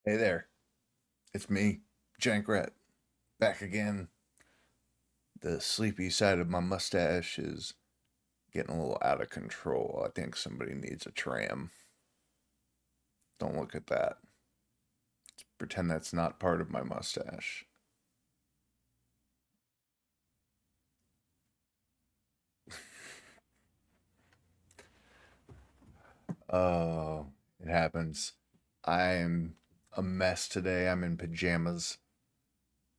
Hey there, it's me, Jankrat, back again. The sleepy side of my mustache is getting a little out of control. I think somebody needs a tram. Don't look at that. Pretend that's not part of my mustache. Oh, it happens. I'm a mess today. I'm in pajamas.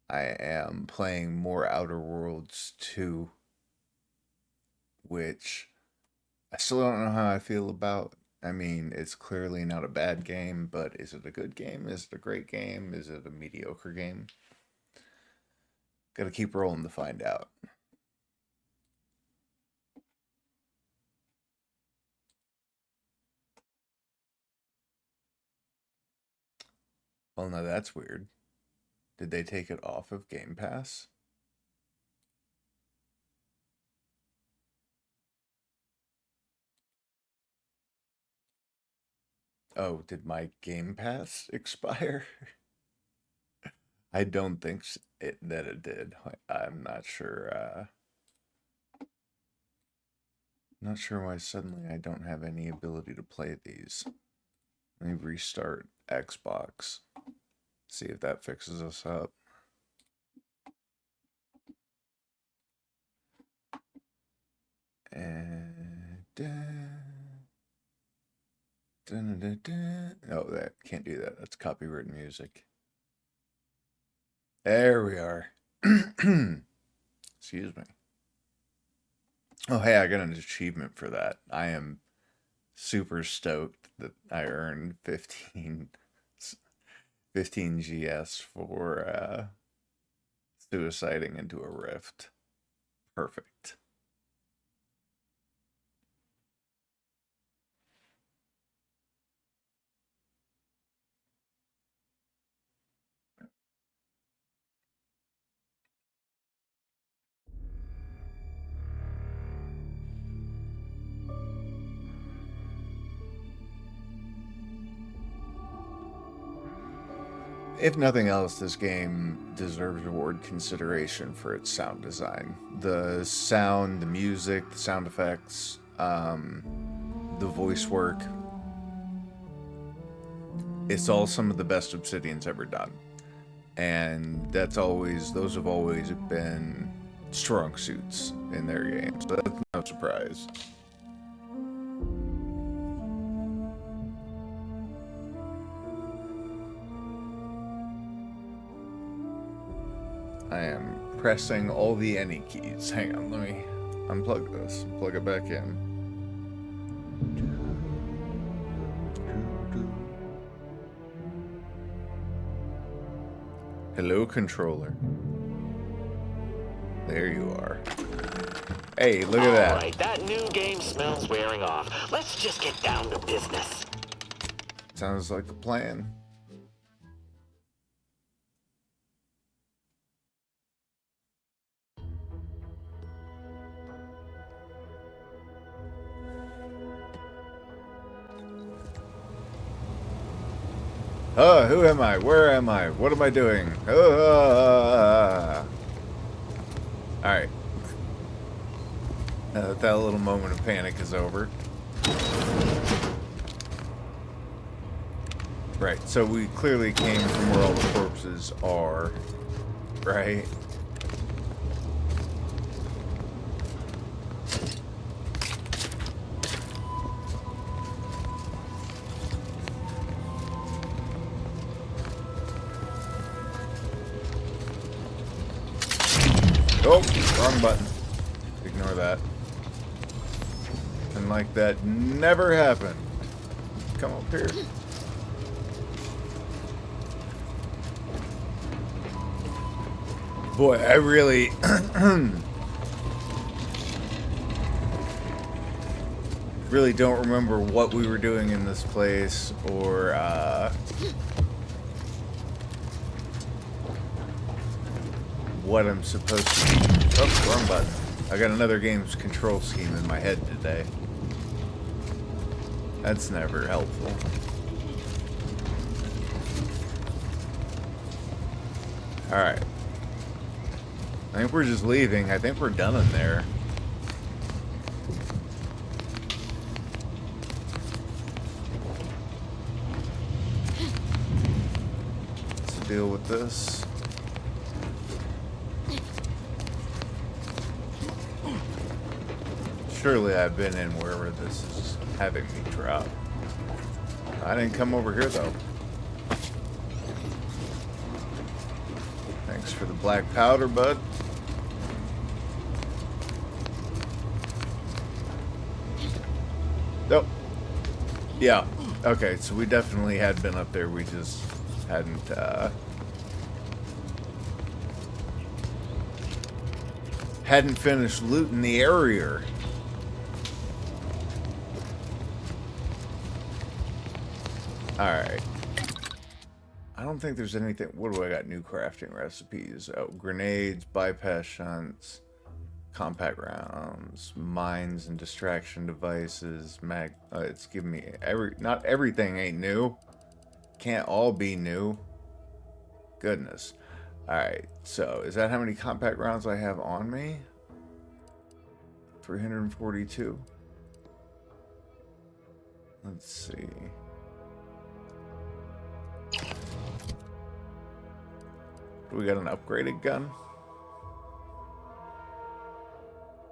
I am playing more Outer Worlds 2, which I still don't know how I feel about. I mean, it's clearly not a bad game, but is it a good game? Is it a great game? Is it a mediocre game? Gotta keep rolling to find out. Oh no, that's weird. Did they take it off of Game Pass? Oh, did my Game Pass expire? I don't think that it did. I'm not sure. Not sure why suddenly I don't have any ability to play these. Let me restart Xbox. See if that fixes us up. And oh, that can't do that. That's copyrighted music. There we are. Excuse me. Oh, hey, I got an achievement for that. I am super stoked that I earned 15 GS for suiciding into a rift. Perfect. If nothing else, this game deserves award consideration for its sound design. The sound, the music, the sound effects, the voice work. It's all some of the best Obsidian's ever done. And those have always been strong suits in their games. So that's no surprise. I am pressing all the any keys. Hang on, let me unplug this, plug it back in. Hello, controller. There you are. Hey, look at that. All right, that new game smells wearing off. Let's just get down to business. Sounds like a plan. Who am I? Where am I? What am I doing? Alright. That little moment of panic is over. Right, so we clearly came from where all the corpses are, right? Oh, wrong button. Ignore that. And like that never happened. Come up here. Boy, I really really don't remember what we were doing in this place or what I'm supposed to be. Oh, wrong button. I got another game's control scheme in my head today. That's never helpful. Alright. I think we're just leaving. I think we're done in there. Let's deal with this. Surely I've been in wherever this is having me drop. I didn't come over here though. Thanks for the black powder, bud. Nope. Yeah. Okay, so we definitely had been up there. We just hadn't finished looting the area. Alright. I don't think there's anything. What do I got? New crafting recipes. Oh, grenades, bypass shunts, compact rounds, mines and distraction devices, it's giving me not everything ain't new. Can't all be new. Goodness. Alright, so is that how many compact rounds I have on me? 342. Let's see. We got an upgraded gun.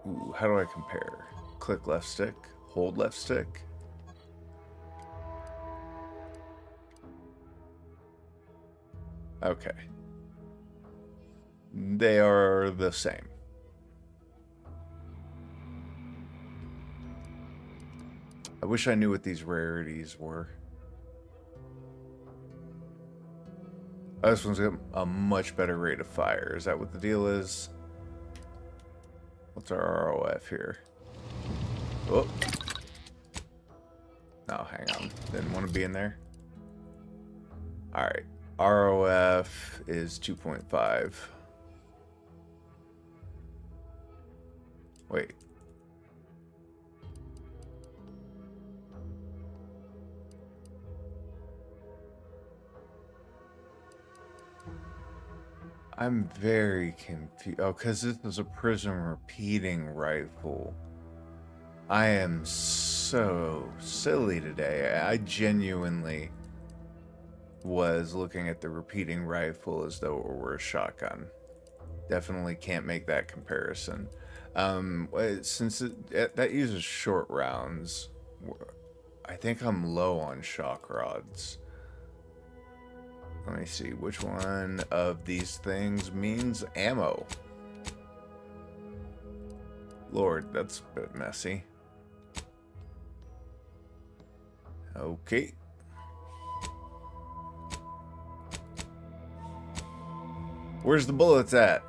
Ooh, how do I compare? Click left stick, hold left stick. Okay. They are the same. I wish I knew what these rarities were. Oh, this one's got a much better rate of fire. Is that what the deal is? What's our ROF here? Oh. No, hang on. Didn't want to be in there. Alright. ROF is 2.5. Wait. I'm very confused. Oh, because this is a prism repeating rifle. I am so silly today. I genuinely was looking at the repeating rifle as though it were a shotgun. Definitely can't make that comparison. Since that uses short rounds, I think I'm low on shock rods. Let me see, which one of these things means ammo? Lord, that's a bit messy. Okay. Where's the bullets at?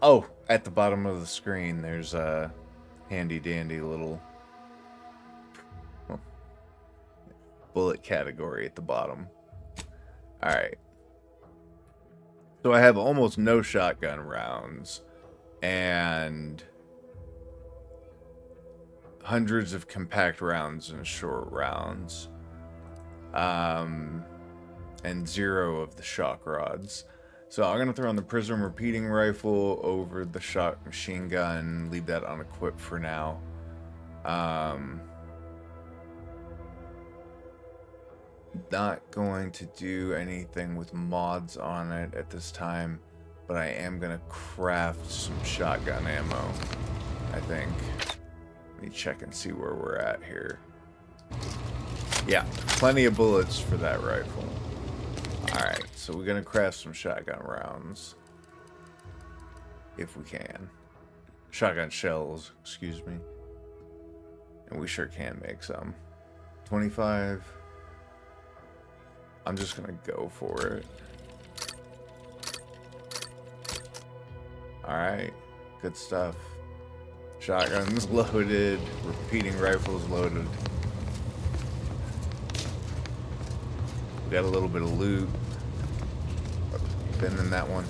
Oh, at the bottom of the screen, there's a handy dandy little bullet category at the bottom. Alright. So I have almost no shotgun rounds and hundreds of compact rounds and short rounds. And 0 of the shock rods. So I'm going to throw on the Prism repeating rifle over the shock machine gun. Leave that unequipped for now. Not going to do anything with mods on it at this time. But I am going to craft some shotgun ammo, I think. Let me check and see where we're at here. Yeah, plenty of bullets for that rifle. Alright, so we're going to craft some shotgun rounds. If we can. Shotgun shells, excuse me. And we sure can make some. 25. I'm just going to go for it. Alright, good stuff. Shotguns loaded. Repeating rifles loaded. Got a little bit of loot. Been in that one.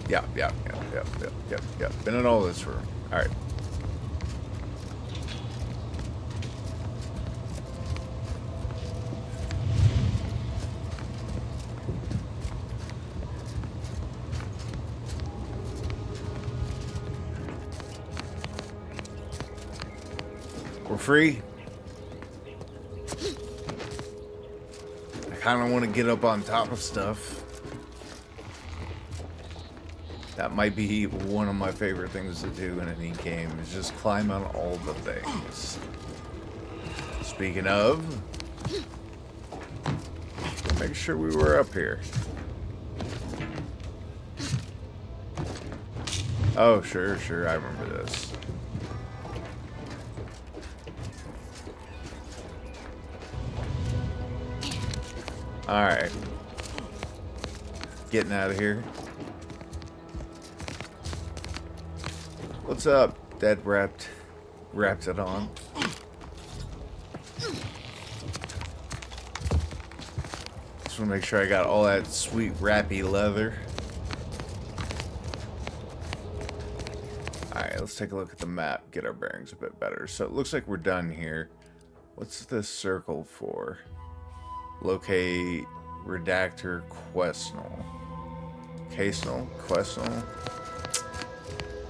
Yeah. Yep. Been in all this room. Alright. We're free. I kind of want to get up on top of stuff. That might be one of my favorite things to do in any game, is just climb on all the things. Speaking of, make sure we were up here. Oh, sure, I remember this. Alright. Getting out of here. What's up? Dead wrapped it on. Just want to make sure I got all that sweet wrappy leather. Alright, let's take a look at the map, get our bearings a bit better. So it looks like we're done here. What's this circle for? Locate Redactor Quesnel. Casenel? Quesnel?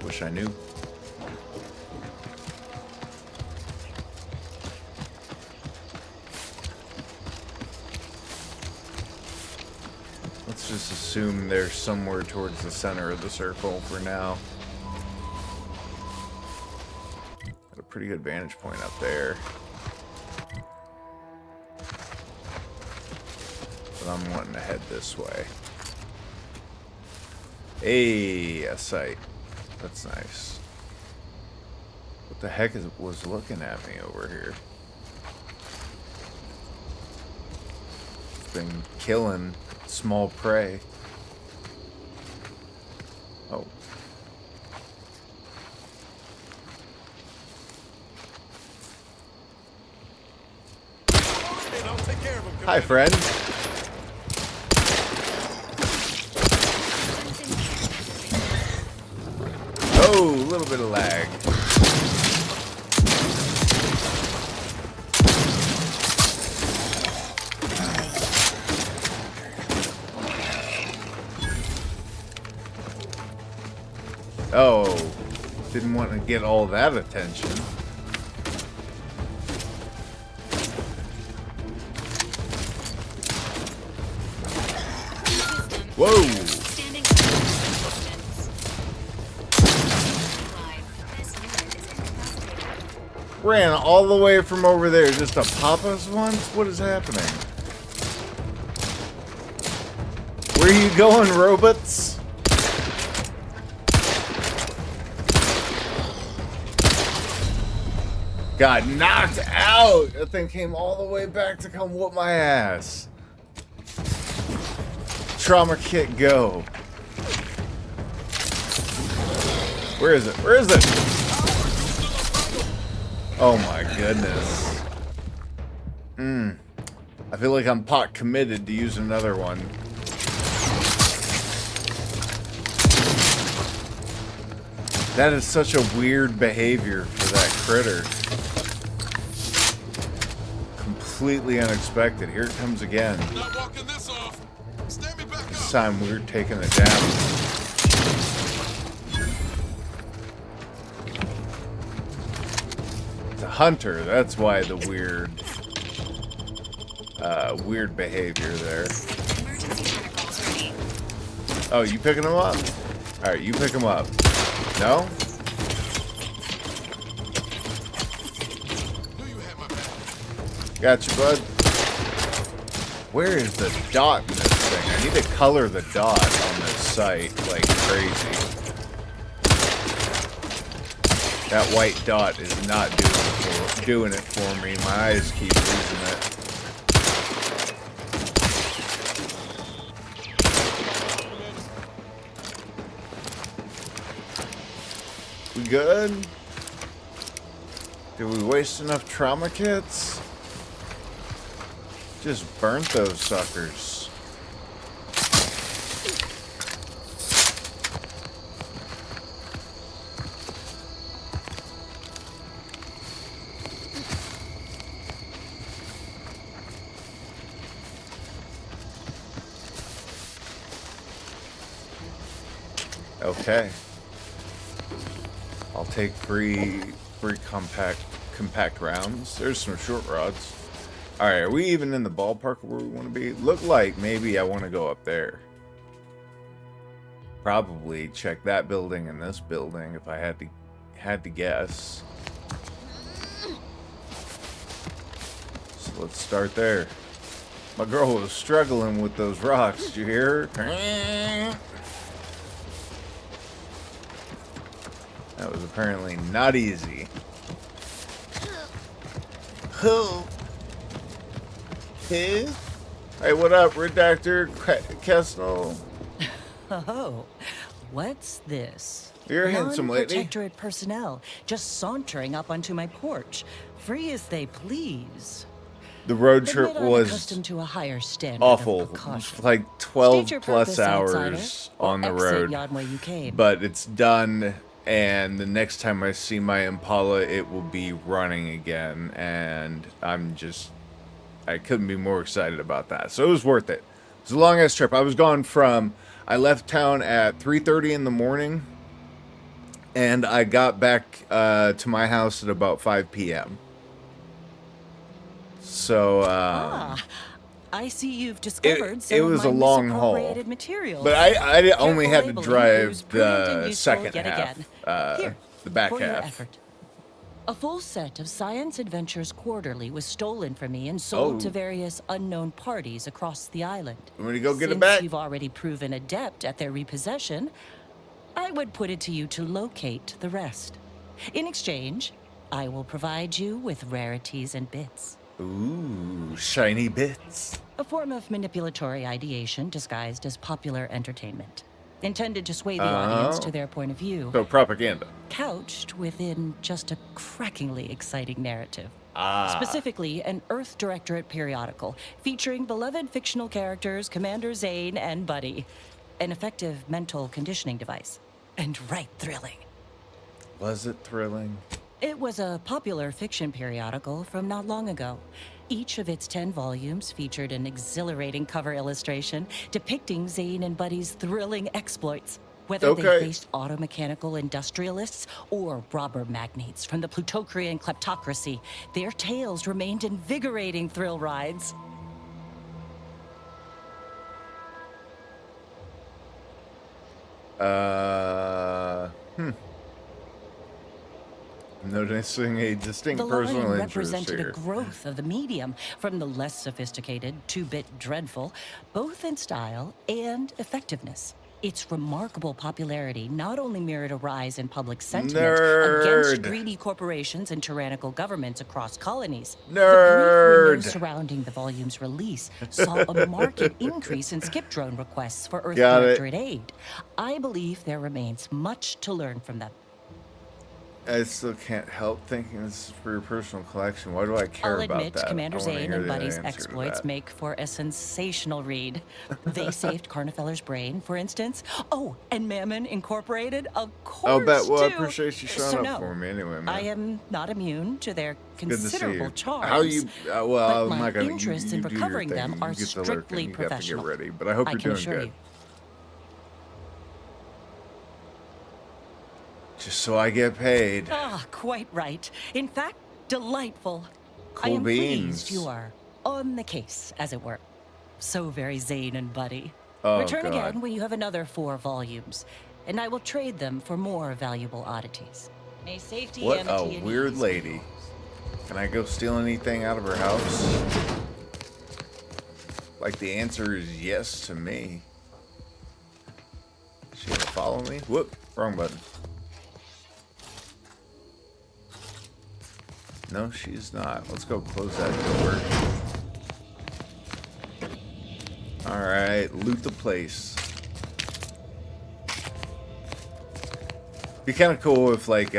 Wish I knew. Let's just assume they're somewhere towards the center of the circle for now. Got a pretty good vantage point up there. But I'm wanting to head this way. Hey, a sight. That's nice. What the heck was looking at me over here? It's been killing small prey. Oh. Hi, friend. Oh, a little bit of lag. Oh, didn't want to get all that attention. Whoa! Ran all the way from over there just to pop us once? What is happening? Where are you going, robots? Got knocked out! That thing came all the way back to come whoop my ass. Trauma kit, go. Where is it? Where is it? Oh my goodness. I feel like I'm pot committed to use another one. That is such a weird behavior for that critter. Completely unexpected. Here it comes again. Not walking this off. Stand me back up. This time we're taking it down. It's a hunter. That's why the weird behavior there. Oh, you picking him up? All right, you pick him up. No? Gotcha, bud. Where is the dot in this thing? I need to color the dot on this site like crazy. That white dot is not doing it for me. My eyes keep losing it. We good? Did we waste enough trauma kits? Just burnt those suckers. Okay. I'll take three compact rounds. There's some short rods. Alright, are we even in the ballpark where we want to be? Look like maybe I want to go up there. Probably check that building and this building if I had to guess. So let's start there. My girl was struggling with those rocks. Did you hear her? That was apparently not easy. Who? Hey, what up, Redactor Kessel? Oh, what's this? You're handsome lady. Non-protectorate personnel just sauntering up onto my porch, free as they please. The road trip Admit I'm was accustomed to a higher standard awful. of precaution. Like 12 State your plus purpose, hours outsider, on the or exit road. yon way you came. But it's done, and the next time I see my Impala, it will be running again, and I couldn't be more excited about that. So it was worth it. It was a long ass trip. I left town at 3:30 in the morning, and I got back to my house at about 5 p.m. So, I see you've discovered some it of was my a long haul. misappropriated materials. But I only had to Careful labeling drive proves brilliant and the useful second yet half, again. Here, the back for your half. effort. A full set of Science Adventures Quarterly was stolen from me and sold to various unknown parties across the island. You want me to go get it Since back? you've already proven adept at their repossession, I would put it to you to locate the rest. In exchange, I will provide you with rarities and bits. Ooh, shiny bits. A form of manipulatory ideation disguised as popular entertainment, intended to sway the audience to their point of view, So propaganda. couched within just a crackingly exciting narrative. Ah. Specifically, an Earth Directorate periodical featuring beloved fictional characters Commander Zane and Buddy. An effective mental conditioning device. And right thrilling. Was it thrilling? It was a popular fiction periodical from not long ago. Each of its 10 volumes featured an exhilarating cover illustration depicting Zane and Buddy's thrilling exploits. Whether they Okay. faced automechanical industrialists or robber magnates from the Plutocrian kleptocracy, their tales remained invigorating thrill rides. Noticing a distinct The personal line interest represented here. a growth of the medium, from the less sophisticated two-bit dreadful, both in style and effectiveness. Its remarkable popularity not only mirrored a rise in public sentiment against Nerd. greedy corporations and tyrannical governments across colonies. The Nerd. brief window surrounding the volume's release saw a marked increase in skip drone requests for Earth Got it. Directorate aid. I believe there remains much to learn from them. I still can't help thinking this is for your personal collection. Why do I care I'll about admit, that? Commander I wanna Zane hear and the Buddy's answer to exploits that. make for a sensational read. They saved Carnifeller's brain, for instance. Oh, and Mammon Incorporated, of course, I'll bet. Well, I too. appreciate you showing So up no, for me anyway, man. I am not immune to their Good to see considerable you. charms. How you? Well, but I'm my not gonna. interests you in do your recovering thing. them You are get the lurk strictly and you got to professional. get ready, but I hope I you're can doing assure good. you. Just so I get paid. Ah, quite right. In fact, delightful. I Cool am beans. pleased you are on the case, as it were. So very Zane and Buddy. Oh, Return God. again when you have another 4 volumes, and I will trade them for more valuable oddities. May safety, What amity, a and weird ease lady. Can I go steal anything out of her house? Like the answer is yes to me. She gonna follow me? Whoop, wrong button. No, she's not. Let's go close that door. Alright, loot the place. Be kind of cool if, like,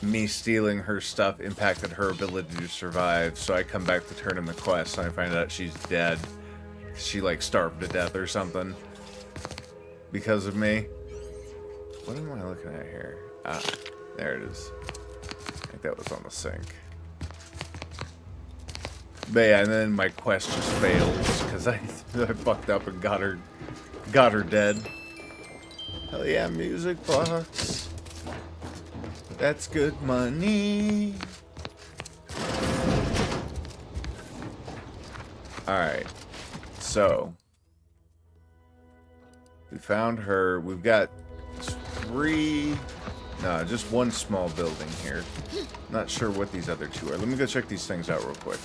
me stealing her stuff impacted her ability to survive, so I come back to turn in the quest and I find out she's dead. She, like, starved to death or something. Because of me. What am I looking at here? Ah, there it is. I think that was on the sink. But yeah, and then my quest just fails because I fucked up and got her dead. Hell yeah, music box. That's good money. Alright. So. We found her. We've got 3... No, just one small building here. Not sure what these other 2 are. Let me go check these things out real quick.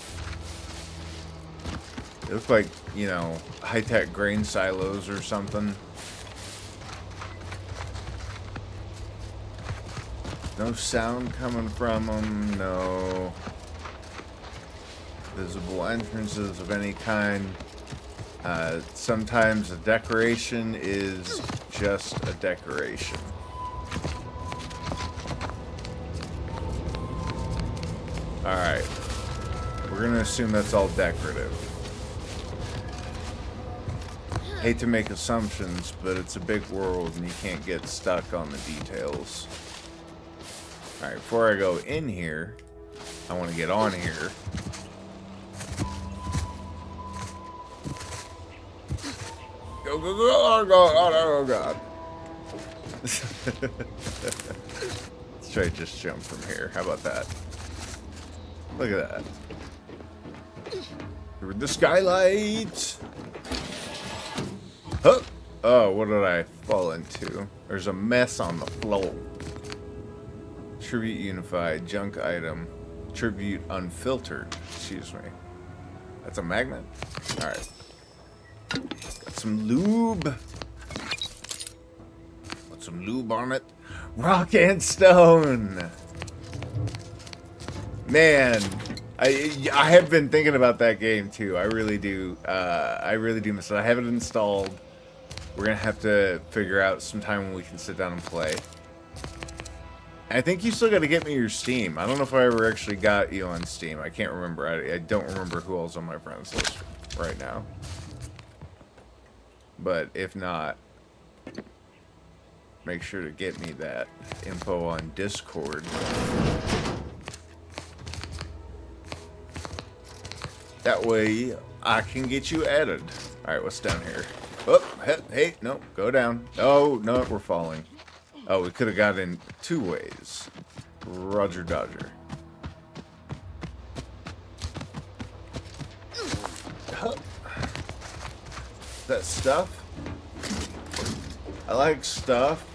They look like, you know, high-tech grain silos or something. No sound coming from them. No visible entrances of any kind. Sometimes a decoration is just a decoration. Alright. We're gonna assume that's all decorative. Hate to make assumptions, but it's a big world and you can't get stuck on the details. Alright, before I go in here, I want to get on here. Go, go, go, oh, God, oh, God. Let's try to just jump from here. How about that? Look at that. Through the skylight. Huh. Oh, what did I fall into? There's a mess on the floor. Tribute unified. Junk item. Tribute unfiltered. Excuse me. That's a magnet? Alright. Got some lube. Put some lube on it. Rock and stone. Man, I have been thinking about that game too. I really do. I really do miss it. I have it installed. We're gonna have to figure out some time when we can sit down and play. I think you still got to get me your Steam. I don't know if I ever actually got you on Steam. I can't remember. I don't remember who else on my friends list right now. But if not, make sure to get me that info on Discord. That way, I can get you added. Alright, what's down here? Oh, hey, no, go down. Oh, no, we're falling. Oh, we could have got in 2 ways. Roger Dodger. That stuff? I like stuff.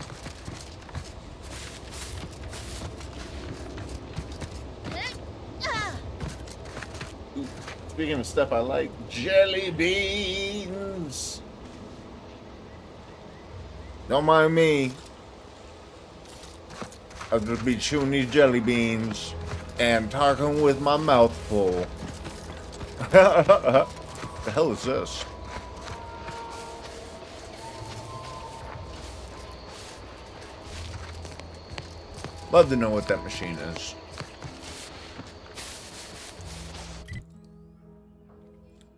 Speaking of stuff I like, jelly beans. Don't mind me. I'll just be chewing these jelly beans and talking with my mouth full. The hell is this? Love to know what that machine is.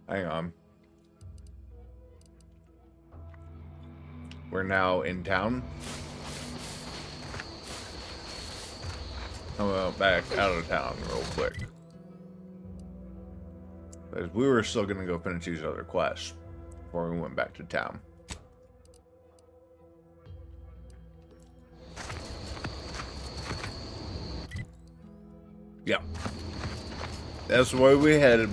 Hang on. We're now in town. I'm back out of town real quick. Because we were still going to go finish these other quests before we went back to town. Yep. That's where we headed.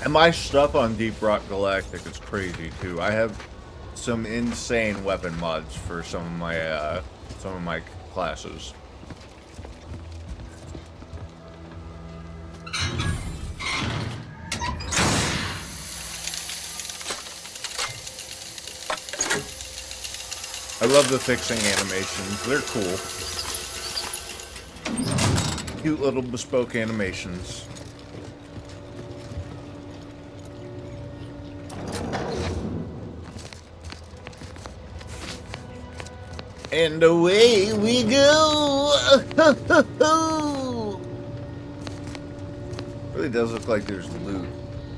And my stuff on Deep Rock Galactic is crazy too. I have some insane weapon mods for some of my classes. I love the fixing animations. They're cool. Cute little bespoke animations. And away we go! Really does look like there's loot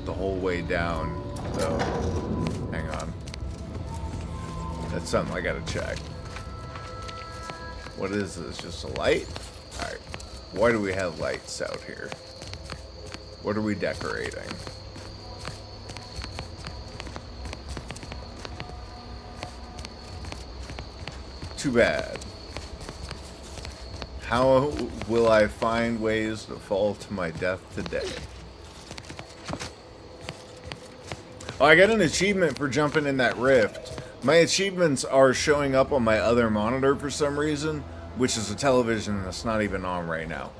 the whole way down, though. Hang on. That's something I gotta check. What is this? Just a light? Alright. Why do we have lights out here? What are we decorating? Too bad. How will I find ways to fall to my death today? Oh, I got an achievement for jumping in that rift. My achievements are showing up on my other monitor for some reason, which is a television that's not even on right now.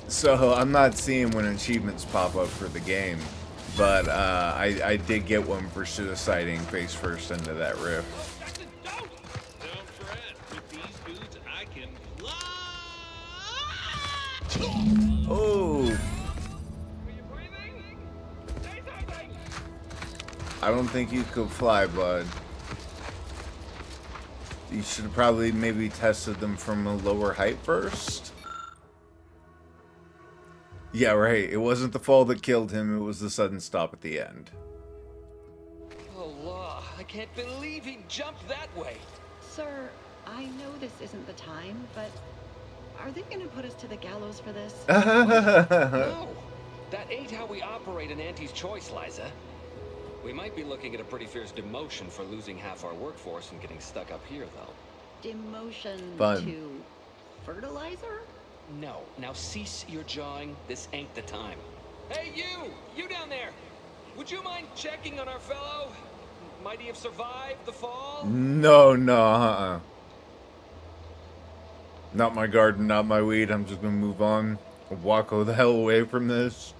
So I'm not seeing when achievements pop up for the game, but I did get one for suiciding face first into that rift. Don't fret. With these boots, I can fly. Oh, I don't think you could fly, bud. You should have probably maybe tested them from a lower height first. Yeah, right. It wasn't the fall that killed him, it was the sudden stop at the end. Allah, I can't believe he jumped that way. Sir, I know this isn't the time, but are they going to put us to the gallows for this? No, that ain't how we operate in Auntie's Choice, Liza. We might be looking at a pretty fierce demotion for losing half our workforce and getting stuck up here, though. Demotion Fun. to fertilizer? No, now cease your jawing. This ain't the time. Hey, you down there. Would you mind checking on our fellow? Might he have survived the fall? No, Not my garden, not my weed. I'm just gonna move on. Walk the hell away from this.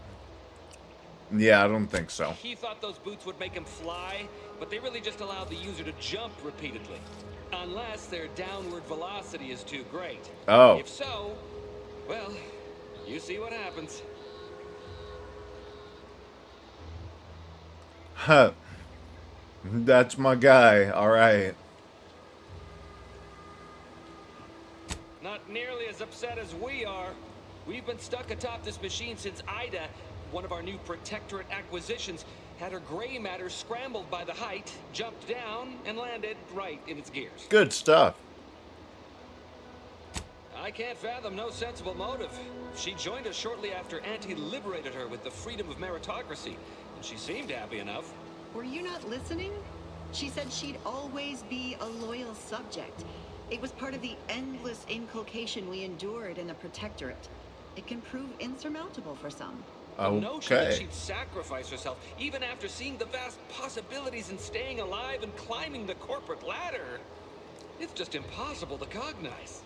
Yeah, I don't think so. He thought those boots would make him fly, but they really just allowed the user to jump repeatedly. Unless their downward velocity is too great. Oh. If so, well, you see what happens. Huh. That's my guy. Alright. Not nearly as upset as we are. We've been stuck atop this machine since Ida, one of our new Protectorate acquisitions, had her gray matter scrambled by the height, jumped down, and landed right in its gears. Good stuff. I can't fathom no sensible motive. She joined us shortly after Auntie liberated her with the freedom of meritocracy, and she seemed happy enough. Were you not listening? She said she'd always be a loyal subject. It was part of the endless inculcation we endured in the Protectorate. It can prove insurmountable for some. The notion that Okay. she'd sacrifice herself, even after seeing the vast possibilities in staying alive and climbing the corporate ladder, it's just impossible to cognize.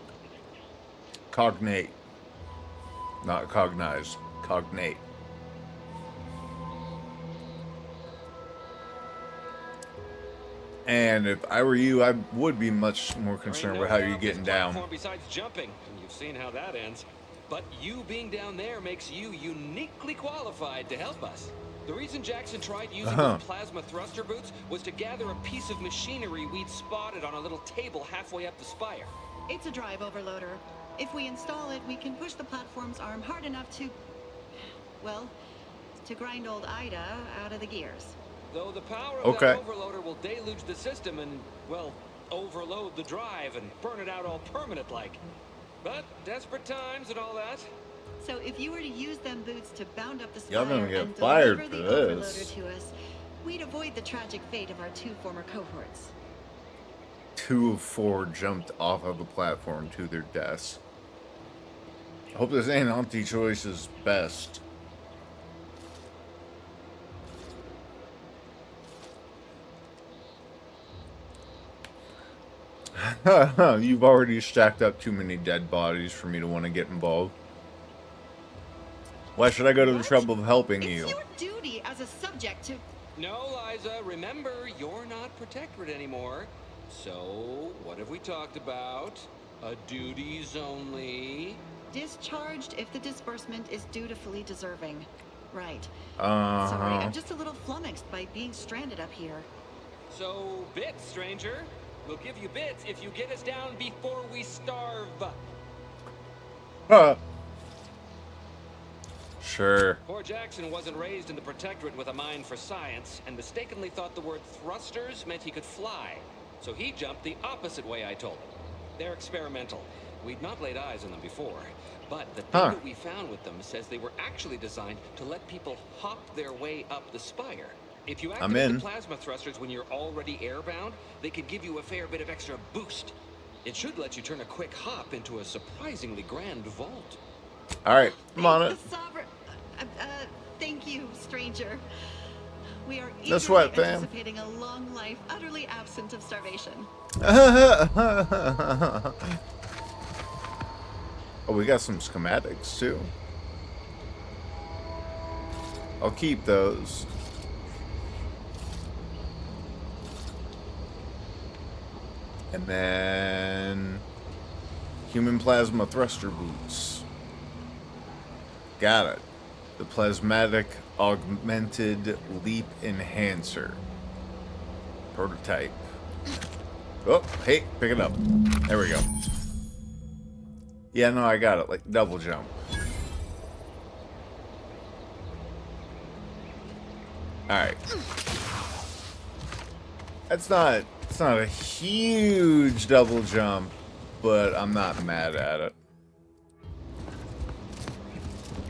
Cognate. Not cognize. Cognate. And if I were you, I would be much more concerned with how you're getting down. Besides jumping, and you've seen how that ends. But you being down there makes you uniquely qualified to help us. The reason Jackson tried using those plasma thruster boots was to gather a piece of machinery we'd spotted on a little table halfway up the spire. It's a drive overloader. If we install it, we can push the platform's arm hard enough to, well, to grind old Ida out of the gears. Though the power of Okay. that overloader will deluge the system and, well, overload the drive and burn it out all permanent-like. But desperate times and all that. So if you were to use them boots to bound up the Y'all spire gonna get and fired deliver for the this. overloader to us, we'd avoid the tragic fate of our two former cohorts. 2 of 4 jumped off of the platform to their deaths. I hope this ain't Auntie Choice's best. You've already stacked up too many dead bodies for me to want to get involved. Why should I go to the trouble of helping It's you? your duty as a subject to... No, Liza, remember, you're not Protectorate anymore. So, what have we talked about? A duties only. Discharged if the disbursement is dutifully deserving. Right. Uh-huh. Sorry, I'm just a little flummoxed by being stranded up here. So, bits, stranger. We'll give you bits if you get us down before we starve. Sure. Poor Jackson wasn't raised in the Protectorate with a mind for science, and mistakenly thought the word thrusters meant he could fly. So he jumped the opposite way I told him. They're experimental. We'd not laid eyes on them before, but the Huh. data we found with them says they were actually designed to let people hop their way up the spire. If you I'm activate in. the plasma thrusters when you're already airbound, they could give you a fair bit of extra boost. It should let you turn a quick hop into a surprisingly grand vault. All right, I'm on it. Sovereign. Thank you, stranger. We are No sweat, eagerly fam. anticipating a long life, utterly absent of starvation. Oh, we got some schematics too. I'll keep those. And then human plasma thruster boots. Got it. The plasmatic augmented leap enhancer. Prototype. Oh, hey, pick it up. There we go. Yeah, no, I got it. Like double jump. Alright. It's not a huge double jump, but I'm not mad at it.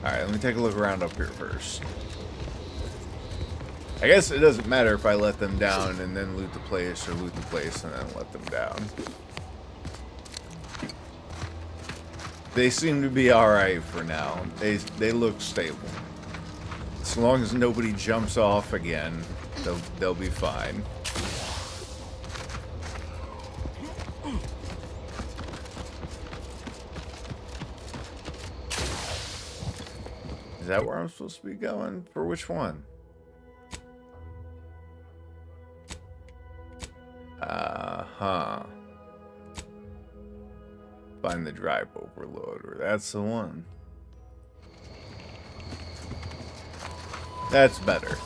Alright, let me take a look around up here first. I guess it doesn't matter if I let them down and then loot the place, or loot the place and then let them down. They seem to be alright for now. They look stable. As long as nobody jumps off again, they'll be fine. Is that where I'm supposed to be going? For which one? Uh-huh. Find the drive overloader. That's the one. That's better.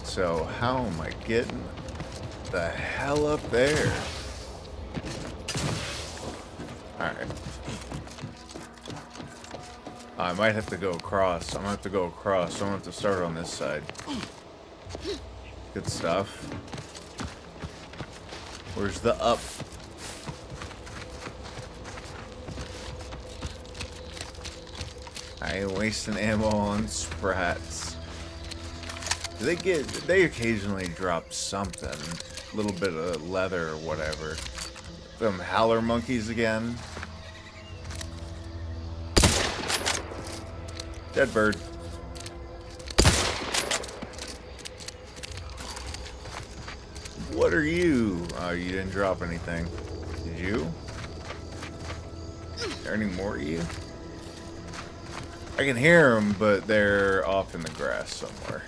So, how am I getting the hell up there? Alright. I might have to go across. I'm gonna have to go across. So I'm gonna have to start on this side. Good stuff. Where's the up? I ain't wasting ammo on sprats. They occasionally drop something. A little bit of leather or whatever. Them howler monkeys again. Dead bird. What are you? Oh, you didn't drop anything. Did you? Are there any more of you? I can hear them, but they're off in the grass somewhere.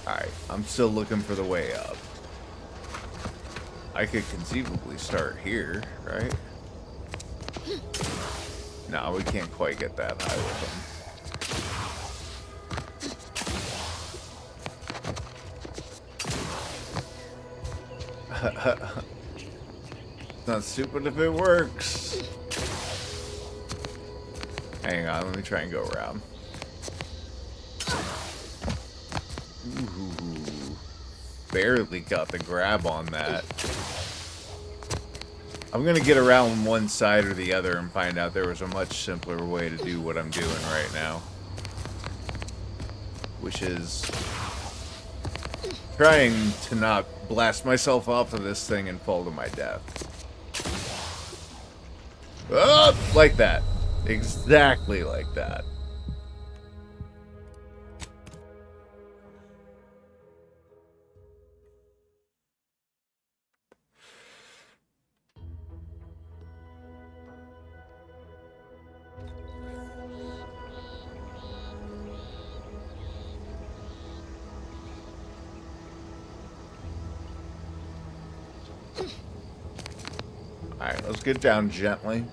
Alright, I'm still looking for the way up. I could conceivably start here, right? No, we can't quite get that high with them. It's not stupid if it works. Hang on, let me try and go around. Ooh, barely got the grab on that. I'm gonna get around one side or the other and find out there was a much simpler way to do what I'm doing right now. Which is trying to not blast myself off of this thing and fall to my death. Oh, like that. Exactly like that. Alright, let's get down gently.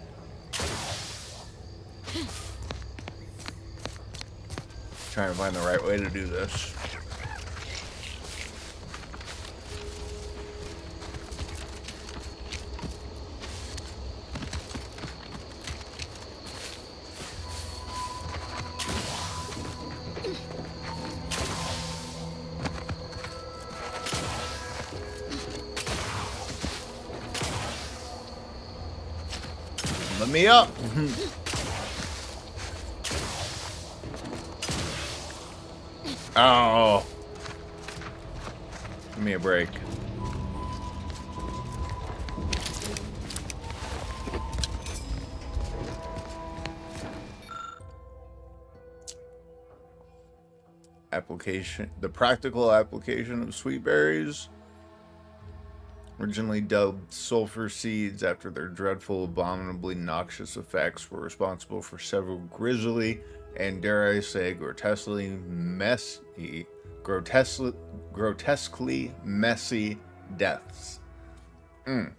Trying to find the right way to do this. me up. Oh. Give me a break. Application, the practical application of sweet berries, originally dubbed sulfur seeds after their dreadful, abominably noxious effects, were responsible for several grisly and, dare I say, grotesquely messy deaths. In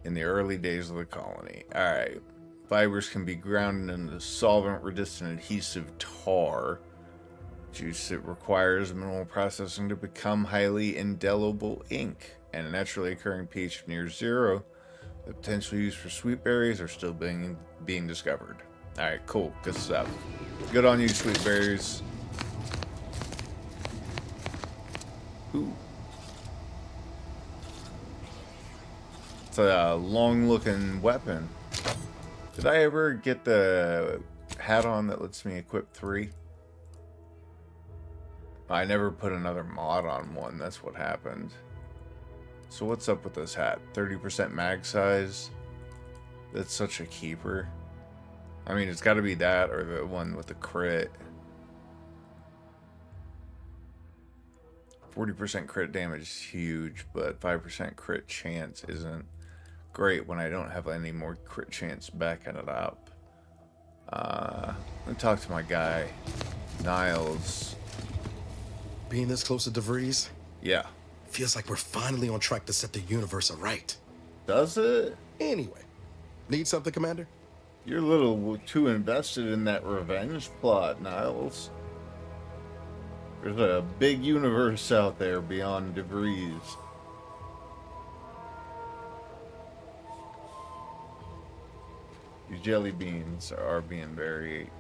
the early days of the colony. Alright. Fibers can be ground into solvent-resistant adhesive tar. Juice that requires minimal processing to become highly indelible ink, and a naturally occurring pH near 0. The potential use for sweet berries are still being discovered. Alright, cool. Good stuff. Good on you, sweet berries. Ooh. It's a long-looking weapon. Did I ever get the hat on that lets me equip 3? I never put another mod on one. That's what happened. So what's up with this hat? 30% mag size? That's such a keeper. I mean, it's got to be that or the one with the crit. 40% crit damage is huge, but 5% crit chance isn't great when I don't have any more crit chance backing it up. Let me talk to my guy, Niles. Being this close to DeVries, Yeah. feels like we're finally on track to set the universe aright. Does it? Anyway, need something, Commander? You're a little too invested in that revenge plot, Niles. There's a big universe out there beyond DeVries. These jelly beans are being very...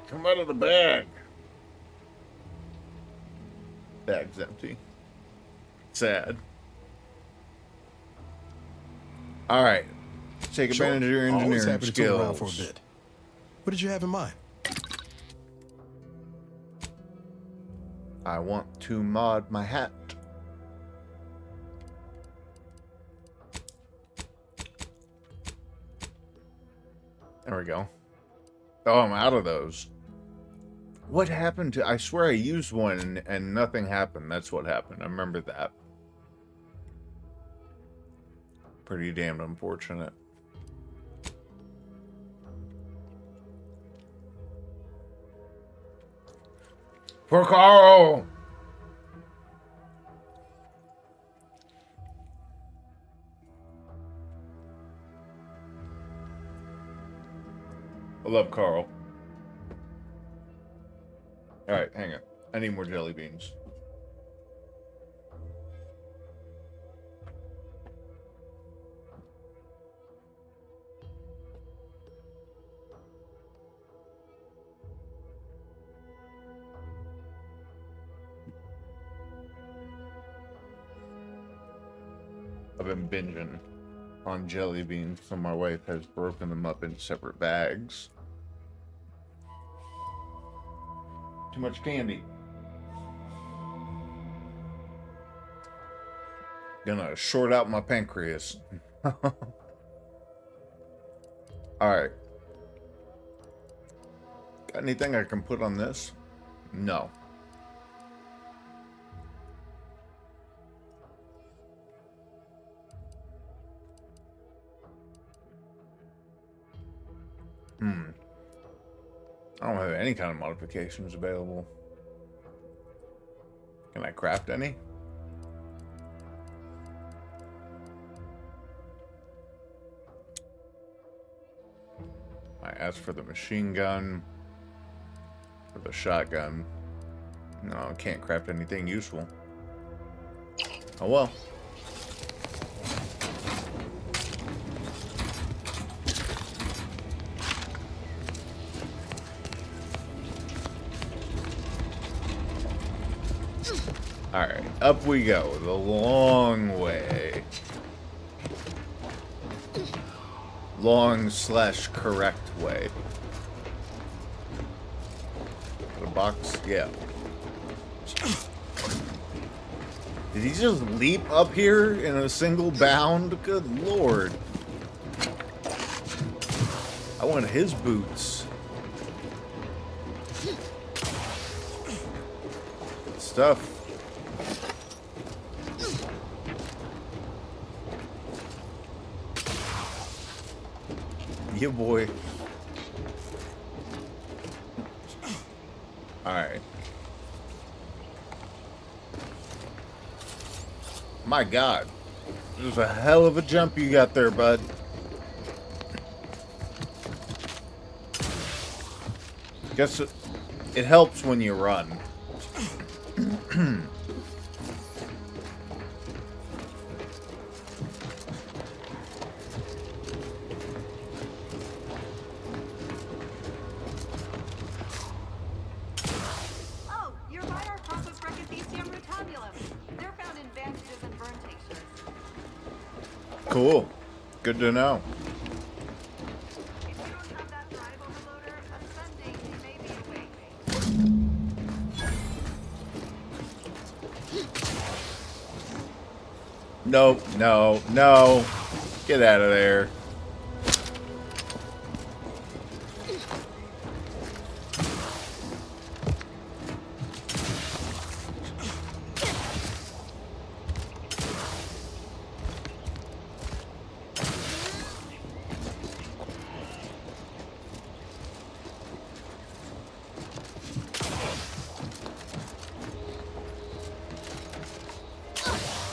come out of the bag. Bag's empty. Sad. Alright. Take advantage of your Always engineering happy to tool around skills. for a bit. What did you have in mind? I want to mod my hat. There we go. Oh, I'm out of those. What happened to... I swear I used one and nothing happened. That's what happened. I remember that. Pretty damned unfortunate. For Carl! I love Carl. Alright, hang on. I need more jelly beans. I've been binging on jelly beans, so my wife has broken them up in separate bags. Too much candy. Gonna short out my pancreas. Alright. Got anything I can put on this? No. I don't have any kind of modifications available. Can I craft any? I asked for the machine gun, for the shotgun. No, I can't craft anything useful. Oh well. Alright, up we go, the long way. long/correct way. The box, yeah. Did he just leap up here in a single bound? Good lord. I want his boots. Good stuff. Yeah, boy. Alright. My God. It was a hell of a jump you got there, bud. Guess it helps when you run. Oh, your minor process Brachythecium retabulum. They're found in bandages and burn tinctures. Cool. Good to know. If you don't have that drive overloader, ascending may be a way. No, no, no. Get out of there.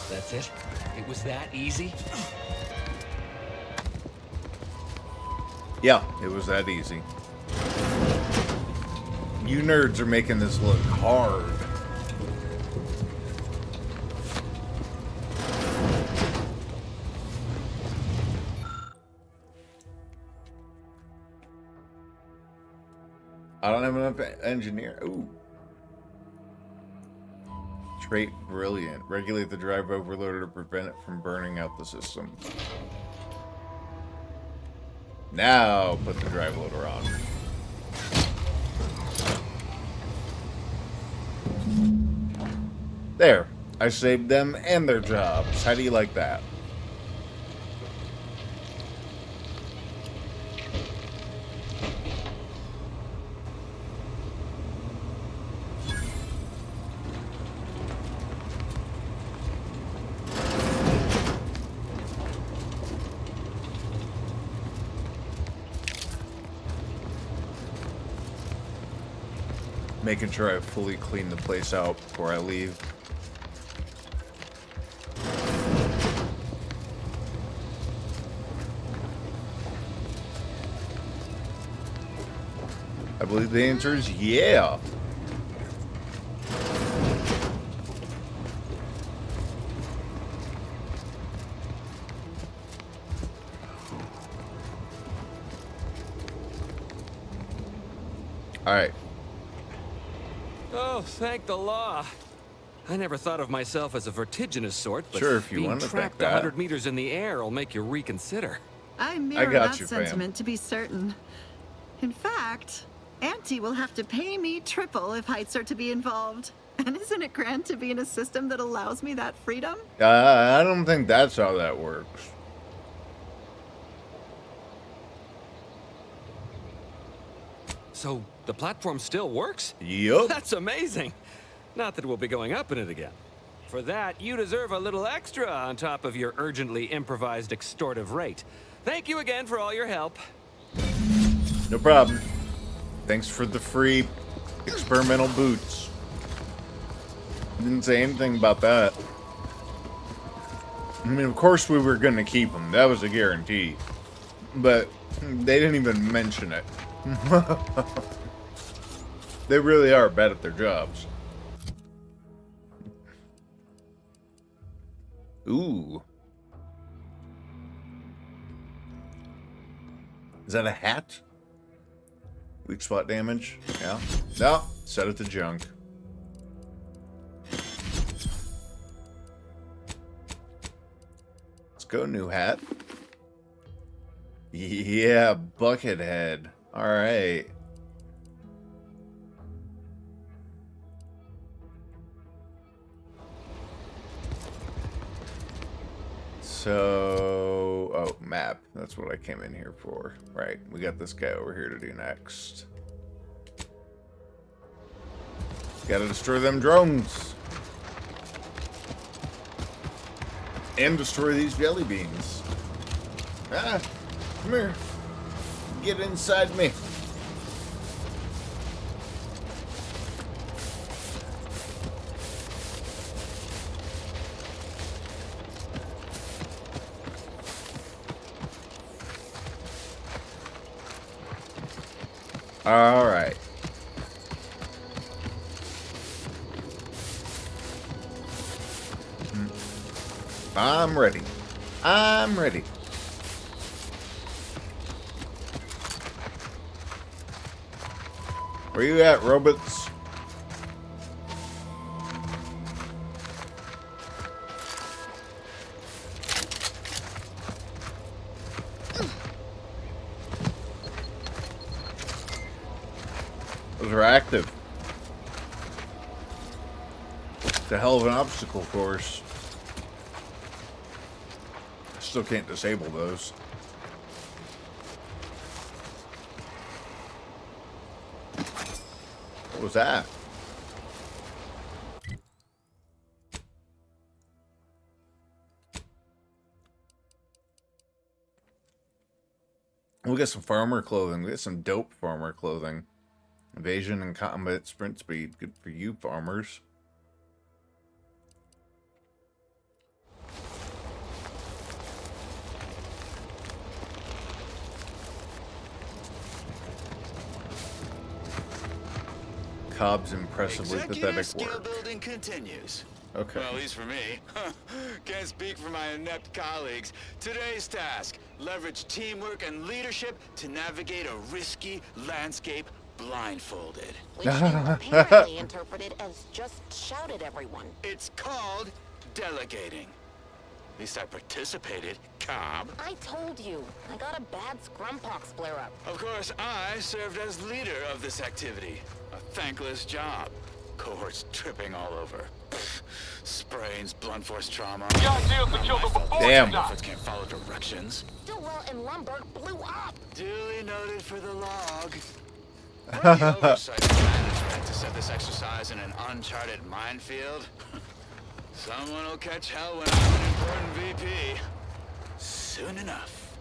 That's it? It was that easy? Yeah, it was that easy. You nerds are making this look hard. I don't have enough engineer. Ooh. Trait brilliant. Regulate the drive overloader to prevent it from burning out the system. Now put the drive loader on. There. I saved them and their jobs. How do you like that? Making sure I fully clean the place out before I leave. I believe the answer is yeah. All right. Oh, thank the law. I never thought of myself as a vertiginous sort, but Sure, if you being want to think trapped that. 100 meters in the air will make you reconsider. I mirror got that you, fam. sentiment to be certain. In fact, Auntie will have to pay me triple if heights are to be involved. And isn't it grand to be in a system that allows me that freedom? I don't think that's how that works. So, the platform still works? Yup. That's amazing. Not that we'll be going up in it again. For that, you deserve a little extra on top of your urgently improvised extortive rate. Thank you again for all your help. No problem. Thanks for the free experimental boots. Didn't say anything about that. I mean, of course we were going to keep them. That was a guarantee. But they didn't even mention it. They really are bad at their jobs. Ooh. Is that a hat? Weak spot damage? Yeah. No. Set it to junk. Let's go, new hat. Yeah, Buckethead. All right. So, oh, map. That's what I came in here for. Right, we got this guy over here to do next. Gotta destroy them drones. And destroy these jelly beans. Ah, come here. Get inside me. All right. I'm ready. I'm ready. Where you at, robots? Those are active. It's a hell of an obstacle course. Still can't disable those. What was that? We'll get some farmer clothing. We'll get some dope farmer clothing. Evasion and combat sprint speed. Good for you, farmers. Cobb's impressively pathetic skill work. building continues. Okay. Well, at least for me. Can't speak for my inept colleagues. Today's task, leverage teamwork and leadership to navigate a risky landscape blindfolded. Which you apparently interpreted as just shout at everyone. It's called delegating. At least I participated, Cobb. I told you, I got a bad scrumpox flare-up. Of course, I served as leader of this activity. A thankless job. Cohorts tripping all over. Sprains, blunt force trauma. Damn. Efforts can't follow directions. Stillwell and Lumberg blew up. Duly noted for the log. Where's the oversight of management to set this exercise in an uncharted minefield? Someone will catch hell when I'm an important VP. Soon enough.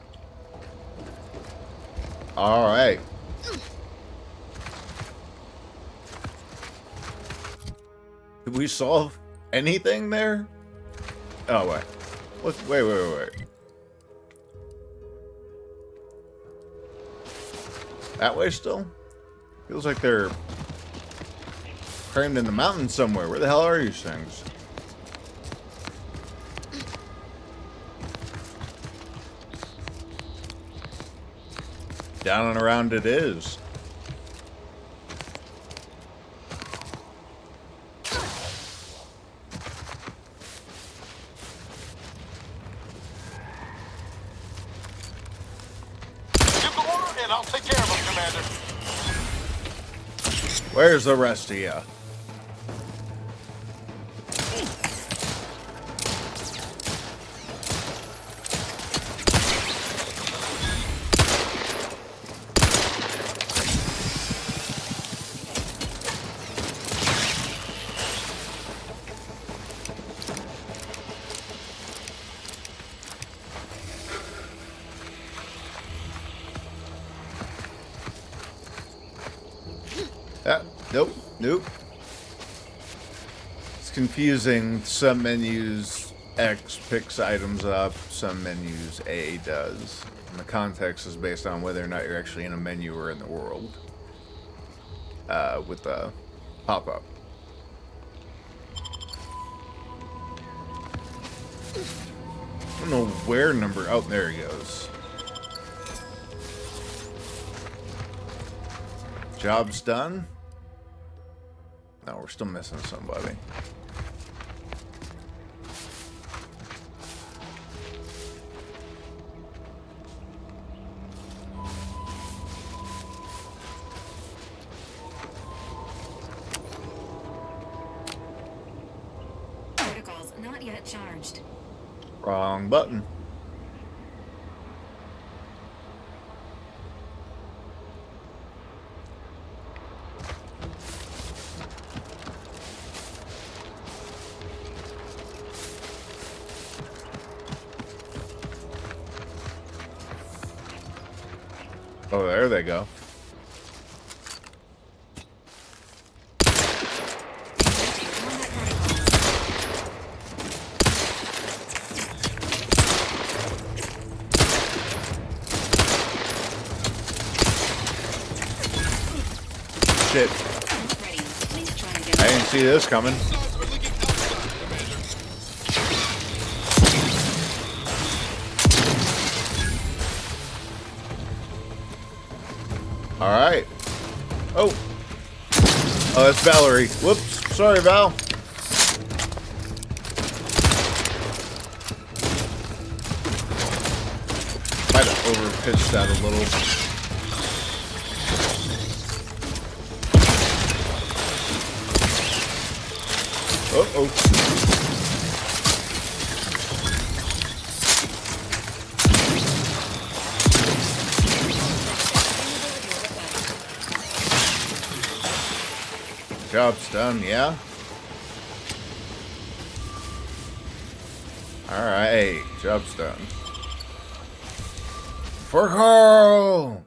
All right. Did we solve anything there? Oh, wait. Wait. That way still? Feels like they're crammed in the mountains somewhere. Where the hell are these things? Down and around it is. And I'll take care of him, Commander. Where's the rest of you? Nope. It's confusing. Some menus X picks items up, some menus A does. And the context is based on whether or not you're actually in a menu or in the world. With the pop-up. I don't know where number... Oh, there he goes. Job's done. No, we're still missing somebody. not yet charged. Wrong button. Oh, there they go. Shit. I didn't see this coming. All right. Oh. Oh, that's Valerie. Whoops. Sorry, Val. Might have overpitched that a little. Uh-oh. Job's done, yeah? Alright, job's done. For Carl!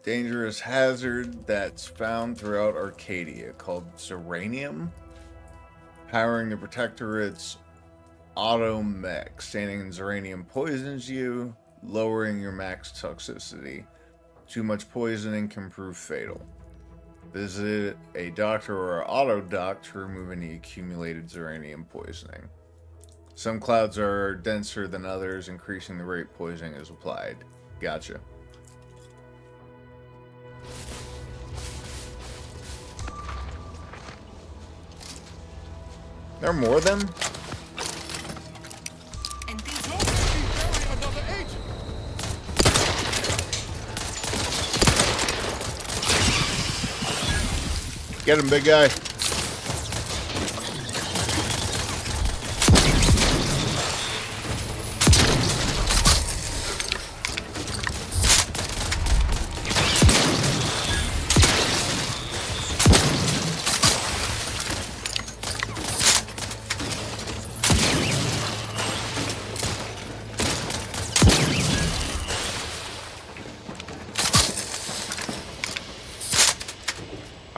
Dangerous hazard that's found throughout Arcadia called Zeranium. Powering the Protectorate's auto mech. Standing in Zeranium poisons you, lowering your max toxicity. Too much poisoning can prove fatal. Visit a doctor or auto doc to remove any accumulated Zeranium poisoning. Some clouds are denser than others, increasing the rate poisoning is applied. Gotcha. There are more of them? Get him, big guy.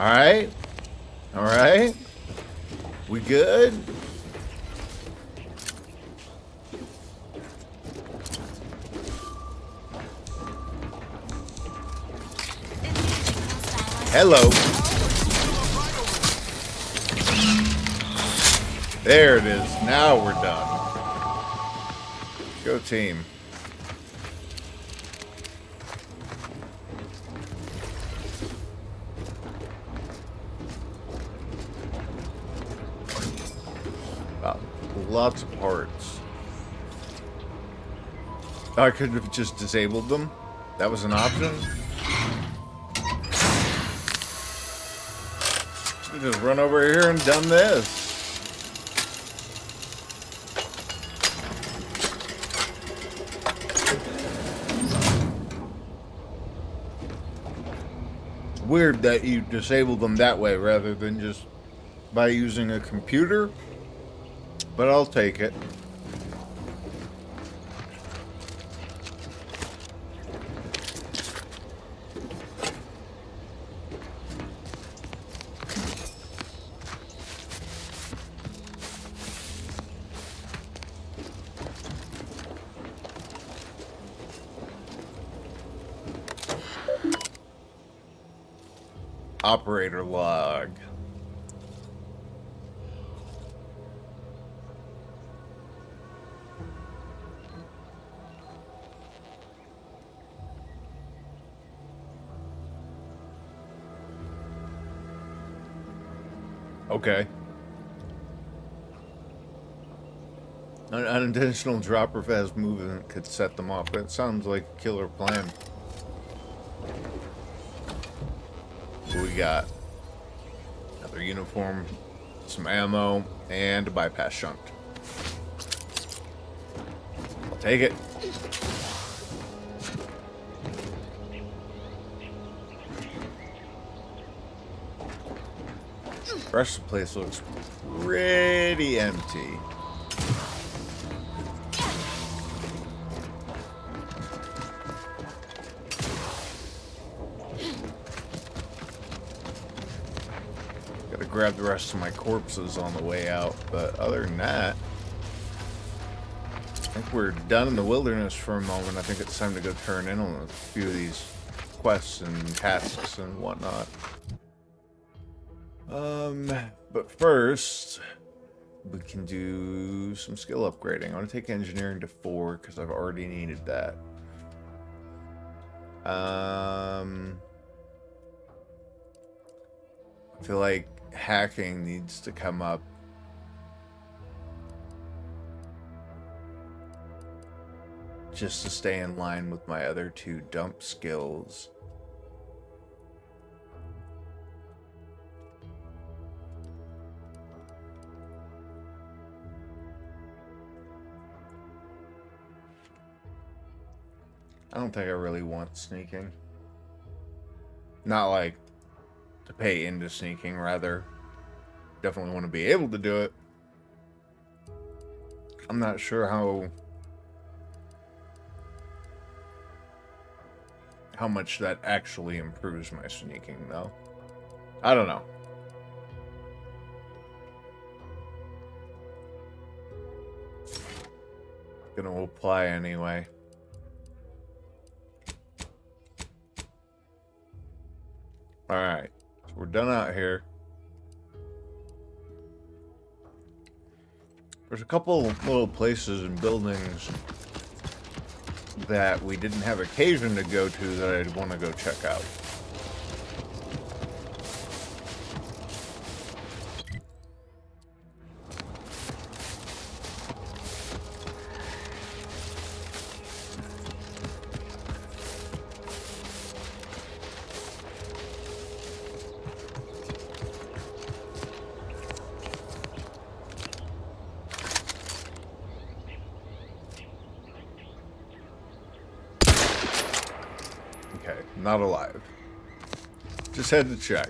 Alright. Alright. We good? Hello. There it is. Now we're done. Go team. Lots of parts. I could have just disabled them. That was an option. Should have just run over here and done this. It's weird that you disable them that way rather than just by using a computer. But I'll take it. Operator log. Okay. An unintentional drop or fast movement could set them off. That sounds like a killer plan. What we got? Another uniform. some ammo, and a bypass shunt. I'll take it. The rest of the place looks pretty empty. Gotta grab the rest of my corpses on the way out, but other than that, I think we're done in the wilderness for a moment. I think it's time to go turn in on a few of these quests and tasks and whatnot. But first, we can do some skill upgrading. I want to take engineering to 4 because I've already needed that. I feel like hacking needs to come up. Just to stay in line with my other 2 dump skills. I don't think I really want sneaking. Not like to pay into sneaking, rather. Definitely want to be able to do it. I'm not sure how much that actually improves my sneaking, though. I don't know. Gonna apply anyway. Alright, so we're done out here. There's a couple little places and buildings that we didn't have occasion to go to that I'd want to go check out. Okay, not alive. Just had to check.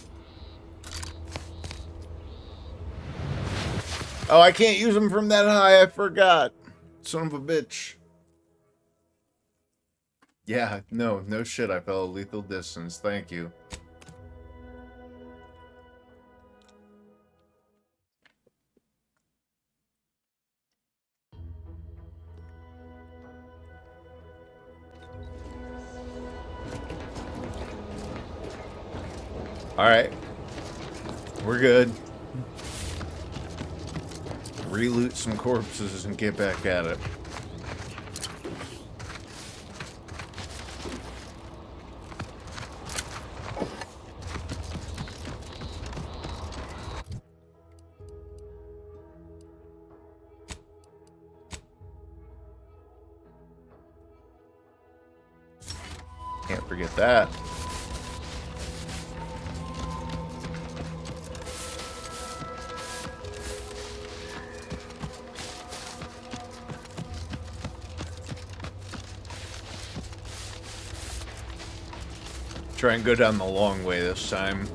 Oh, I can't use them from that high. I forgot. Son of a bitch. Yeah, no shit. I fell a lethal distance. Thank you. Alright. We're good. Reloot some corpses and get back at it. Can't forget that. Try and go down the long way this time.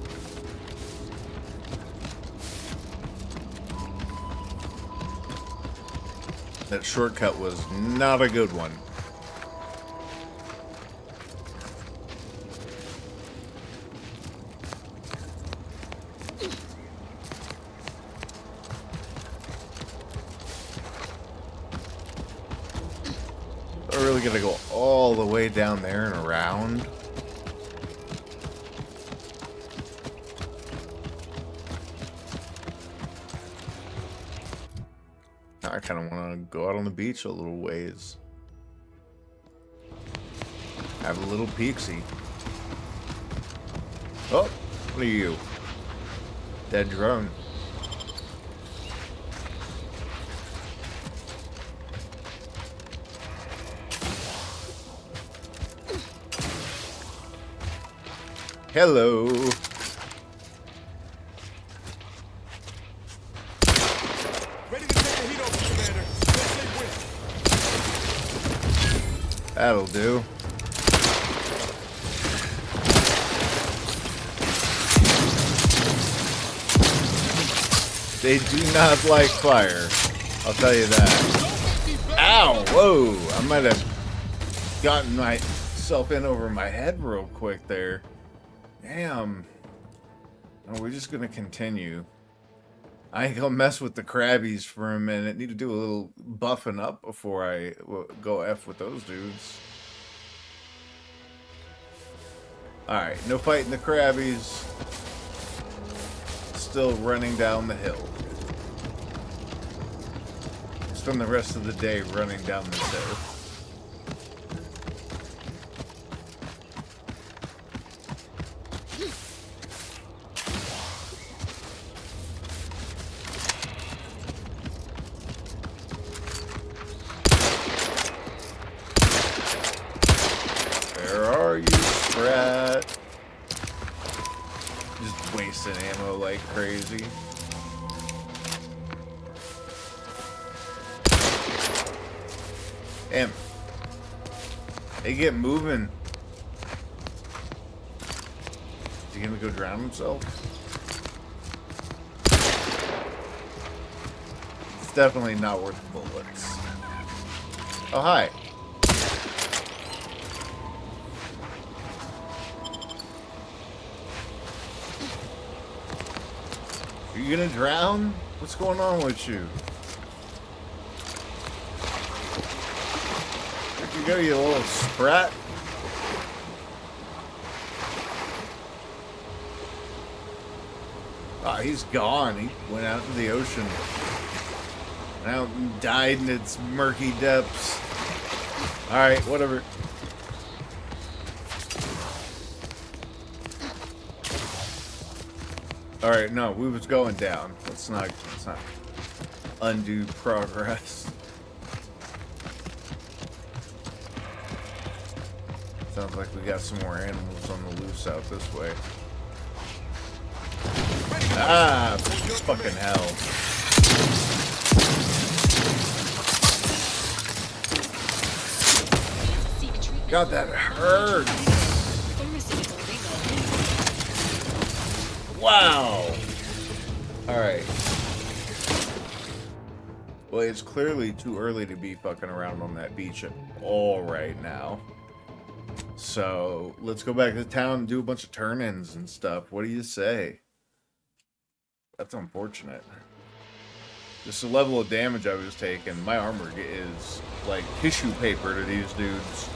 That shortcut was not a good one. I'm really gonna go all the way down there and around. I kind of want to go out on the beach a little ways. Have a little peeksy. Oh, what are you? Dead drone. Hello. That'll do. They do not like fire. I'll tell you that. Ow! Whoa! I might have gotten myself in over my head real quick there. Damn. No, we're just gonna continue. I ain't gonna mess with the crabbies for a minute. Need to do a little buffing up before I go F with those dudes. Alright, no fighting the crabbies. Still running down the hill. Spend the rest of the day running down this hill. Where are you, Sprat? Just wasting ammo like crazy. Damn. They get moving. Is he gonna go drown himself? It's definitely not worth the bullets. Oh, hi. Are you gonna drown? What's going on with you? Where'd you go, you little sprat? Ah, he's gone. He went out into the ocean. Out and died in its murky depths. Alright, whatever. Alright, no, we was going down. Let's not undo progress. Sounds like we got some more animals on the loose out this way. Ah, fucking hell. God, that hurts. Wow. Alright. Well, it's clearly too early to be fucking around on that beach at all right now. So, let's go back to town and do a bunch of turn-ins and stuff. What do you say? That's unfortunate. Just the level of damage I was taking, my armor is like tissue paper to these dudes.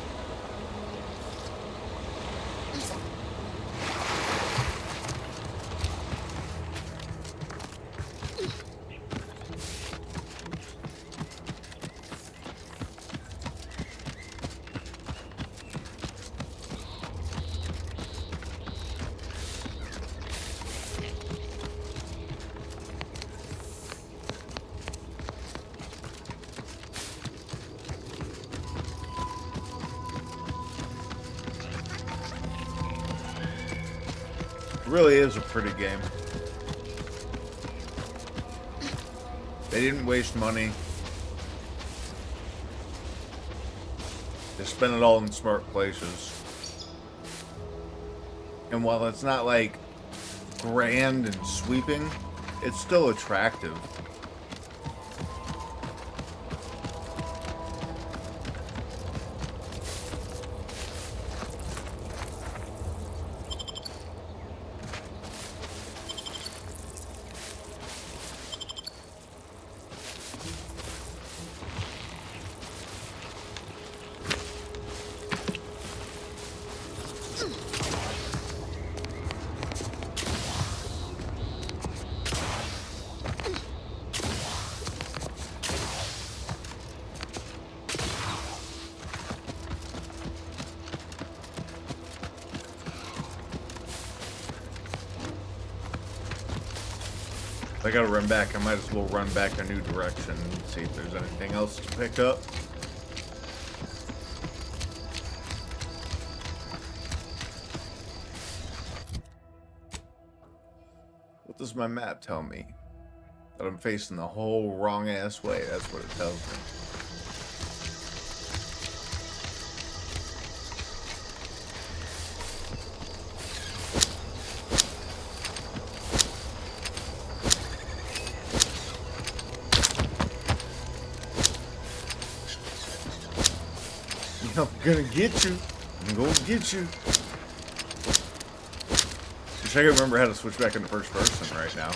It really is a pretty game. They didn't waste money. They spent it all in smart places. And while it's not like grand and sweeping, it's still attractive. If I gotta run back, I might as well run back a new direction and see if there's anything else to pick up. What does my map tell me? That I'm facing the whole wrong ass way. That's what it tells me. I'm gonna get you. I'm gonna get you. Wish I could remember how to switch back into first person right now.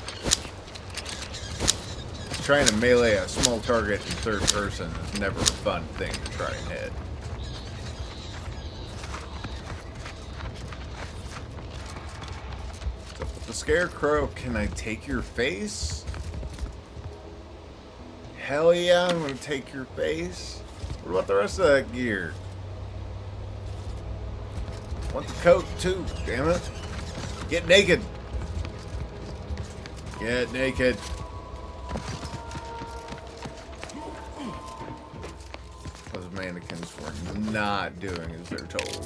Trying to melee a small target in third person is never a fun thing to try and hit. So with the Scarecrow, can I take your face? Hell yeah, I'm gonna take your face. What about the rest of that gear? Want the coat too, damn it. Get naked. Get naked. Those mannequins were not doing as they're told.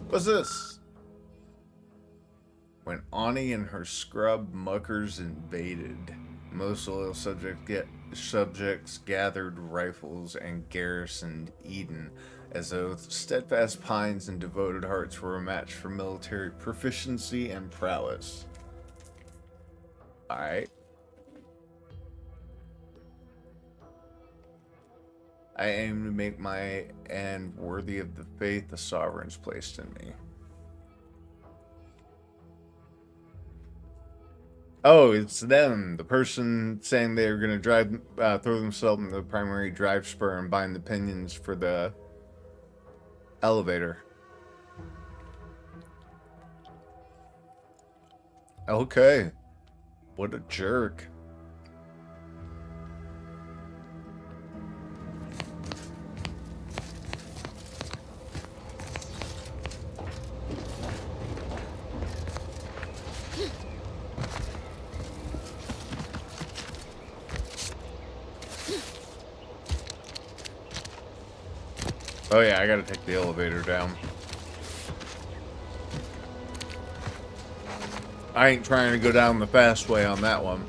What's this? When Ani and her scrub muckers invaded, most loyal subjects gathered rifles and garrisoned Eden, as though steadfast pines and devoted hearts were a match for military proficiency and prowess. Alright. I aim to make my end worthy of the faith the sovereigns placed in me. Oh, it's them. The person saying they're going to throw themselves in the primary drive spur and bind the pinions for the elevator. Okay. What a jerk. Oh yeah, I gotta take the elevator down. I ain't trying to go down the fast way on that one.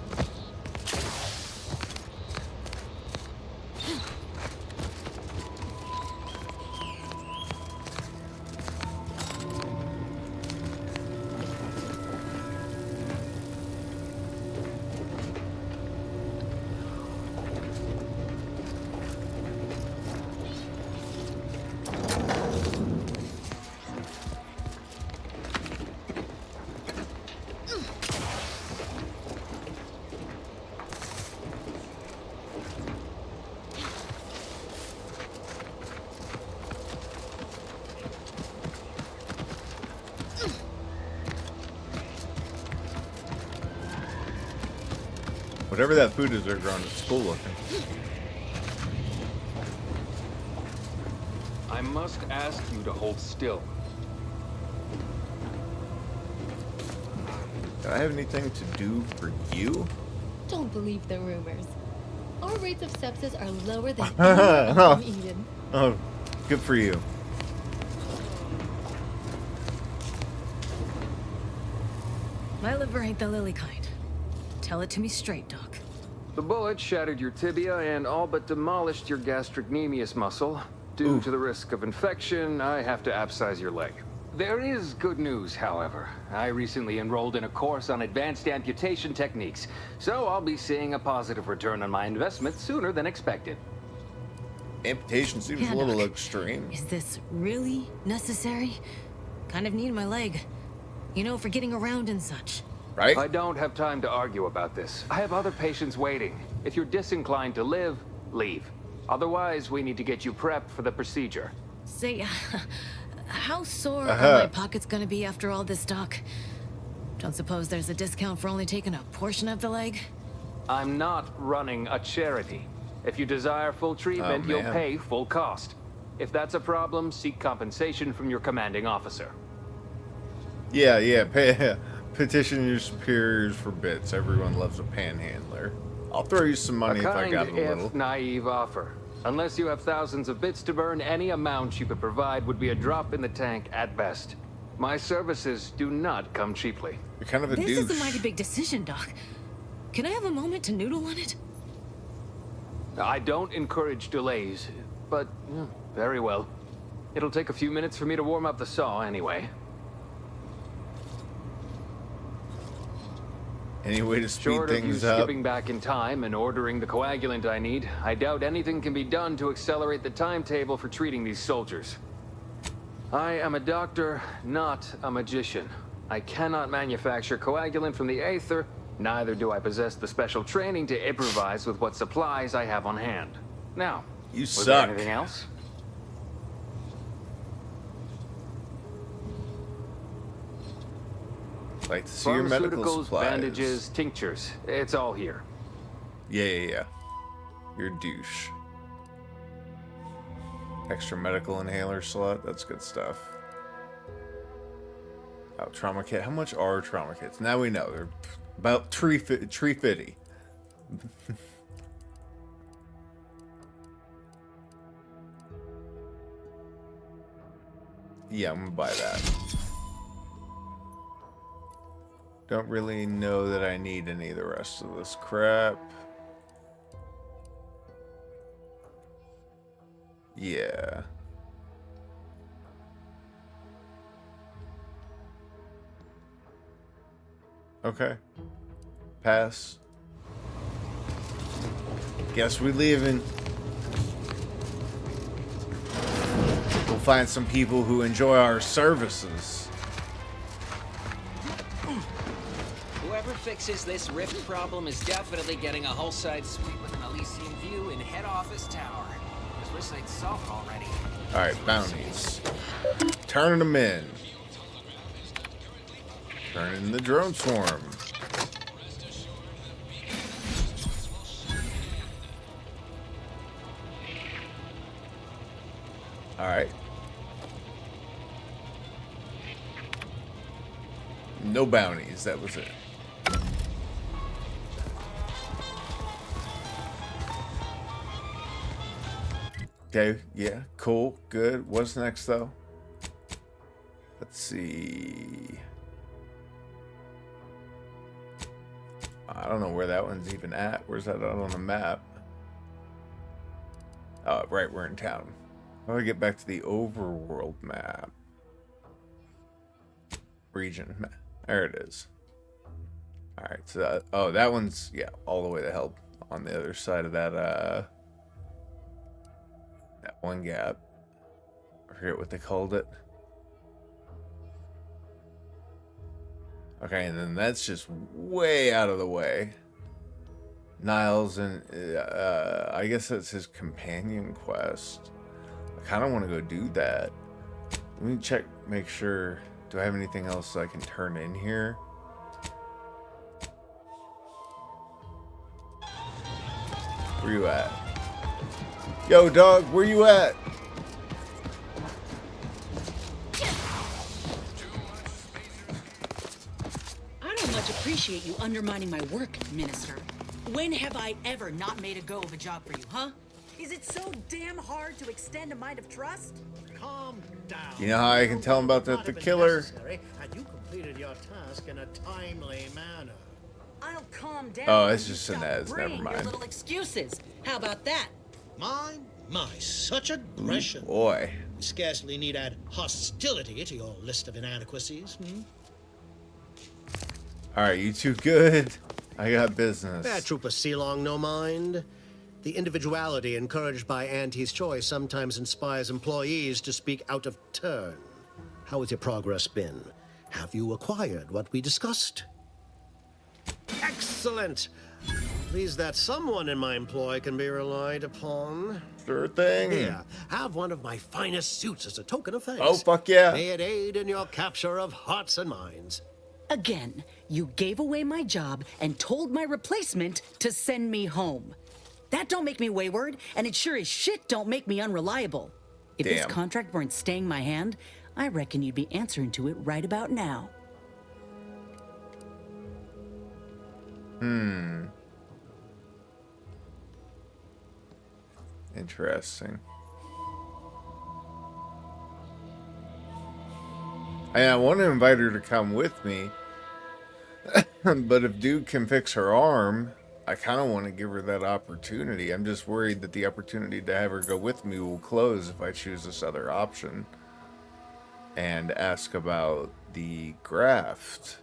Whatever that food is they're growing, it's cool looking. I must ask you to hold still. Do I have anything to do for you? Don't believe the rumors. Our rates of sepsis are lower than anyone else in Eden. Oh, good for you. My liver ain't the lily kind. Tell it to me straight, Doc. The bullet shattered your tibia and all but demolished your gastrocnemius muscle. Due to the risk of infection, I have to abscise your leg. There is good news, however. I recently enrolled in a course on advanced amputation techniques, so I'll be seeing a positive return on my investment sooner than expected. Amputation seems a little extreme. Is this really necessary? Kind of need my leg. You know, for getting around and such. Right? I don't have time to argue about this. I have other patients waiting. If you're disinclined to live, leave. Otherwise, we need to get you prepped for the procedure. Say, how sore are my pockets gonna be after all this, Doc? Don't suppose there's a discount for only taking a portion of the leg? I'm not running a charity. If you desire full treatment, you'll pay full cost. If that's a problem, seek compensation from your commanding officer. Yeah, petition your superiors for bits. Everyone loves a panhandler. I'll throw you some money if I got a little. If naive offer. Unless you have thousands of bits to burn, any amount you could provide would be a drop in the tank at best. My services do not come cheaply. You're kind of a douche. This is a mighty big decision, Doc. Can I have a moment to noodle on it? I don't encourage delays, but very well. It'll take a few minutes for me to warm up the saw anyway. Any way to speed Short of you things up? skipping back in time and ordering the coagulant I need, I doubt anything can be done to accelerate the timetable for treating these soldiers. I am a doctor, not a magician. I cannot manufacture coagulant from the aether, neither do I possess the special training to improvise with what supplies I have on hand. Now, You was there suck. anything else? Like to see your medical Pharmaceuticals, supplies. bandages, tinctures. It's all here. Yeah. You're a douche. Extra medical inhaler slot. That's good stuff. Oh, trauma kit. How much are trauma kits? Now we know. They're about tree fitty. Yeah, I'm gonna buy that. Don't really know that I need any of the rest of this crap. Yeah. Okay. Pass. Guess we leaving. We'll find some people who enjoy our services. Whoever fixes this rift problem is definitely getting a whole side suite with an Elysian view in head office tower. Just wish they'd solved already. Alright, bounties. Turning them in. Turning the drone swarm. Alright. No bounties, that was it. Okay, yeah, cool, good. What's next, though? Let's see. I don't know where that one's even at. Where's that out on the map? Oh, right, we're in town. How do I get back to the overworld map? Region map. There it is. Alright, so that, oh, that one's, yeah, all the way to hell on the other side of that, that one gap. I forget what they called it. Okay, and then that's just way out of the way. Niles and I guess that's his companion quest. I kind of want to go do that. Let me check, make sure. Do I have anything else I can turn in here? Where you at? Yo, dog, where you at? I don't much appreciate you undermining my work, Minister. When have I ever not made a go of a job for you, huh? Is it so damn hard to extend a mind of trust? Calm down. You know how I can tell him about the killer? And you completed your task in a timely manner. I'll calm down. Oh, it's when you just stop Inez. Never bringing your mind. little excuses. How about that? My, such aggression. Ooh, boy. Scarcely need add hostility to your list of inadequacies. Alright, you two good? I got business. Bad Trooper Sealong, no mind. The individuality encouraged by Auntie's choice sometimes inspires employees to speak out of turn. How has your progress been? Have you acquired what we discussed? Excellent! Pleased that someone in my employ can be relied upon. Sure thing. Here, have one of my finest suits as a token of thanks. Oh, fuck yeah. May it aid in your capture of hearts and minds. Again, you gave away my job and told my replacement to send me home. That don't make me wayward, and it sure as shit don't make me unreliable. If this Damn. contract weren't staying my hand, I reckon you'd be answering to it right about now. Interesting. I want to invite her to come with me. But if Duke can fix her arm, I kind of want to give her that opportunity. I'm just worried that the opportunity to have her go with me will close if I choose this other option. And ask about the graft.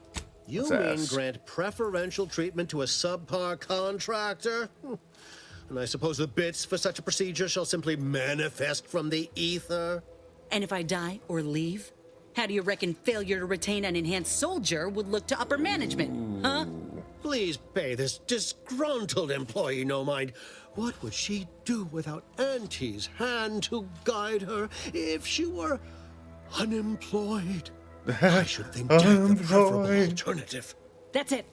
You Let's mean ask. grant preferential treatment to a subpar contractor? And I suppose the bits for such a procedure shall simply manifest from the ether? And if I die or leave, how do you reckon failure to retain an enhanced soldier would look to upper management, huh? Please pay this disgruntled employee no mind. What would she do without Auntie's hand to guide her if she were unemployed? I should think death a preferable alternative. That's it.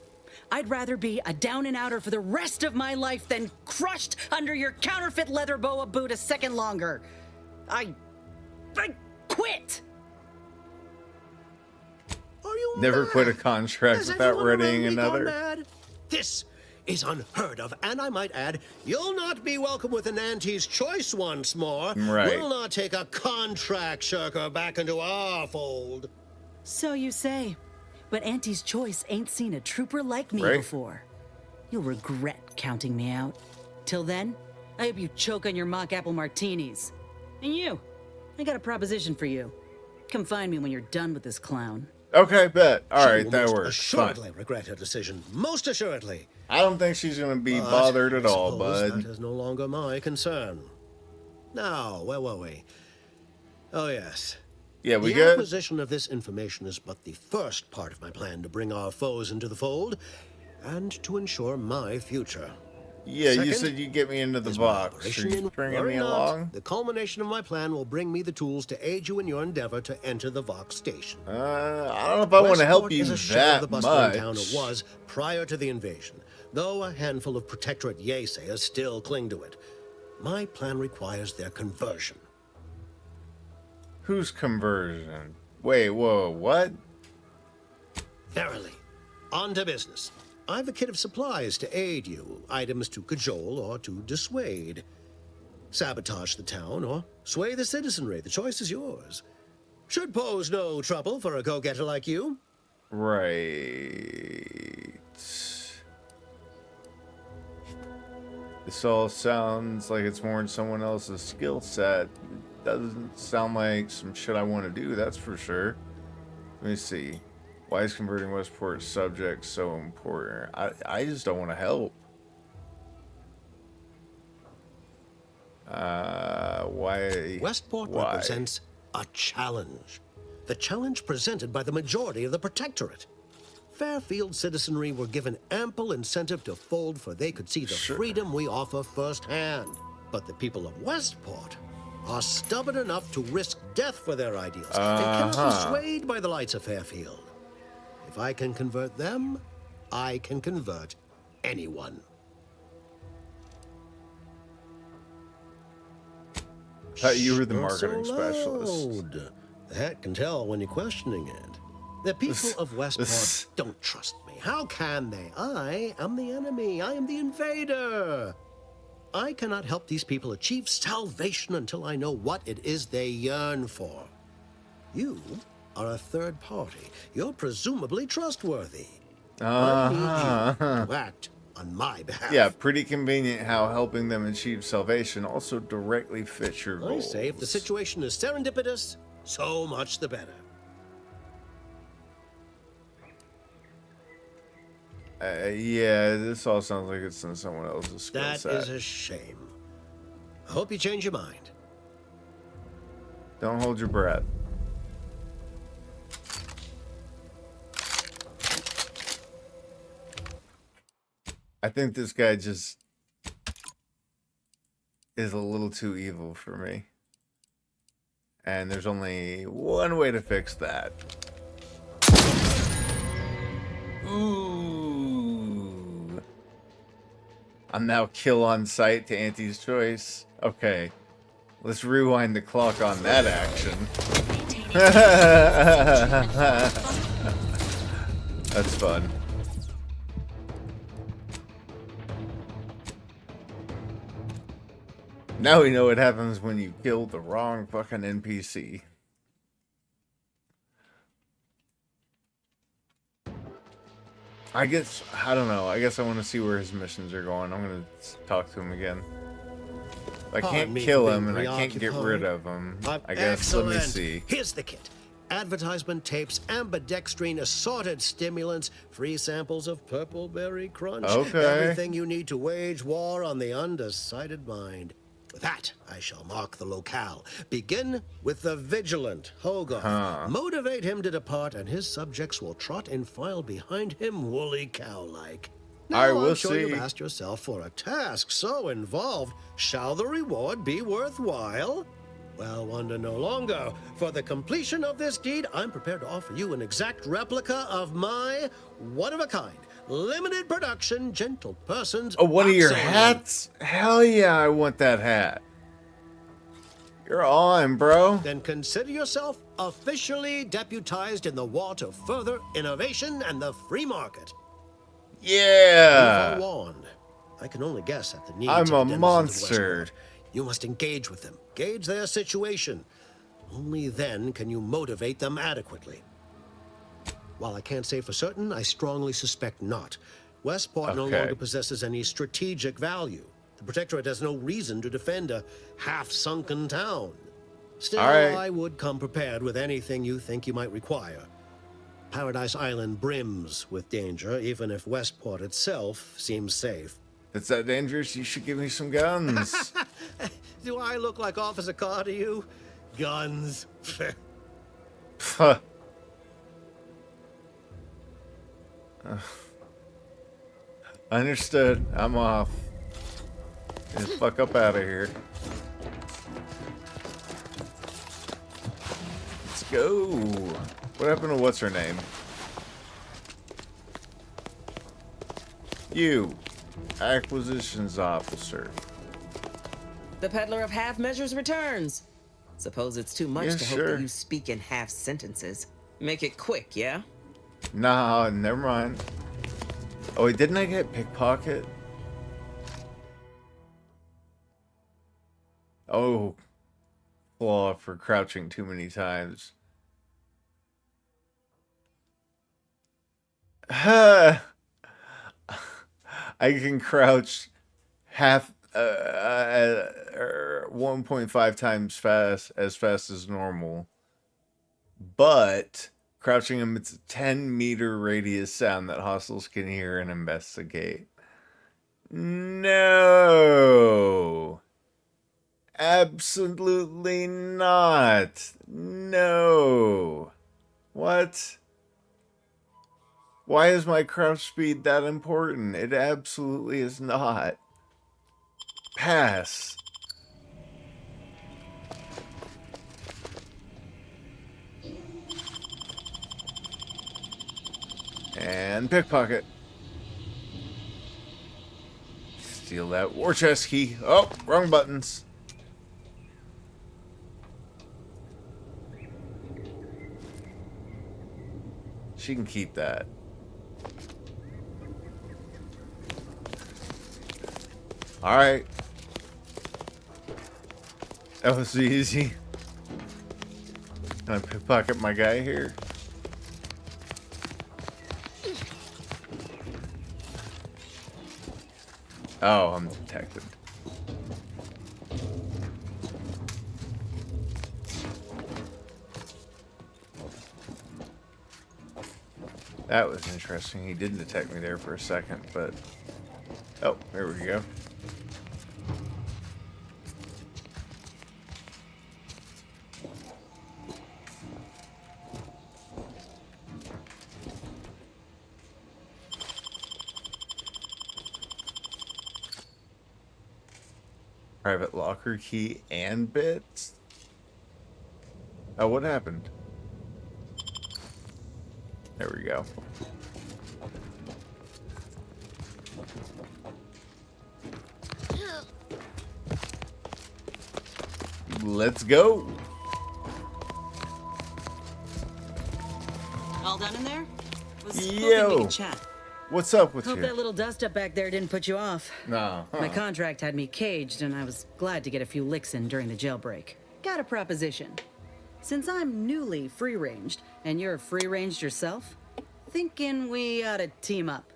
I'd rather be a down and outer for the rest of my life than crushed under your counterfeit leather boa boot a second longer. I quit. Are you Never mad? quit a contract Has without anyone around readying me gone another. mad? This is unheard of, and I might add, you'll not be welcome with an Auntie's choice once more. Right. We'll not take a contract shirker back into our fold. So you say. But Auntie's choice ain't seen a trooper like me Right. before. You'll regret counting me out. Till then, I hope you choke on your mock apple martinis. And you, I got a proposition for you. Come find me when you're done with this clown. Okay, bet. All She right, will that most works. assuredly Fine. regret her decision. Most assuredly. I don't think she's gonna be But bothered at I all, suppose bud. That is no longer my concern. Now, where were we? Oh, yes. Yeah, we the good? acquisition of this information is but the first part of my plan to bring our foes into the fold and to ensure my future. Yeah, you Second, said you'd get me into the is my box. Are operation you in- bringing Worry me not. along? The culmination of my plan will bring me the tools to aid you in your endeavor to enter the Vox station. I don't know if I want to help Westport you is a shell of the that bustling town much. it was prior to the invasion, though a handful of Protectorate Yeasayers still cling to it. My plan requires their conversion. Whose conversion? Wait, whoa, what? Verily. On to business. I've a kit of supplies to aid you, items to cajole or to dissuade. Sabotage the town or sway the citizenry. The choice is yours. Should pose no trouble for a go-getter like you. Right. This all sounds like it's more in someone else's skill set. Doesn't sound like some shit I want to do, that's for sure. Let me see. Why is converting Westport subjects so important? I just don't want to help. Why? Westport Why? represents a challenge. The challenge presented by the majority of the Protectorate. Fairfield citizenry were given ample incentive to fold, for they could see the freedom we offer firsthand. But the people of Westport are stubborn enough to risk death for their ideals and cannot be swayed by the lights of Fairfield. If I can convert them, I can convert anyone. Thought you were the Not so marketing specialist. loud. The hat can tell when you're questioning it. The people of Westport don't trust me. How can they? I am the enemy. I am the invader. I cannot help these people achieve salvation until I know what it is they yearn for. You are a third party. You're presumably trustworthy. I need you to act on my behalf. Yeah, pretty convenient how helping them achieve salvation also directly fits your I goals. say if the situation is serendipitous, so much the better. Yeah, this all sounds like it's in someone else's skill That set. is a shame. I hope you change your mind. Don't hold your breath. I think this guy just is a little too evil for me. And there's only one way to fix that. Ooh. I'm now kill on sight to Auntie's choice. Okay. Let's rewind the clock on that action. That's fun. Now we know what happens when you kill the wrong fucking NPC. I guess, I don't know. I guess I want to see where his missions are going. I'm going to talk to him again. If I Pardon can't me kill for him being and I can't get rid preoccupied. of him, I guess, Excellent. let me see. Here's the kit. advertisement tapes, ambidextrine, assorted stimulants, free samples of Purple Berry Crunch. Okay. Everything you need to wage war on the undecided mind. With that, I shall mark the locale. Begin with the vigilant Hogarth. Motivate him to depart, and his subjects will trot in file behind him, woolly cow-like. Now, I'm sure you've asked yourself, for a task so involved, shall the reward be worthwhile? Well, wonder no longer. For the completion of this deed, I'm prepared to offer you an exact replica of my one-of-a-kind, limited production, gentle persons. Oh, one of your boxing. hats? Hell yeah, I want that hat. You're on, bro. Then consider yourself officially deputized in the war to further innovation and the free market. Yeah. Be forewarned. I can only guess at the needs I'm of the a denizens of monster. Westport. You must engage with them, gauge their situation. Only then can you motivate them adequately. While I can't say for certain, I strongly suspect not. Westport no Okay. longer possesses any strategic value. The Protectorate has no reason to defend a half-sunken town. Still, All right. I would come prepared with anything you think you might require. Paradise Island brims with danger, even if Westport itself seems safe. If it's that dangerous, you should give me some guns. Do I look like Officer Carr to you? Guns. Huh. Understood. I'm off. Get the fuck up out of here. Let's go. What happened to what's her name? You, acquisitions officer. The peddler of half measures returns. Suppose it's too much Yeah, to hope sure. that you speak in half sentences. Make it quick, yeah? Nah, never mind. Oh, wait, didn't I get pickpocket? Oh, flaw for crouching too many times. I can crouch half 1.5 times as fast as normal, but crouching emits a 10-meter radius sound that hostiles can hear and investigate. No, absolutely not. No. What? Why is my crouch speed that important? It absolutely is not. Pass. And pickpocket. Steal that war chest key. Oh, wrong buttons. She can keep that. Alright. That was easy. Can I pickpocket my guy here? Oh, I'm detected. That was interesting. He didn't detect me there for a second, but... Oh, there we go. Private locker key and bits? Oh, what happened? There we go. Let's go. All done in there? Was hoping we Yo. could chat. What's up with Hope you? that little dust up back there didn't put you off. No. My contract had me caged, and I was glad to get a few licks in during the jailbreak. Got a proposition. Since I'm newly free-ranged, and you're free-ranged yourself, thinking we ought to team up.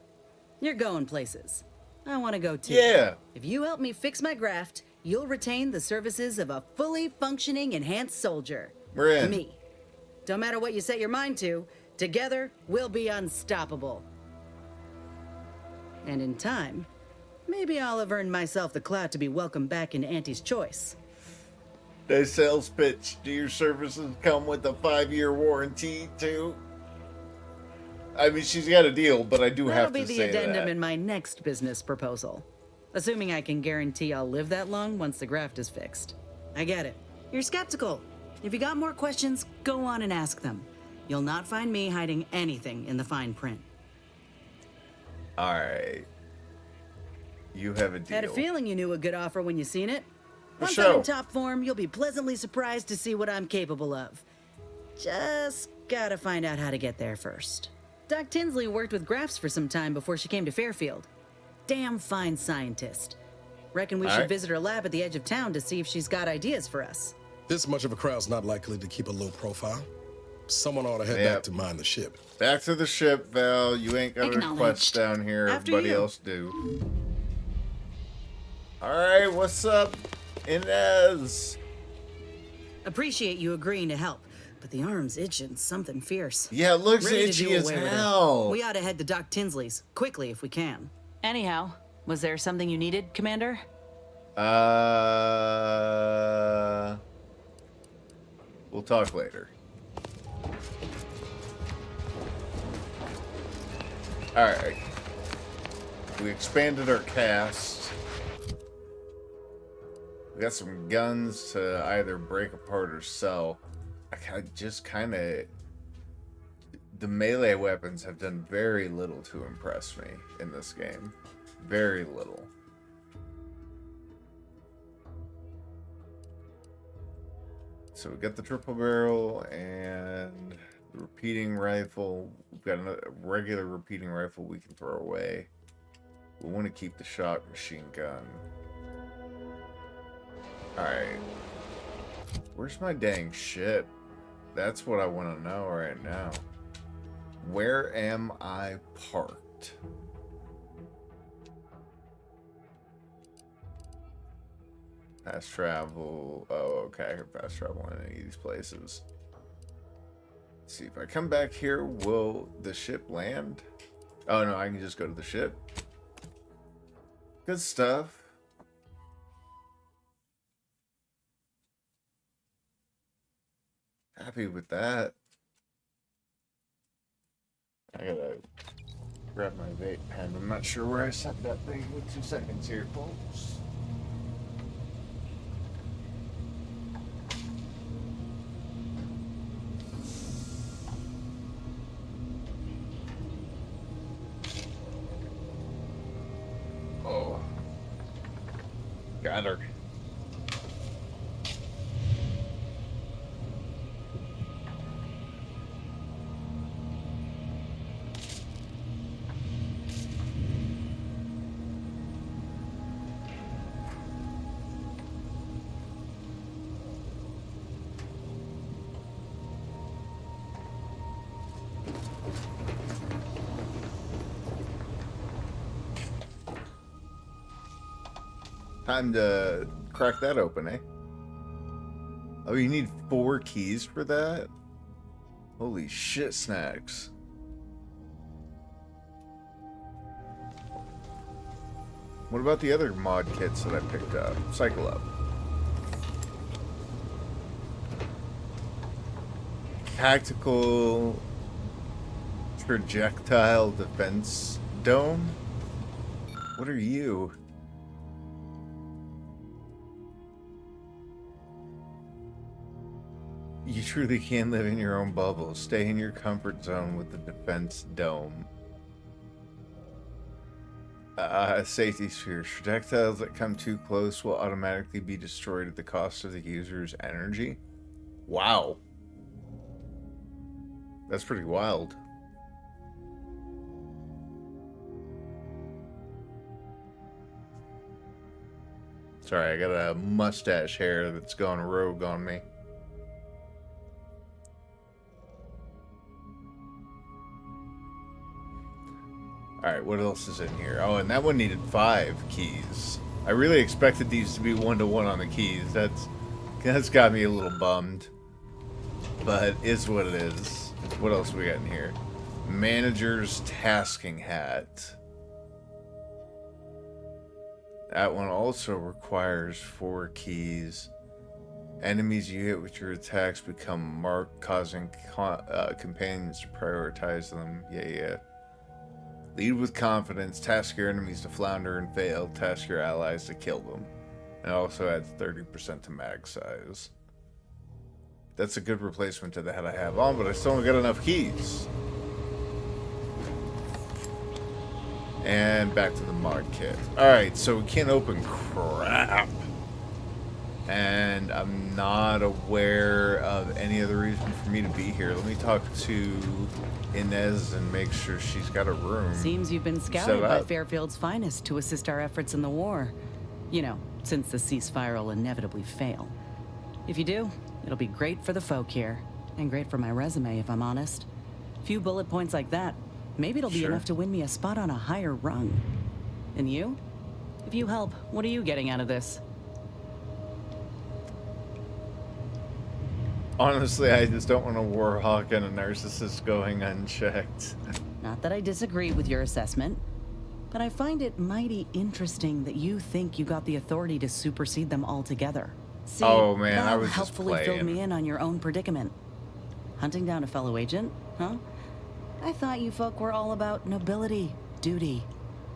You're going places. I want to go too. Yeah. If you help me fix my graft, you'll retain the services of a fully functioning enhanced soldier. We're in. Me. Don't matter what you set your mind to, together we'll be unstoppable. And in time, maybe I'll have earned myself the clout to be welcomed back in Auntie's Choice. The sales pitch. Do your services come with a 5-year warranty too? I mean, she's got a deal, but I do have to say that. That'll be the addendum in my next business proposal. Assuming I can guarantee I'll live that long once the graft is fixed. I get it. You're skeptical. If you got more questions, go on and ask them. You'll not find me hiding anything in the fine print. Alright. You have a deal. Had a feeling you knew a good offer when you seen it. Once sure. I'm in top form, you'll be pleasantly surprised to see what I'm capable of. Just gotta find out how to get there first. Doc Tinsley worked with grafts for some time before she came to Fairfield. Damn fine scientist. Reckon we should visit her lab at the edge of town to see if she's got ideas for us. This much of a crowd's not likely to keep a low profile. Someone ought to head back to mind the ship. Back to the ship, Val. You ain't got a request down here. After Everybody you. else do. Alright, what's up, Inez? Appreciate you agreeing to help, but the arm's itching something fierce. Yeah, it looks Ready to itchy do as away with it. hell. We ought to head to Doc Tinsley's, quickly if we can. Anyhow, was there something you needed, Commander? We'll talk later. Alright. We expanded our cast. We got some guns to either break apart or sell. I just kind of... The melee weapons have done very little to impress me in this game. Very little. So we got the triple barrel and the repeating rifle. We've got a regular repeating rifle we can throw away. We want to keep the shock machine gun. Alright. Where's my dang ship? That's what I want to know right now. Where am I parked? Fast travel. Oh, okay. I can fast travel in any of these places. Let's see, if I come back here, will the ship land? Oh, no, I can just go to the ship. Good stuff. Happy with that. I gotta grab my vape pen. I'm not sure where I set that thing. Give me 2 seconds here, folks. Oh. Got her. Time to crack that open, eh? Oh, you need 4 keys for that? Holy shit, snacks. What about the other mod kits that I picked up? Cycle up. Tactical projectile defense dome? What are you? You truly can live in your own bubble. Stay in your comfort zone with the defense dome. Safety spheres. Projectiles that come too close will automatically be destroyed at the cost of the user's energy. Wow. That's pretty wild. Sorry, I got a mustache hair that's gone rogue on me. Alright, what else is in here? Oh, and that one needed 5 keys. I really expected these to be 1-to-1 on the keys. That's got me a little bummed. but is what it is. What else we got in here? Manager's tasking hat. That one also requires 4 keys. Enemies you hit with your attacks become marked, causing companions to prioritize them. Yeah. Lead with confidence. Task your enemies to flounder and fail. Task your allies to kill them. And also adds 30% to mag size. That's a good replacement to the hat I have on, but I still don't get enough keys. And back to the mod kit. Alright, so we can't open crap. And I'm not aware of any other reason for me to be here. Let me talk to Inez and make sure she's got a room. Seems you've been scouted by Fairfield's finest to assist our efforts in the war. You know, since the ceasefire will inevitably fail. If you do, it'll be great for the folk here. And great for my resume, if I'm honest. Few bullet points like that. Maybe it'll be enough to win me a spot on a higher rung. And you? If you help, what are you getting out of this? Honestly, I just don't want a warhawk and a narcissist going unchecked. Not that I disagree with your assessment, but I find it mighty interesting that you think you got the authority to supersede them altogether. See, oh man, I that was just helpfully playing. filled me in on your own predicament. Hunting down a fellow agent, huh? I thought you folk were all about nobility, duty,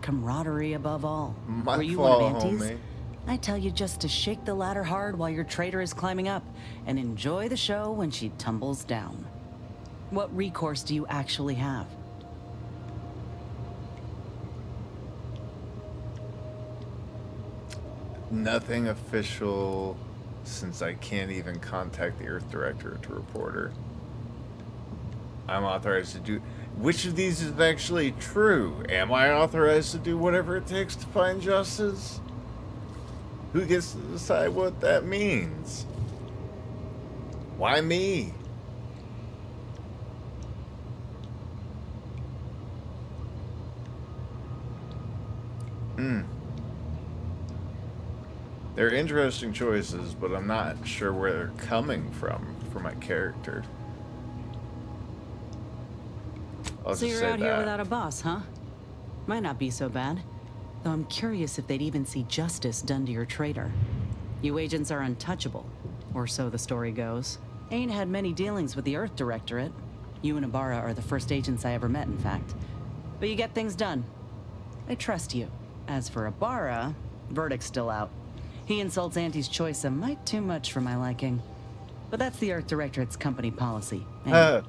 camaraderie above all. My were you fault, one of Auntie's? homie. I tell you just to shake the ladder hard while your traitor is climbing up, and enjoy the show when she tumbles down. What recourse do you actually have? Nothing official, since I can't even contact the Earth Director to report her. I'm authorized to do... Which of these is actually true? Am I authorized to do whatever it takes to find justice? Who gets to decide what that means? Why me? They're interesting choices, but I'm not sure where they're coming from for my character. I'll So just you're say out here that. without a boss, huh? Might not be so bad. Though I'm curious if they'd even see justice done to your traitor. You agents are untouchable, or so the story goes. Ain't had many dealings with the Earth Directorate. You and Ibarra are the first agents I ever met, in fact. But you get things done. I trust you. As for Ibarra, verdict's still out. He insults Auntie's choice a mite too much for my liking. But that's the Earth Directorate's company policy. Anyway.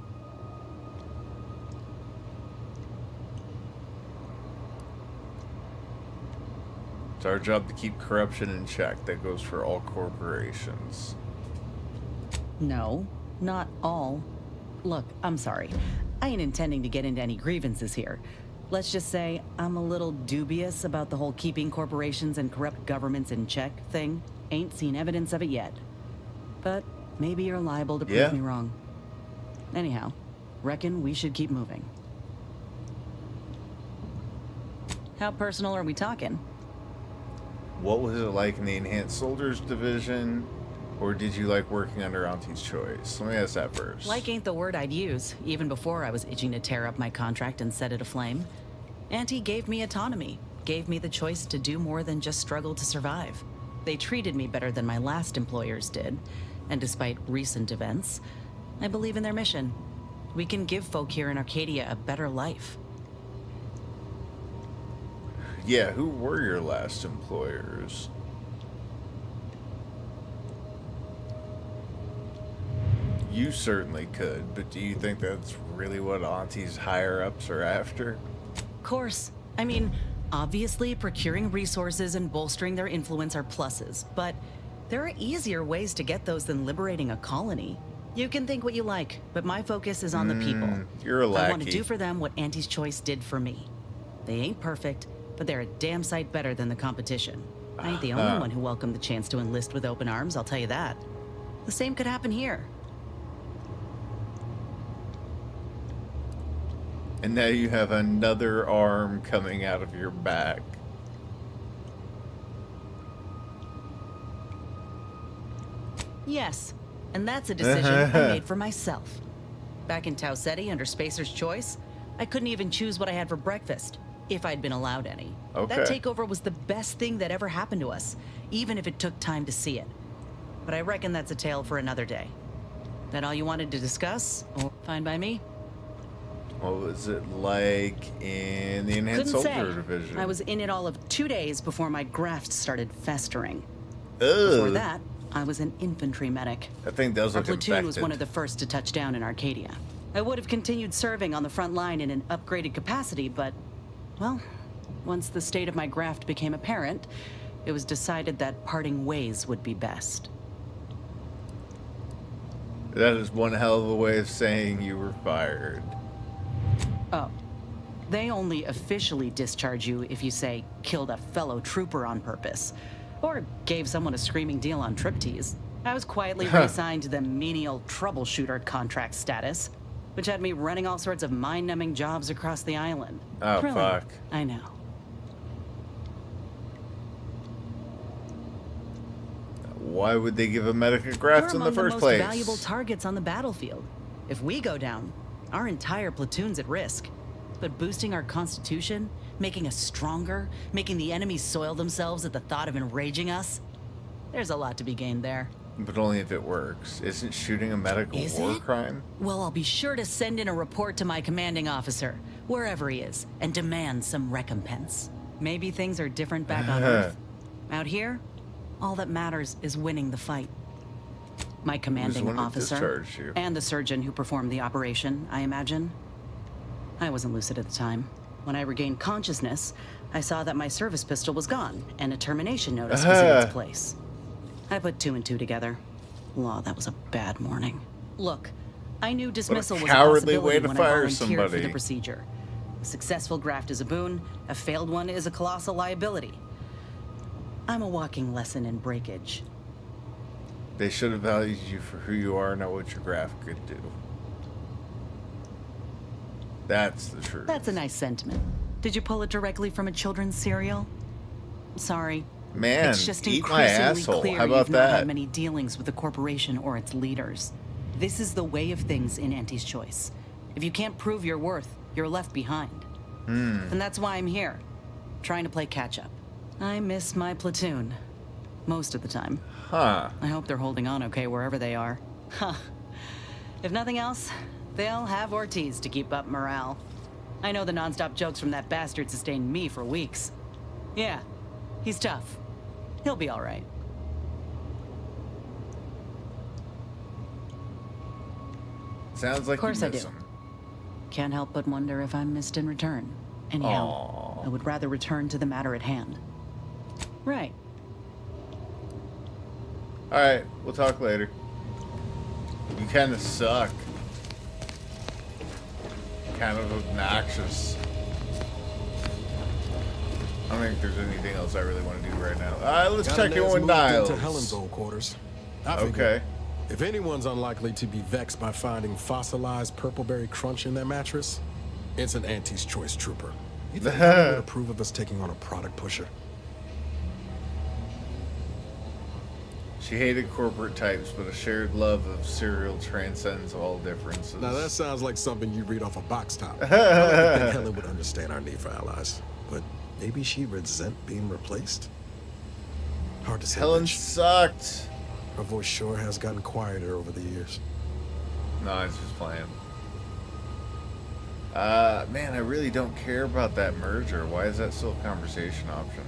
It's our job to keep corruption in check. That goes for all corporations. No, not all. Look, I'm sorry. I ain't intending to get into any grievances here. Let's just say I'm a little dubious about the whole keeping corporations and corrupt governments in check thing. Ain't seen evidence of it yet. But maybe you're liable to prove me wrong. Anyhow, reckon we should keep moving. How personal are we talking? What was it like in the Enhanced Soldiers Division? Or did you like working under Auntie's choice? Let me ask that first. Like ain't the word I'd use, even before I was itching to tear up my contract and set it aflame. Auntie gave me autonomy, gave me the choice to do more than just struggle to survive. They treated me better than my last employers did, and despite recent events, I believe in their mission. We can give folk here in Arcadia a better life. Yeah, who were your last employers? You certainly could, but do you think that's really what Auntie's higher-ups are after? Course. I mean, obviously procuring resources and bolstering their influence are pluses, but there are easier ways to get those than liberating a colony. You can think what you like, but my focus is on the people. You're a lackey. I want to do for them what Auntie's choice did for me. They ain't perfect, but they're a damn sight better than the competition. I ain't the only one who welcomed the chance to enlist with open arms, I'll tell you that. The same could happen here. And now you have another arm coming out of your back. Yes, And that's a decision I made for myself. Back in Tau Ceti under Spacer's Choice, I couldn't even choose what I had for breakfast, if I'd been allowed any. Okay. That takeover was the best thing that ever happened to us, even if it took time to see it. But I reckon that's a tale for another day. That all you wanted to discuss? Oh, fine by me. What was it like in the Enhanced Couldn't Soldier say. Division? I was in it all of 2 days before my graft started festering. Ugh. Before that, I was an infantry medic. That thing does Our look platoon was infected. one of the first to touch down in Arcadia. I would have continued serving on the front line in an upgraded capacity, but, well, once the state of my graft became apparent, it was decided that parting ways would be best. That is one hell of a way of saying you were fired. Oh. They only officially discharge you if you say, killed a fellow trooper on purpose, or gave someone a screaming deal on triptease. I was quietly reassigned to the menial troubleshooter contract status, which had me running all sorts of mind-numbing jobs across the island. Oh, Thrilling, fuck. I know. Why would they give a medic a We're graft in among the first most place? valuable targets on the battlefield. If we go down, our entire platoon's at risk. But boosting our constitution, making us stronger, making the enemies soil themselves at the thought of enraging us, there's a lot to be gained there. But only if it works. Isn't shooting a medic a war crime? Well, I'll be sure to send in a report to my commanding officer, wherever he is, and demand some recompense. Maybe things are different back on Earth. Out here, all that matters is winning the fight. My commanding one who officer, discharged you? and the surgeon who performed the operation, I imagine. I wasn't lucid at the time. When I regained consciousness, I saw that my service pistol was gone, and a termination notice was in its place. I put 2 and 2 together. Law, that was a bad morning. Look, I knew dismissal was a cowardly possibility way to when fire I volunteered for somebody. the procedure. A successful graft is a boon, a failed one is a colossal liability. I'm a walking lesson in breakage. They should have valued you for who you are, not what your graft could do. That's the truth. That's a nice sentiment. Did you pull it directly from a children's serial? Sorry. Man, it's just eat my increasingly asshole. clear How about you've not that? had many dealings with the corporation or its leaders. This is the way of things in Auntie's Choice. If you can't prove your worth, you're left behind. And that's why I'm here, trying to play catch-up. I miss my platoon. Most of the time. Huh. I hope they're holding on okay wherever they are. Huh. If nothing else, they'll have Ortiz to keep up morale. I know the nonstop jokes from that bastard sustained me for weeks. Yeah, he's tough. He'll be all right. Sounds like Of course you I miss do. him. Can't help but wonder if I'm missed in return. Anyhow, I would rather return to the matter at hand. Right. Alright, we'll talk later. You kind of suck. Kind of obnoxious. I don't think there's anything else I really want to do right now. Let's Got check an in ass with moved Niles. into Helen's old quarters. I figure, Okay. if anyone's unlikely to be vexed by finding fossilized purpleberry crunch in their mattress, it's an Auntie's Choice trooper. You think Helen would approve of us taking on a product pusher? She hated corporate types, but a shared love of cereal transcends all differences. Now that sounds like something you read off a box top. I like to think Helen would understand our need for allies, but maybe she resent being replaced. Hard to say. Helen which. sucked. Her voice sure has gotten quieter over the years. No, I was just playing. Man, I really don't care about that merger. Why is that still a conversation option?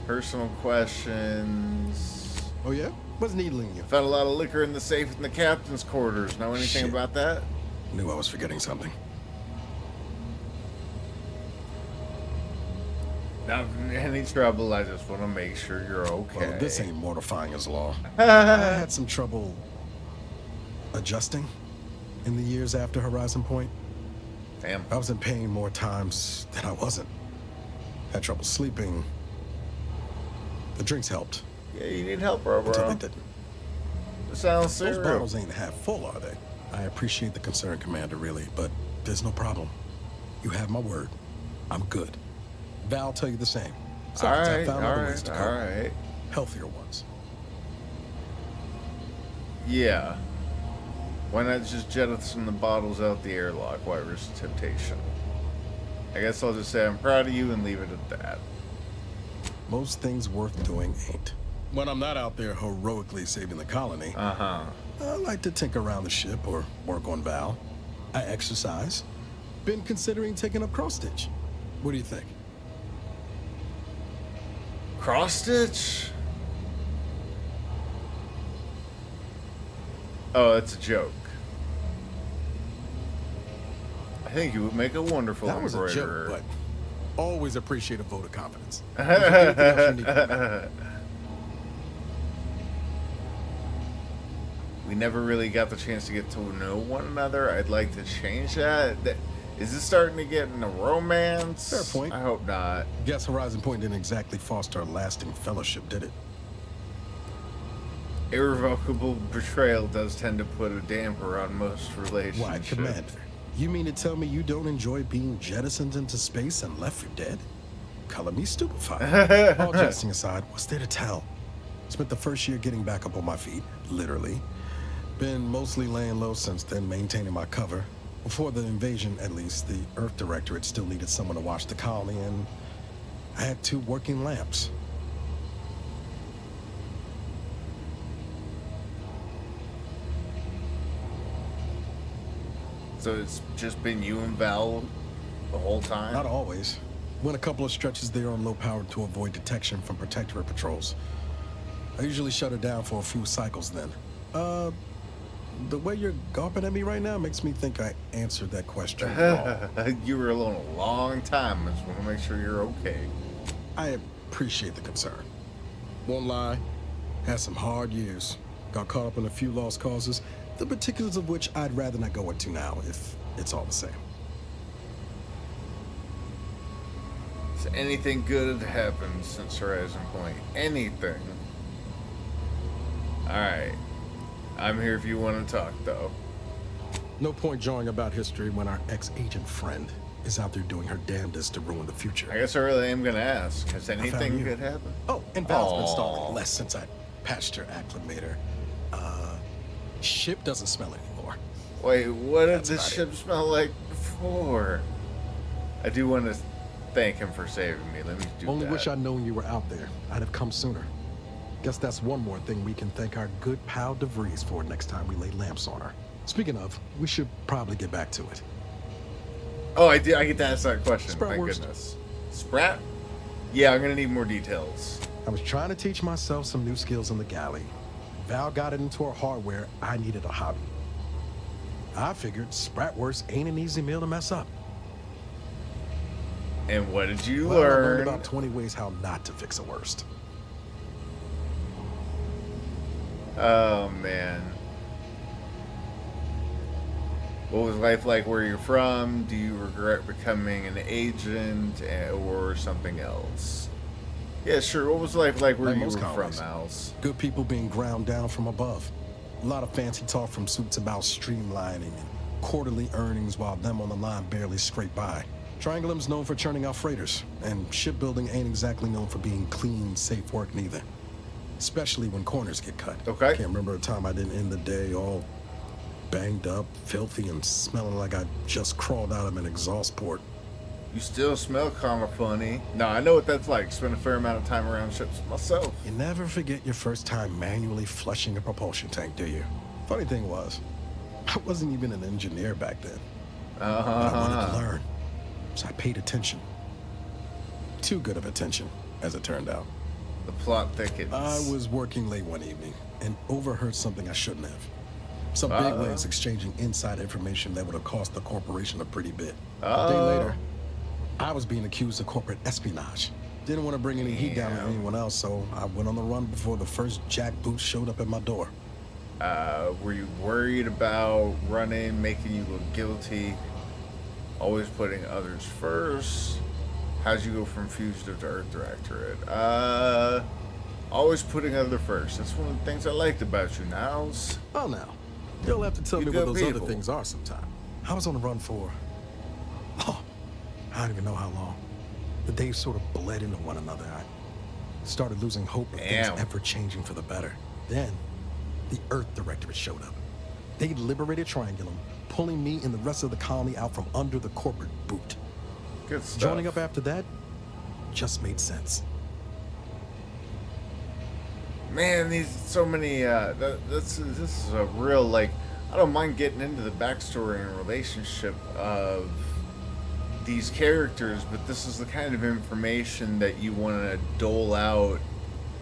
Personal questions. Oh yeah? What's needling you? Found a lot of liquor in the safe in the captain's quarters. Know anything Shit. about that? Knew I was forgetting something. Not in any trouble. I just want to make sure you're okay. Well, this ain't mortifying as law. I had some trouble adjusting in the years after Horizon Point. Damn. I was in pain more times than I wasn't. Had trouble sleeping. The drinks helped. Yeah, you need help, bro. Until they didn't. Sounds Those serious. bottles ain't half full, are they? I appreciate the concern, Commander, really, but there's no problem. You have my word. I'm good. Val tell you the same. Besides, I found other ways to cope. Alright. Healthier ones. Yeah. Why not just jettison the bottles out the airlock? Why risk temptation? I guess I'll just say I'm proud of you and leave it at that. Most things worth doing ain't. When I'm not out there heroically saving the colony, I like to tinker around the ship or work on Val. I exercise. Been considering taking up cross-stitch. What do you think? Cross-stitch? Oh, that's a joke. I think you would make a wonderful That was a embroiderer. joke, but always appreciate a vote of confidence. We never really got the chance to get to know one another. I'd like to change that. Is this starting to get into romance? Fair point. I hope not. Guess Horizon Point didn't exactly foster a lasting fellowship, did it? Irrevocable betrayal does tend to put a damper on most relationships. Why, Commander? You mean to tell me you don't enjoy being jettisoned into space and left for dead? Color me stupefied. All jesting aside, what's there to tell? Spent the first year getting back up on my feet, literally. Been mostly laying low since then, maintaining my cover. Before the invasion, at least, the Earth Directorate still needed someone to watch the colony, and I had 2 working lamps. So it's just been you and Val the whole time? Not always. Went a couple of stretches there on low power to avoid detection from Protectorate patrols. I usually shut her down for a few cycles then. The way you're gawping at me right now makes me think I answered that question wrong. You were alone a long time. I just want to make sure you're okay. I appreciate the concern. Won't lie, had some hard years. Got caught up in a few lost causes, the particulars of which I'd rather not go into now, if it's all the same. Has anything good happened since Horizon Point? Anything? Alright. I'm here if you want to talk, though. No point jawing about history when our ex-agent friend is out there doing her damnedest to ruin the future. I guess I really am going to ask. Has anything good happened? Oh, and Val's been stalling less since I patched her acclimator. Ship doesn't smell anymore. Wait, what did the ship smell like before? I do want to thank him for saving me. Let me do that. Only wish I'd known you were out there. I'd have come sooner. Guess that's one more thing we can thank our good pal DeVries for next time we lay lamps on her. Speaking of, we should probably get back to it. Oh, I get to ask that question. Sprat Thank works. goodness. Sprat? Yeah, I'm going to need more details. I was trying to teach myself some new skills in the galley. Val got it into her hardware. I needed a hobby. I figured Spratworks ain't an easy meal to mess up. And what did you I learn? learned about 20 ways how not to fix a worst. Oh, man. What was life like where you're from? Do you regret becoming an agent or something else? Yeah, sure. What was life like where Like you were most from, colonies.Als? Good people being ground down from above. A lot of fancy talk from suits about streamlining and quarterly earnings while them on the line barely scrape by. Triangulum's known for churning out freighters, and shipbuilding ain't exactly known for being clean, safe work neither. Especially when corners get cut. Okay. Can't remember a time I didn't end the day all banged up, filthy, and smelling like I just crawled out of an exhaust port. You still smell kind of funny. No, I know what that's like. Spent a fair amount of time around ships myself. You never forget your first time manually flushing a propulsion tank, do you? Funny thing was, I wasn't even an engineer back then. But I wanted to learn, so I paid attention. Too good of attention, as it turned out. The plot thickens. I was working late one evening and overheard something I shouldn't have. Some bigwigs exchanging inside information that would have cost the corporation a pretty bit. A day later, I was being accused of corporate espionage. Didn't want to bring any heat down on anyone else, so I went on the run before the first jackboot showed up at my door. Were you worried about running, making you look guilty, always putting others first? How'd you go from fugitive to Earth Directorate? Always putting other first. That's one of the things I liked about you, Niles. Oh, now. You'll have to tell You me what good those people. other things are sometime. I was on the run for, I don't even know how long. The days sort of bled into one another. I started losing hope of things Damn. ever changing for the better. Then, The Earth Directorate showed up. They liberated Triangulum, pulling me and the rest of the colony out from under the corporate boot. Good stuff. Joining up after that just made sense. Man, these so many. This is a real, like, I don't mind getting into the backstory and relationship of these characters, but this is the kind of information that you want to dole out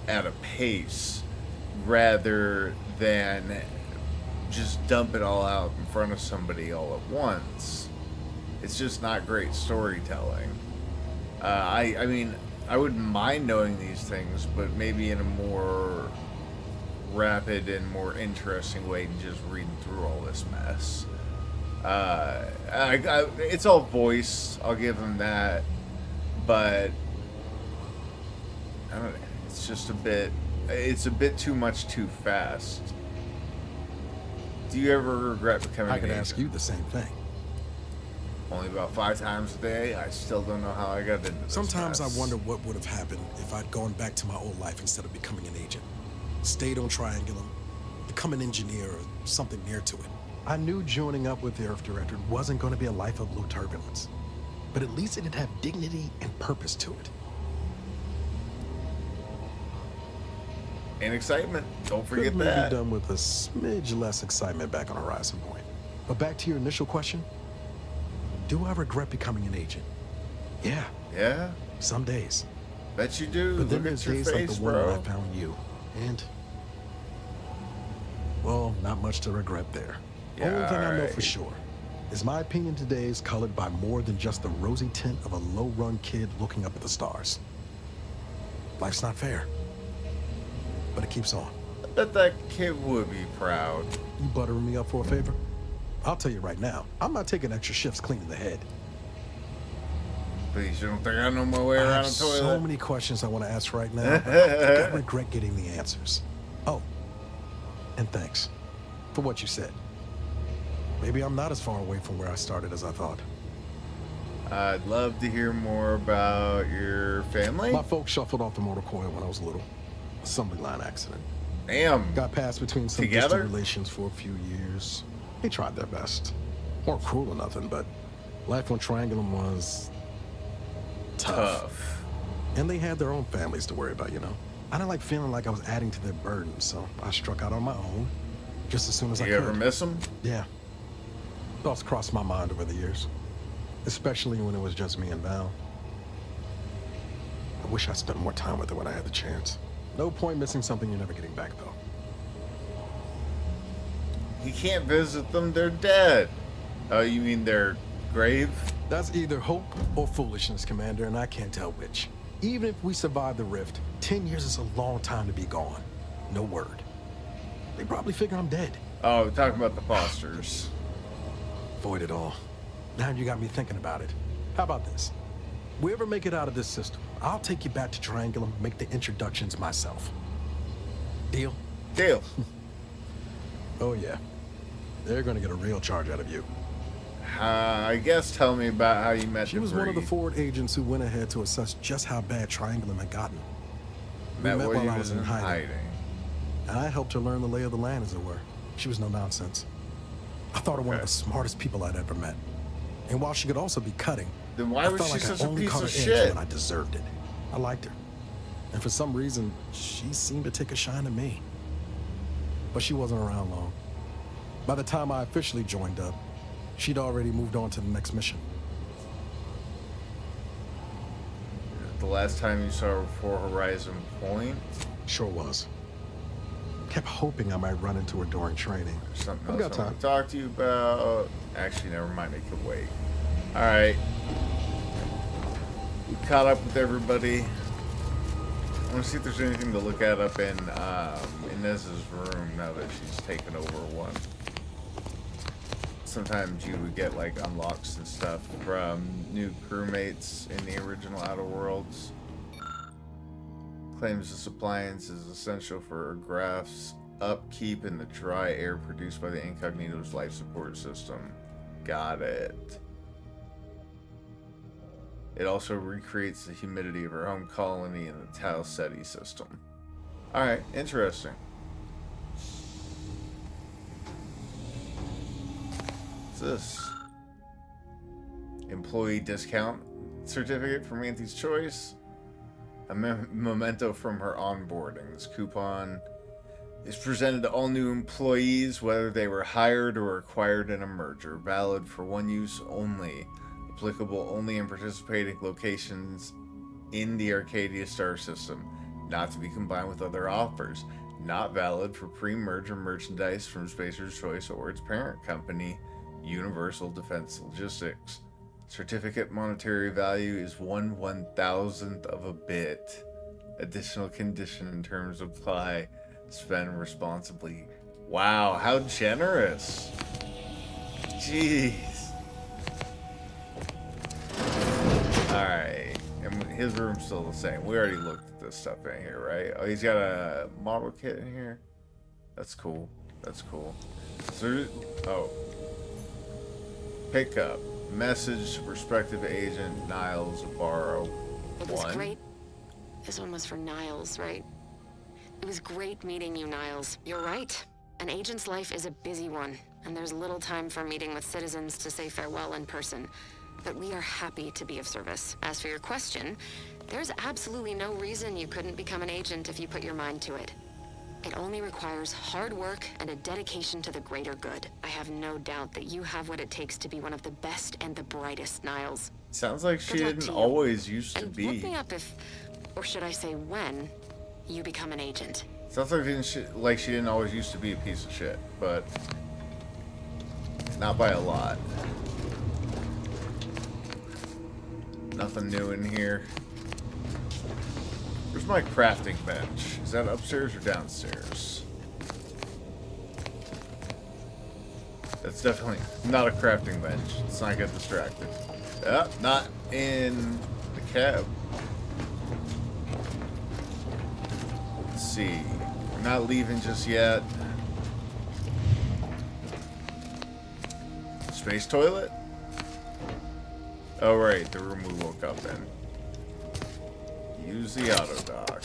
at a pace rather than just dump it all out in front of somebody all at once. It's just not great storytelling. I mean, I wouldn't mind knowing these things, but maybe in a more rapid and more interesting way than just reading through all this mess. It's all voice, I'll give them that, but I don't know, it's just it's a bit too much too fast. Do you ever regret becoming I could an ask agent? you the same thing. Only about 5 times a day. I still don't know how I got into this Sometimes mess. I wonder what would have happened if I'd gone back to my old life instead of becoming an agent. Stayed on Triangulum, become an engineer or something near to it. I knew joining up with the Earth Directorate wasn't going to be a life of low turbulence, but at least it'd have dignity and purpose to it. And excitement. Don't forget Could maybe that. done with a smidge less excitement back on Horizon Point. But back to your initial question, do I regret becoming an agent? Yeah. Yeah? Some days. Bet you do. But then Look there's at your days like face, the one where I bro. found you. And, well, not much to regret there. Yeah, Only thing I know alright. for sure is my opinion today is colored by more than just the rosy tint of a low-run kid looking up at the stars. Life's not fair, but it keeps on. I bet that kid would be proud. You buttering me up for a favor? I'll tell you right now, I'm not taking extra shifts cleaning the head. Please, you don't think I know my way I around have a toilet? so many questions I want to ask right now, but I think I regret getting the answers. Oh, and thanks for what you said. Maybe I'm not as far away from where I started as I thought. I'd love to hear more about your family. My folks shuffled off the motor coil when I was little. Assembly line accident. Damn. Got passed between some Together? distant relations for a few years. They tried their best. Weren't cruel or nothing, but life on Triangulum was tough. And they had their own families to worry about, you know. I didn't like feeling like I was adding to their burden, so I struck out on my own just as soon as I could. You ever miss them? Yeah. Thoughts crossed my mind over the years, especially when it was just me and Val. I wish I spent more time with her when I had the chance. No point missing something you're never getting back, though. You can't visit them, they're dead. Oh, you mean their grave? That's either hope or foolishness, Commander, and I can't tell which. Even if we survive the rift, 10 years is a long time to be gone. No word. They probably figure I'm dead. Oh, we're talking about the Fosters. Avoid it all. Now you got me thinking about it. How about this? We ever make it out of this system, I'll take you back to Triangulum, make the introductions myself. Deal? Deal. Oh yeah. They're gonna get a real charge out of you. I guess tell me about how you met She was one of the forward agents who went ahead to assess just how bad Triangulum had gotten. We Met met while while you I was was in in hiding. hiding. And I helped her learn the lay of the land, as it were. She was no nonsense. I thought her one of the smartest people I'd ever met. And while she could also be cutting, Then why I was felt she like such I a only piece caught her of edge shit? when I deserved it. I liked her. And for some reason, she seemed to take a shine to me. But she wasn't around long. By the time I officially joined up, she'd already moved on to the next mission. The last time you saw her before Horizon Point? Sure was. Kept hoping I might run into her during training. Something I've else got I want time. to talk to you about. Actually, never mind. It could wait. All right. We caught up with everybody. I want to see if there's anything to look at up in Inez's room now that she's taken over one. Sometimes you would get like unlocks and stuff from new crewmates in the original Outer Worlds. Claims this appliance is essential for Graph's upkeep in the dry air produced by the Incognito's life support system. Got it. It also recreates the humidity of her home colony in the Tau Ceti system. Alright, interesting. this? Employee discount certificate from Auntie's Choice. A memento from her onboarding. This coupon is presented to all new employees, whether they were hired or acquired in a merger. Valid for one use only. Applicable only in participating locations in the Arcadia Star system. Not to be combined with other offers. Not valid for pre-merger merchandise from Spacer's Choice or its parent company, Universal Defense Logistics. Certificate monetary value is 1/1000th of a bit. Additional condition in terms apply. Spend responsibly. Wow, how generous. Jeez. Alright. And his room's still the same. We already looked at this stuff in here, right? Oh, he's got a model kit in here. That's cool. That's cool. So, oh. Pick up. Message to prospective agent Niles Barrow. It was great. This one was for Niles, right? It was great meeting you, Niles. You're right. An agent's life is a busy one, and there's little time for meeting with citizens to say farewell in person. But we are happy to be of service. As for your question, there's absolutely no reason you couldn't become an agent if you put your mind to it. It only requires hard work and a dedication to the greater good. I have no doubt that you have what it takes to be one of the best and the brightest, Niles. Sounds like she didn't always used to be. Look me up if, or should I say when, you become an agent. Sounds like she didn't always used to be a piece of shit, but not by a lot. Nothing new in here. Where's my crafting bench? Is that upstairs or downstairs? That's definitely not a crafting bench. Let's not get distracted. Not in the cab. Let's see. We're not leaving just yet. Space toilet? Oh, right. The room we woke up in. Use the auto dock.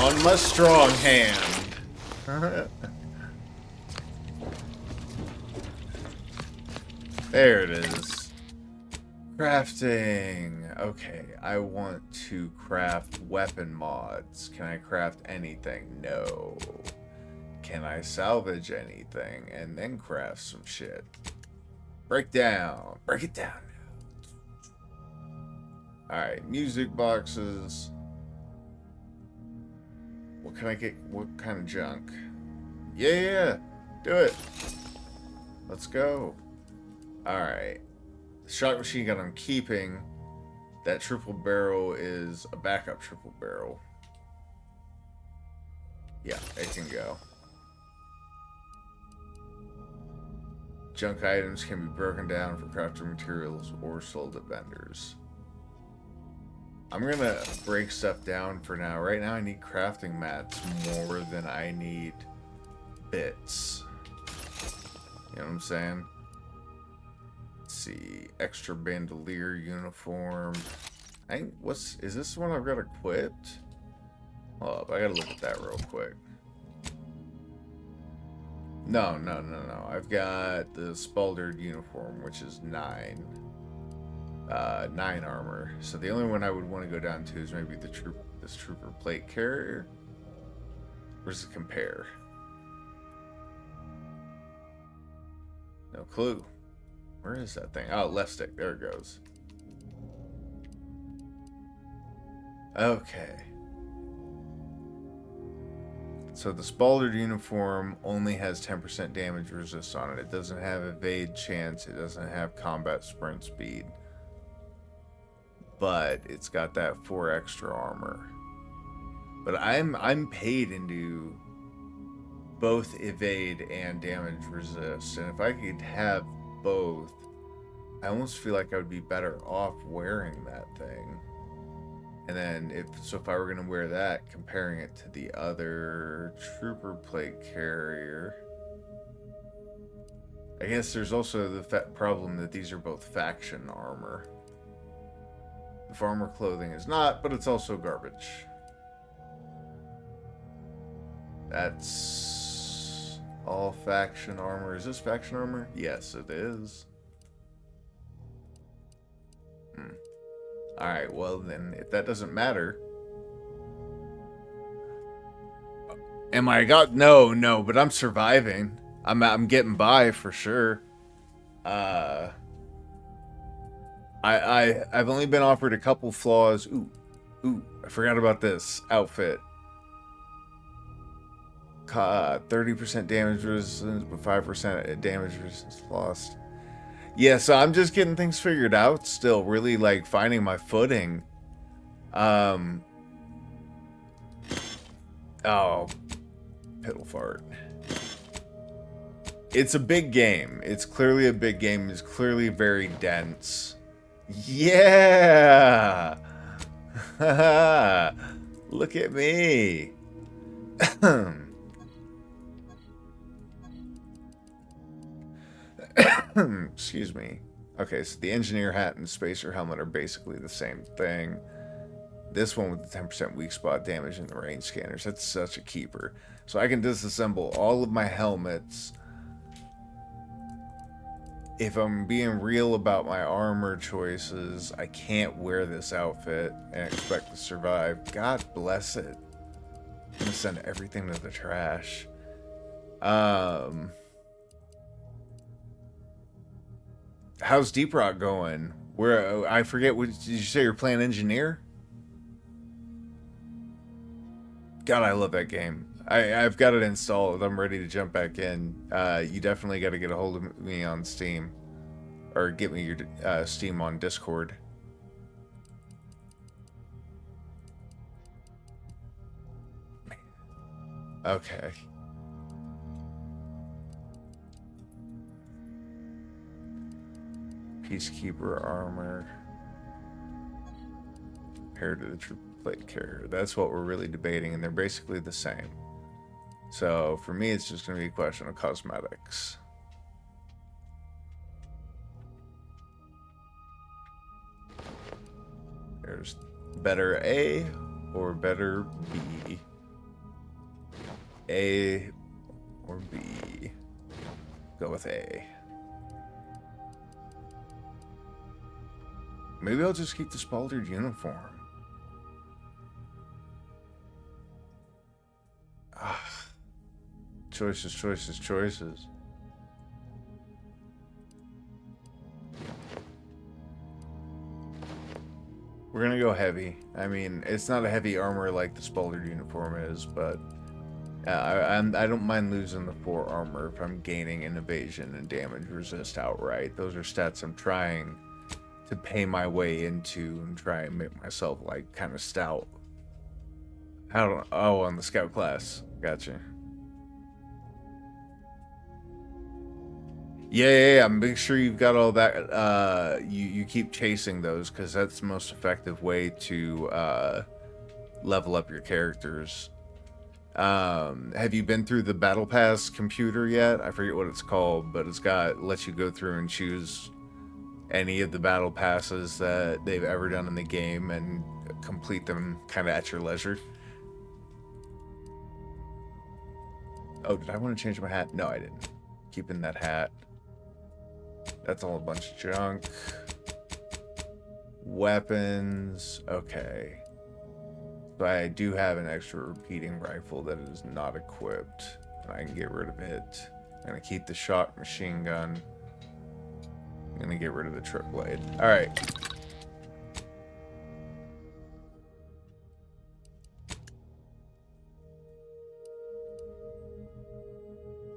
On my strong hand. There it is. Crafting. Okay, I want to craft weapon mods. Can I craft anything? No. Can I salvage anything and then craft some shit? Break down. Break it down. Alright, music boxes. What can I get? What kind of junk? Yeah, do it. Let's go. Alright. The shotgun machine gun I'm keeping. That triple barrel is a backup triple barrel. Yeah, it can go. Junk items can be broken down for crafting materials or sold at vendors. I'm gonna break stuff down for now. Right now I need crafting mats more than I need bits. You know what I'm saying? Let's see. Extra bandolier uniform. Is this one I've got equipped? Hold up, I gotta look at that real quick. No. I've got the Spaldered uniform, which is 9 armor. So the only one I would want to go down to is maybe this trooper plate carrier. Where's the compare? No clue. Where is that thing? Oh, left stick. There it goes. Okay. So the Spaldered uniform only has 10% damage resist on it. It doesn't have evade chance. It doesn't have combat sprint speed. But it's got that 4 extra armor. But I'm paid into both evade and damage resist. And if I could have both, I almost feel like I would be better off wearing that thing. And then if I were gonna wear that, comparing it to the other trooper plate carrier, I guess there's also the problem that these are both faction armor. The farmer clothing is not, but it's also garbage. That's All faction armor. Is this faction armor? Yes, it is. Alright, well then, if that doesn't matter... Am I no, but I'm surviving. I'm getting by for sure. I've only been offered a couple flaws. Ooh, I forgot about this outfit. 30% damage resistance, but 5% damage resistance lost. Yeah, so I'm just getting things figured out still, really like finding my footing. Oh, piddle fart. It's a big game. It's clearly a big game. It's clearly very dense. Yeah! Look at me. Excuse me. Okay, so the engineer hat and spacer helmet are basically the same thing. This one with the 10% weak spot damage in the range scanners, that's such a keeper. So I can disassemble all of my helmets. If I'm being real about my armor choices, I can't wear this outfit and expect to survive. God bless it. I'm gonna send everything to the trash. How's Deep Rock going? Where I forget, what did you say? You're playing engineer? God, I love that game. I've got it installed. I'm ready to jump back in. You definitely got to get a hold of me on Steam, or get me your Steam on Discord. Okay. Peacekeeper armor compared to the triple plate carrier. That's what we're really debating, and they're basically the same. So for me, it's just going to be a question of cosmetics. There's better A or better B. A or B. Go with A. Maybe I'll just keep the spaltered uniform. Choices, choices, choices. We're gonna go heavy. I mean, it's not a heavy armor like the spaltered uniform is, but I don't mind losing the 4 armor if I'm gaining an evasion and damage resist outright. Those are stats I'm trying to pay my way into and try and make myself like kind of stout. Oh, on the scout class. Gotcha. Yeah. Make sure you've got all that. You keep chasing those, because that's the most effective way to level up your characters. Have you been through the Battle Pass computer yet? I forget what it's called, but it's lets you go through and choose any of the battle passes that they've ever done in the game and complete them kind of at your leisure. Oh, did I want to change my hat? No, I didn't. Keeping that hat. That's all a bunch of junk. Weapons. Okay. So I do have an extra repeating rifle that is not equipped, and I can get rid of it. I'm going to keep the shock machine gun. I'm going to get rid of the trip blade. Alright.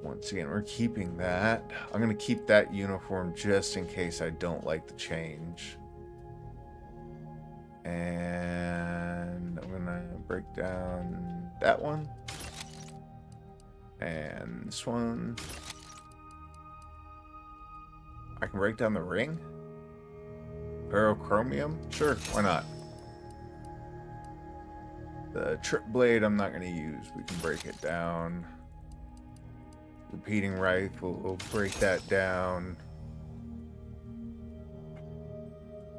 Once again, we're keeping that. I'm going to keep that uniform just in case I don't like the change. And I'm going to break down that one. And this one. I can break down the ring? Ferrochromium? Sure, why not? The trip blade I'm not going to use. We can break it down. Repeating rifle, we'll break that down.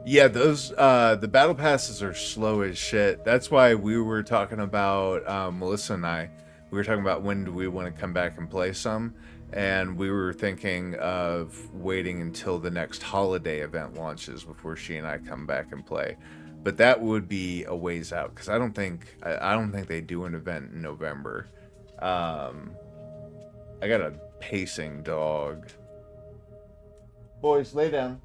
Yeah, those, the battle passes are slow as shit. That's why we were talking about, Melissa and I, we were talking about when do we want to come back and play some, and we were thinking of waiting until the next holiday event launches before she and I come back and play. But that would be a ways out, because I don't think they do an event in November. I got a pacing dog. Boys, lay down.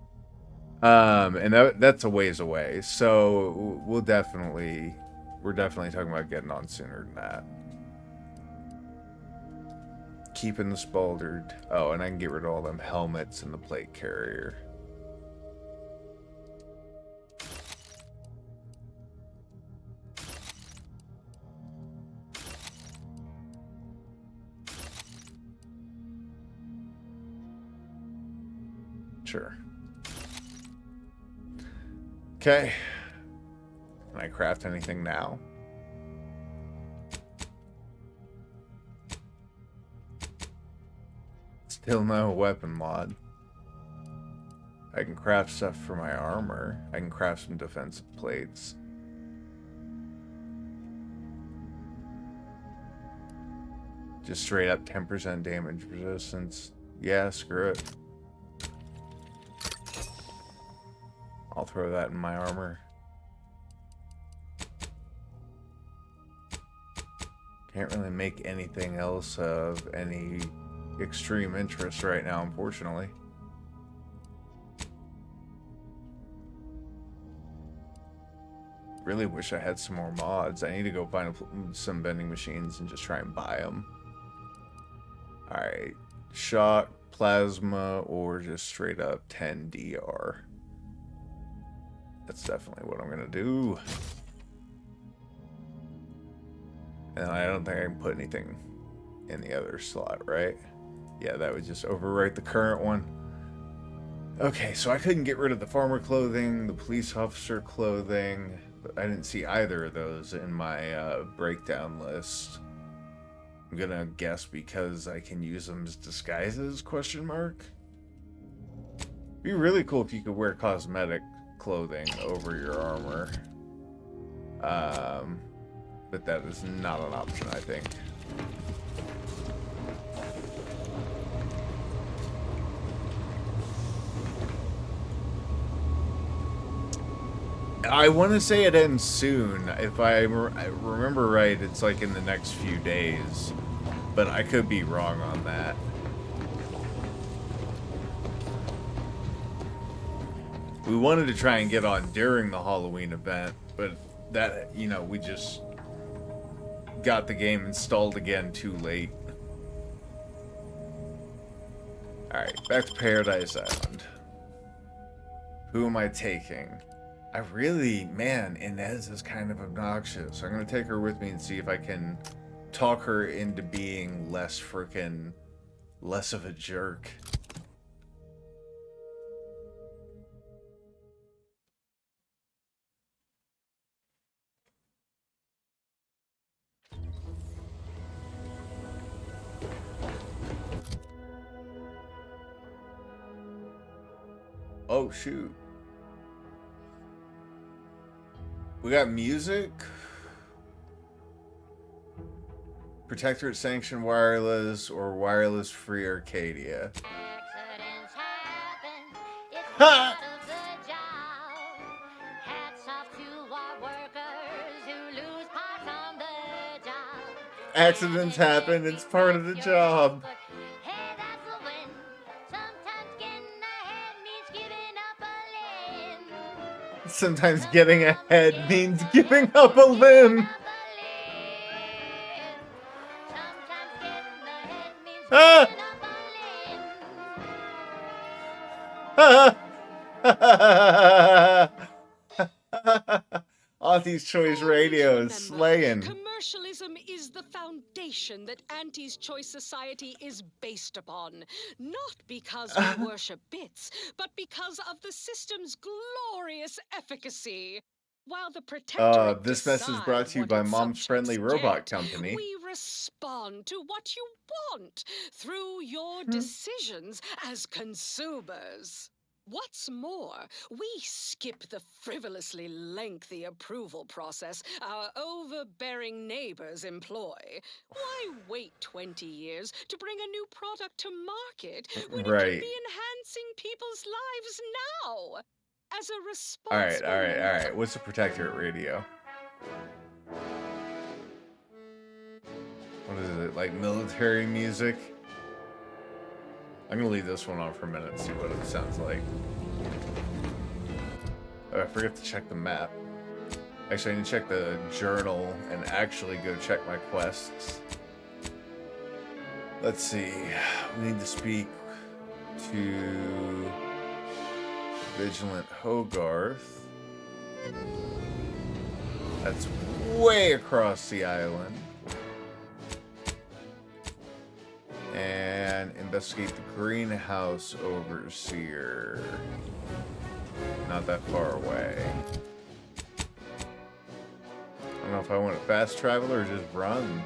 And that's a ways away. So we're definitely talking about getting on sooner than that. Keeping the Spaldered. Oh, and I can get rid of all them helmets and the plate carrier. Sure. Okay. Can I craft anything now? Still no weapon mod. I can craft stuff for my armor. I can craft some defensive plates. Just straight up 10% damage resistance. Yeah, screw it. I'll throw that in my armor. Can't really make anything else of any extreme interest right now, unfortunately. Really wish I had some more mods. I need to go find some vending machines and just try and buy them. Alright. Shock, plasma, or just straight up 10 DR. That's definitely what I'm gonna do. And I don't think I can put anything in the other slot, right? Yeah, that would just overwrite the current one. Okay, so I couldn't get rid of the farmer clothing, the police officer clothing, but I didn't see either of those in my breakdown list. I'm gonna guess because I can use them as disguises, question mark? It'd be really cool if you could wear cosmetic clothing over your armor. But that is not an option, I think. I want to say it ends soon. If I remember right, it's like in the next few days. But I could be wrong on that. We wanted to try and get on during the Halloween event, but that, you know, we just got the game installed again too late. Alright, back to Paradise Island. Who am I taking? I really, man, Inez is kind of obnoxious. I'm going to take her with me and see if I can talk her into being less of a jerk. Oh, shoot. We got music. Protectorate Sanctioned Wireless or Wireless Free Arcadia. Ha! Accidents happen, it's part of the job. Sometimes getting ahead means giving up a limb. Ah! Auntie's Choice Radio is slaying. Commercialism is the foundation that Auntie's Choice Society is based upon. Not because we worship bits, but because of the system's glorious efficacy. While the Protectorate this message is brought to you by Mom's Friendly Robot Company. We respond to what you want through your decisions as consumers. What's more, we skip the frivolously lengthy approval process our overbearing neighbors employ. Why wait 20 years to bring a new product to market when you Right. can be enhancing people's lives now? As a All right, responsible... all right, all right. What's the Protectorate radio? What is it, like military music? I'm gonna leave this one on for a minute and see what it sounds like. Oh, I forget to check the map. Actually, I need to check the journal and actually go check my quests. Let's see. We need to speak to Vigilant Hogarth. That's way across the island. And investigate the greenhouse overseer. Not that far away. I don't know if I want to fast travel or just run.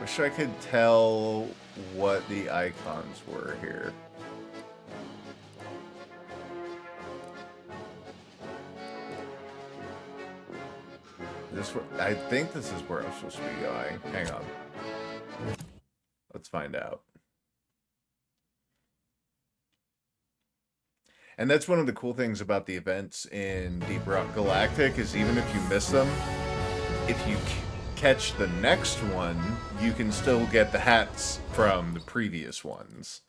Wish I could tell what the icons were here. I think this is where I'm supposed to be going. Hang on. Let's find out. And that's one of the cool things about the events in Deep Rock Galactic is even if you miss them, if you catch the next one, you can still get the hats from the previous ones.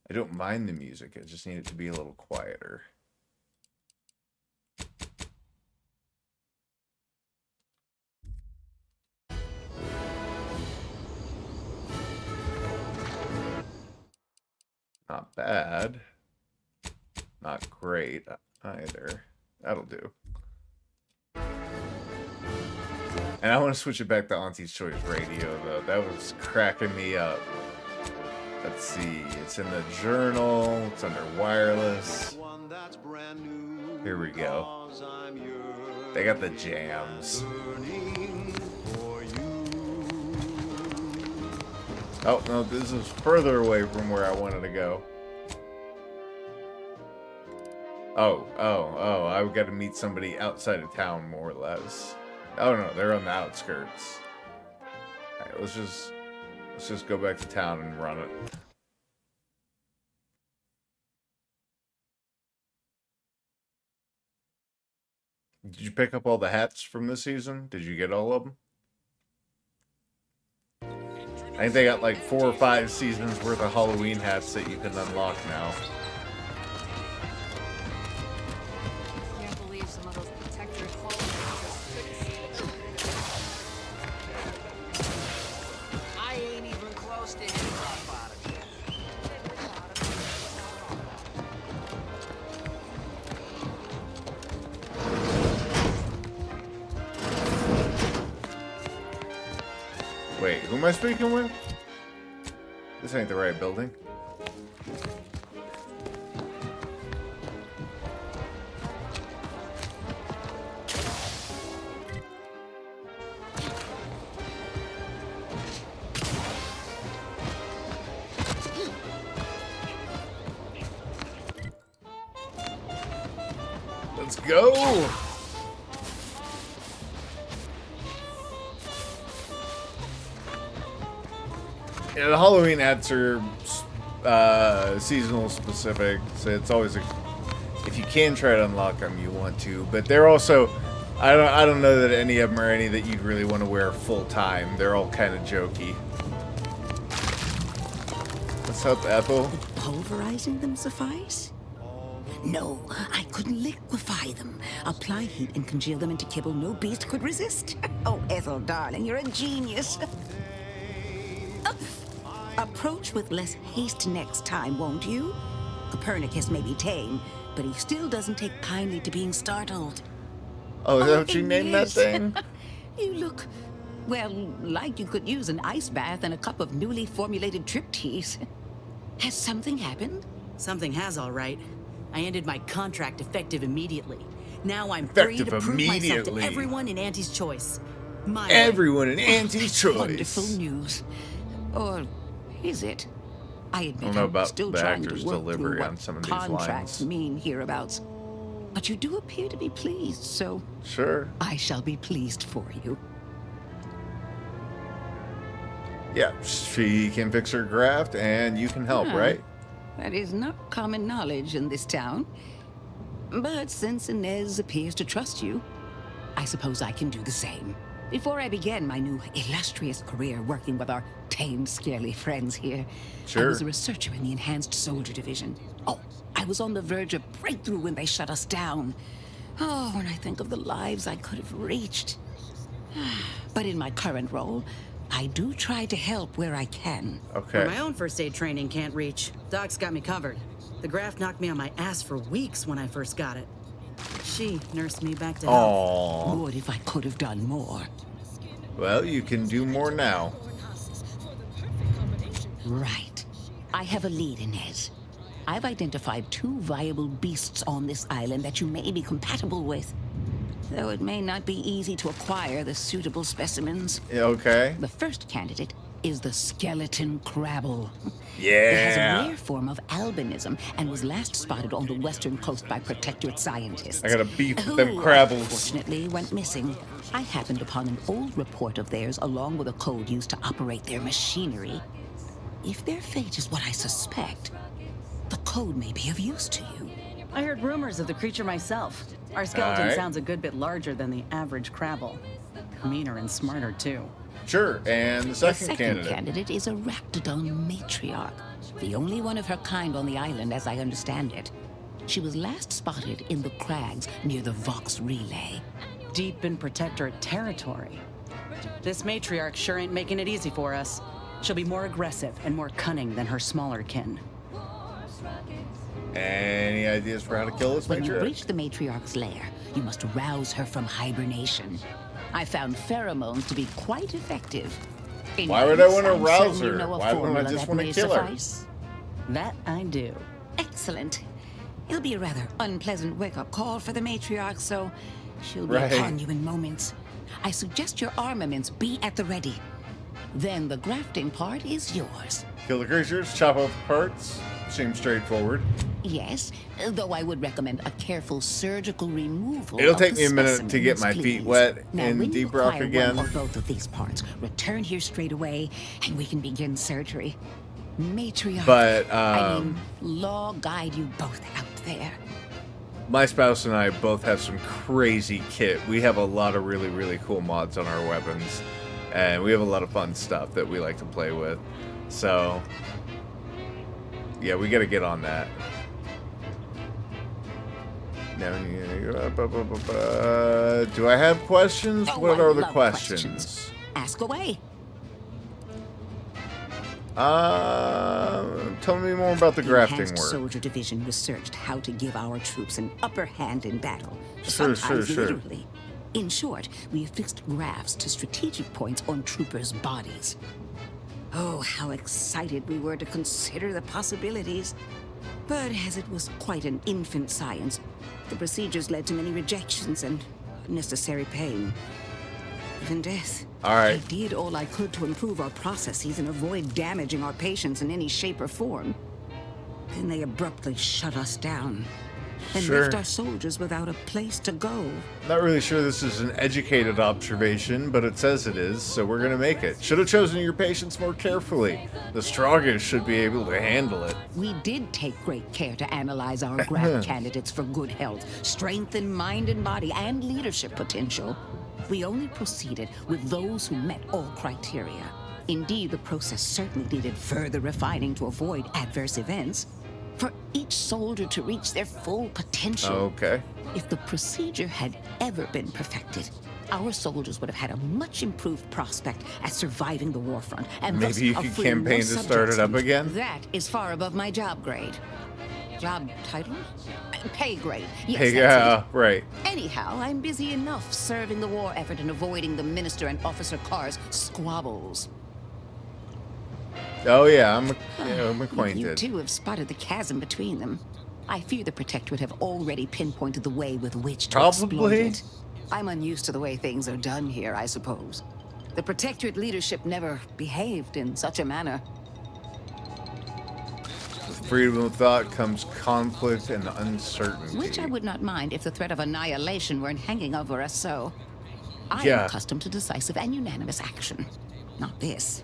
I don't mind the music, I just need it to be a little quieter. Not bad. Not great either. That'll do. And I want to switch it back to Auntie's Choice Radio, though. That was cracking me up. Let's see. It's in the journal. It's under wireless. Here we go. They got the jams. Oh, no, this is further away from where I wanted to go. Oh, I've got to meet somebody outside of town, more or less. Oh, no, they're on the outskirts. Alright, let's just go back to town and run it. Did you pick up all the hats from this season? Did you get all of them? I think they got like 4 or 5 seasons worth of Halloween hats that you can unlock now. Can't believe some of those protector I ain't even close to hitting rock bottom yet. Wait, who am I speaking with? This ain't the right building. Let's go! Yeah, the Halloween hats are seasonal specific, so it's always if you can try to unlock them, you want to. But they're also, I don't know that any of them are any that you'd really want to wear full time. They're all kind of jokey. What's up, Ethel? Pulverizing them suffice? No, I couldn't liquefy them. Apply heat and congeal them into kibble no beast could resist. Oh, Ethel, darling, you're a genius. Approach with less haste next time, won't you? Copernicus may be tame, but he still doesn't take kindly to being startled. Oh, is that what you named that thing? You look, well, like you could use an ice bath and a cup of newly formulated trip teas. Has something happened? Something has, all right. I ended my contract effective immediately. Now I'm free to prove myself to everyone in Auntie's Choice. My Everyone in Auntie's choice. Wonderful news. Or is it? I admit I don't know I'm about still the trying actor's to work delivery through on what some of these contracts lines. mean hereabouts. But you do appear to be pleased, so Sure. I shall be pleased for you. Yeah, she can fix her graft and you can help, Ah, right? That is not common knowledge in this town. But since Inez appears to trust you, I suppose I can do the same. Before I began my new illustrious career working with our tame, scarily friends here, I Sure. was a researcher in the Enhanced Soldier Division. Oh, I was on the verge of breakthrough when they shut us down. Oh, when I think of the lives I could have reached. But in my current role, I do try to help where I can. Where my own first aid training can't reach, Doc's got me covered. The graft knocked me on my ass for weeks when I first got it. She nursed me back to health. Aww. Would if I could have done more. Well, you can do more now. Right. I have a lead, Inez. I've identified 2 viable beasts on this island that you may be compatible with. Though it may not be easy to acquire the suitable specimens. Yeah, okay. The first candidate is the skeleton crabble. Yeah. It has a rare form of albinism and was last spotted on the western coast by Protectorate scientists. I got a beef with them Who, crabbles. unfortunately, went missing. I happened upon an old report of theirs along with a code used to operate their machinery. If their fate is what I suspect, the code may be of use to you. I heard rumors of the creature myself. Our skeleton Alright. sounds a good bit larger than the average crabble. Meaner and smarter, too. Sure, and the The second second candidate. is a Raptidon matriarch, the only one of her kind on the island as I understand it. She was last spotted in the crags near the Vox Relay. Deep in Protectorate territory. This matriarch sure ain't making it easy for us. She'll be more aggressive and more cunning than her smaller kin. Any ideas for how to kill this When you matriarch? reach the matriarch's lair, you must rouse her from hibernation. I found pheromones to be quite effective. Why would I want to Inez, rouse certainly her? know a Why wouldn't I formula just that want to may kill her? suffice. That I do. Excellent. It'll be a rather unpleasant wake-up call for the matriarch, so she'll be Right. upon you in moments. I suggest your armaments be at the ready. Then the grafting part is yours. Kill the creatures, chop off the parts. Seems straightforward. Yes, though I would recommend a careful surgical removal. It'll of take the me a minute to get specimens, my feet please. wet Now, in when you Deep Rock acquire again. One or both of these parts, return here straight away, and we can begin surgery. Matriarch. But, I mean, law guide you both out there. My spouse and I both have some crazy kit. We have a lot of really, really cool mods on our weapons. And we have a lot of fun stuff that we like to play with. So, yeah, we got to get on that. Now, do I have questions? Oh, What I are the love questions? Ask away. Tell me more about the grafting Enhanced work. Soldier Division researched how to give our troops an upper hand in battle. Sure, Sometimes sure. literally. In short, we affixed grafts to strategic points on troopers' bodies. Oh, how excited we were to consider the possibilities. But as it was quite an infant science, the procedures led to many rejections and unnecessary pain. Even death. All right. I did all I could to improve our processes and avoid damaging our patients in any shape or form. Then they abruptly shut us down and Sure. left our soldiers without a place to go. Not really sure this is an educated observation, but it says it is, so we're gonna make it. Should have chosen your patients more carefully. The strongest should be able to handle it. We did take great care to analyze our graft candidates for good health, strength in mind and body, and leadership potential. We only proceeded with those who met all criteria. Indeed, the process certainly needed further refining to avoid adverse events. For each soldier to reach their full potential. Okay. If the procedure had ever been perfected, our soldiers would have had a much improved prospect at surviving the war front. And thus Maybe you of could freeing campaign more to start it subjects. up again? That is far above my job grade. Job title? Pay grade. Yes, Hey, that's yeah, it. right. Anyhow, I'm busy enough serving the war effort and avoiding the Minister and Officer Carr's squabbles. Oh yeah, I'm You acquainted. too have spotted the chasm between them. I fear the Protectorate have already pinpointed the way with which to exploit Probably. it. I'm unused to the way things are done here, I suppose. The Protectorate leadership never behaved in such a manner. With freedom of thought comes conflict and uncertainty. Which I would not mind if the threat of annihilation weren't hanging over us so. I am Yeah. accustomed to decisive and unanimous action. Not this.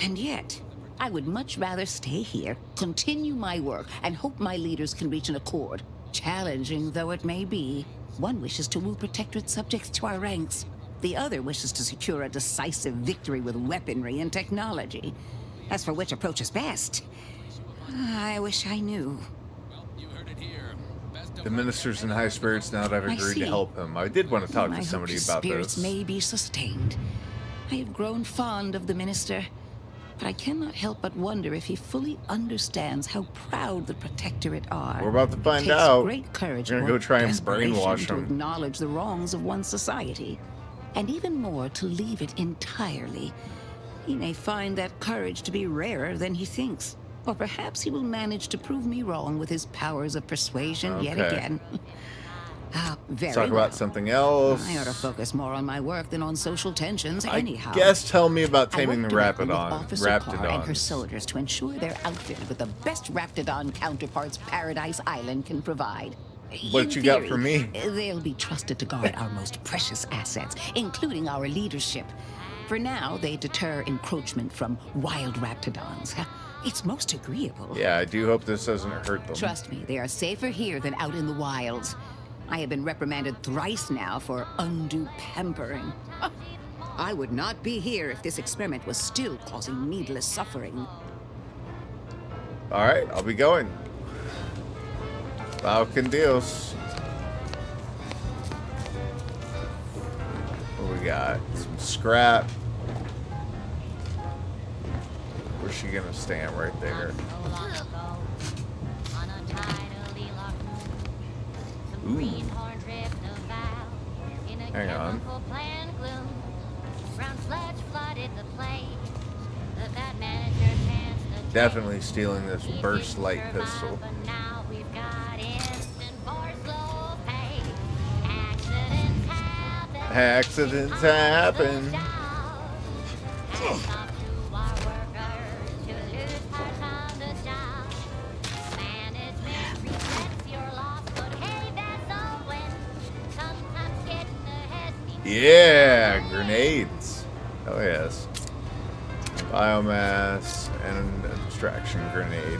And yet, I would much rather stay here, continue my work, and hope my leaders can reach an accord. Challenging though it may be, one wishes to woo Protectorate subjects to our ranks. The other wishes to secure a decisive victory with weaponry and technology. As for which approach is best, I wish I knew. The minister's in high spirits now that I've I agreed to see. help him. I did want to talk I to hope somebody his about spirits this. may be sustained. I have grown fond of the minister, but I cannot help but wonder if he fully understands how proud the Protectorate are. We're about to It find takes out. great courage We're gonna or go try and desperation brainwash to him. acknowledge the wrongs of one's society, and even more to leave it entirely. He may find that courage to be rarer than he thinks, or perhaps he will manage to prove me wrong with his powers of persuasion yet Okay. again. Very Talk well. about something else. I ought to focus more on my work than on social tensions, anyhow. Guess tell me about I taming work the directly with Raptidon. Officer Carr and her Raptidons. soldiers to ensure they're outfitted with the best Raptidon counterparts Paradise Island can provide. What In you got theory, for me? They'll be trusted to guard our most precious assets, including our leadership. For now, they deter encroachment from wild Raptidons. It's most agreeable. Yeah, I do hope this doesn't hurt them. Trust me, they are safer here than out in the wilds. I have been reprimanded thrice now for undue pampering. I would not be here if this experiment was still causing needless suffering. Alright, I'll be going. Falcon Dios. What we got? Some scrap. Where's she gonna stand? Right there. Ooh. Hang on. Definitely stealing this burst light pistol. Accidents happen. Yeah, grenades. Oh yes. Biomass and a distraction grenade.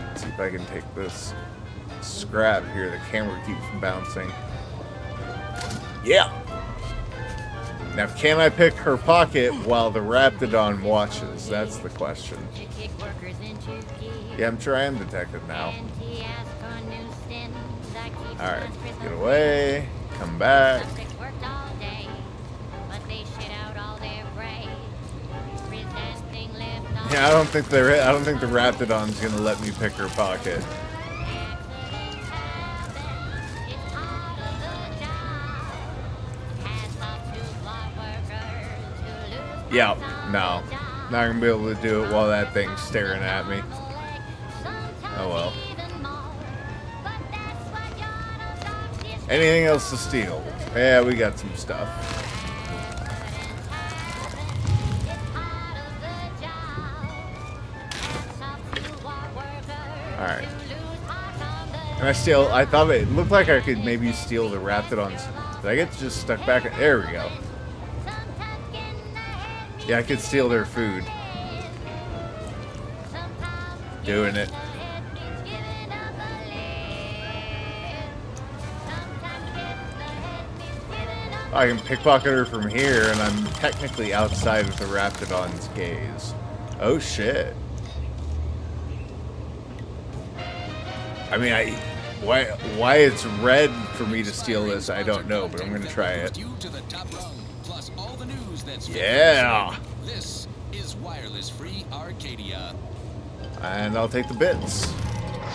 Let's see if I can take this scrap here. The camera keeps bouncing. Yeah. Now, can I pick her pocket while the Raptidon watches? That's the question. Yeah, I'm trying, detective now. Alright, get away. Come back. Yeah, I don't think the Raptidon's gonna let me pick her pocket. Yeah, no. Not gonna be able to do it while that thing's staring at me. Oh well. Anything else to steal? Yeah, we got some stuff. Alright. And I thought it looked like I could maybe steal the Raptidons. Did I get just stuck back? There we go. Yeah, I could steal their food. Doing it. I can pickpocket her from here, and I'm technically outside of the Raptidon's gaze. Oh shit. I mean, why it's red for me to steal this, I don't know, but I'm gonna try it. Yeah. This is wireless free Arcadia. And I'll take the bits.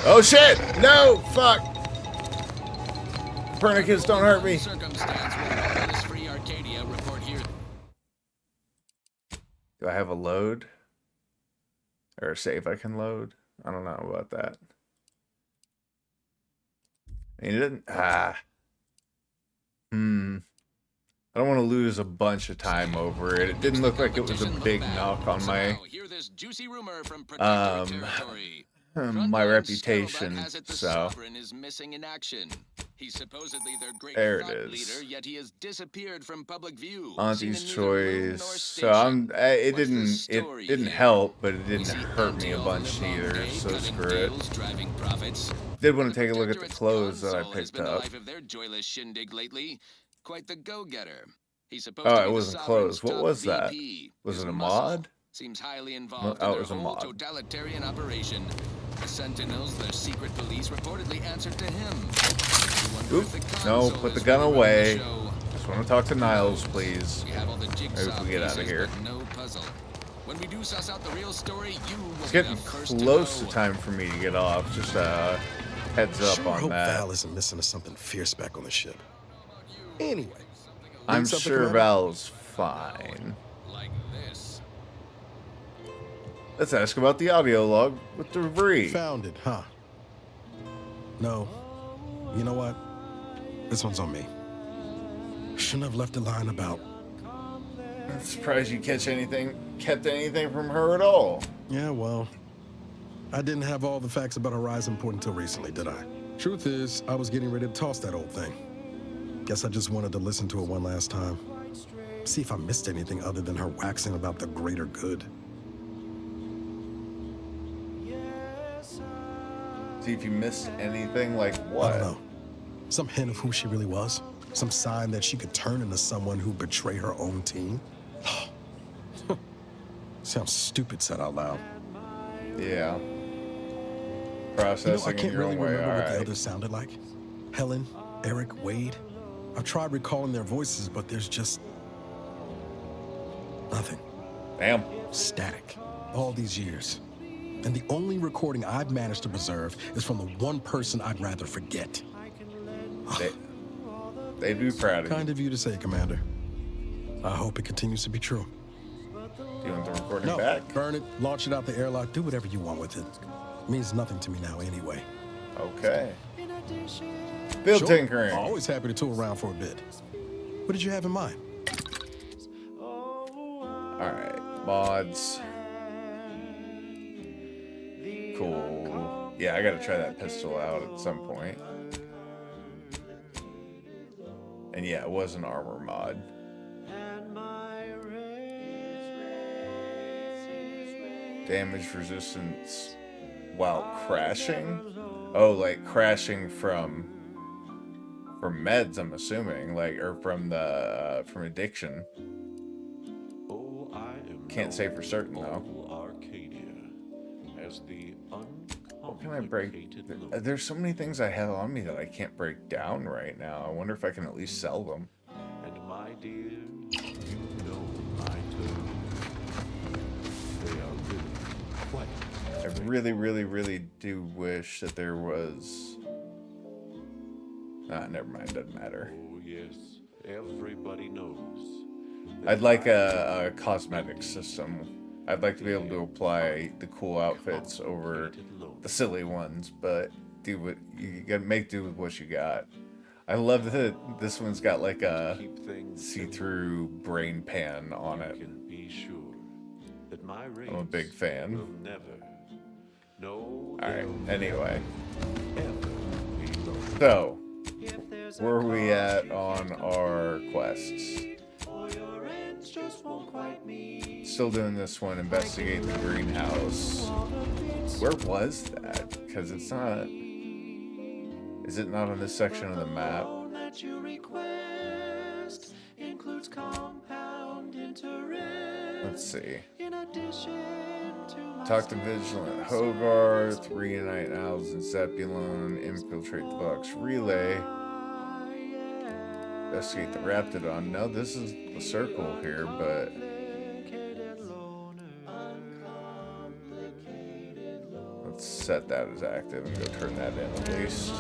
Oh shit! No! Fuck! Copernicus, don't hurt me. Do I have a load? Or a save I can load? I don't know about that. He didn't. I don't want to lose a bunch of time over it. It didn't look like it was a big knock on my my reputation. So He's supposedly their great there it thought is. leader, yet he has disappeared from public view. Auntie's Choice. So it didn't help, but it didn't hurt me a bunch either. So screw it. Did want to take a look at the clothes that I picked up. Life of their joyless shindig lately. Quite the go-getter. He's supposed Oh, to it be wasn't the clothes. Sovereign's What top was that? VP. Was His it a muscle mod? Seems highly involved Oh, in it their was a whole mod. totalitarian operation. The Sentinels, their secret police, reportedly answered to him. Oop. No, put the gun away. Just want to talk to Niles, please. We have all the Maybe jigsaw we get out of pieces, here. but no puzzle. When we do suss out the real story, you will It's be getting the first close to to know. time for me to get off. Just heads up Sure on hope that. Val isn't missing something fierce back on the ship. Anyway. I'm need something, sure Commander? Val's fine. Let's ask about the audio log with the Vree. Found it, huh? No. You know what? This one's on me. Shouldn't have left a line about. I'm surprised you kept anything from her at all. Yeah, well, I didn't have all the facts about Horizon Port until recently, did I? Truth is, I was getting ready to toss that old thing. Guess I just wanted to listen to it one last time. See if I missed anything other than her waxing about the greater good. See if you missed anything, like I what? don't know. Some hint of who she really was? Some sign that she could turn into someone who betrayed her own team? Sounds stupid said out loud. Yeah. You know, Processing I in can't your really own way, remember what the alright. others sounded like. Helen, Eric, Wade. I've tried recalling their voices, but there's just nothing. Damn. Static. All these years. And the only recording I've managed to preserve is from the one person I'd rather forget. They'd be proud of you. Kind of you to say, Commander. I hope it continues to be true. You want the recording No, back? burn it, launch it out the airlock, do whatever you want with it. Means nothing to me now anyway. Okay. Bill Sure. tinkering. Always happy to tool around for a bit. What did you have in mind? Alright. Mods. Cool. Yeah, I gotta try that pistol out at some point. And yeah, it was an armor mod. Damage resistance while crashing? Oh, like crashing from meds, I'm assuming, like, or from addiction. Can't say for certain though. What can I break? There's so many things I have on me that I can't break down right now. I wonder if I can at least sell them. And my dear, you know my terms. They are really quite. I really, really, really do wish that there was. Never mind. Doesn't matter. Oh yes, everybody knows. I'd like a cosmetic system. I'd like to be able to apply the cool outfits over the silly ones, but do what you gotta make do with what you got. I love that this one's got like a see-through brain pan on it. I'm a big fan. Alright, anyway. So, where are we at on our quests? Still doing this one, investigate the greenhouse. Where was that? Because it's not... Is it not on this section of the map? Let's see. Talk to Vigilant Hogarth, reunite Niles and Zebulon, infiltrate the box relay. Investigate the Raptidon. No, this is the circle here, but... Let's set that as active and go turn that in at least.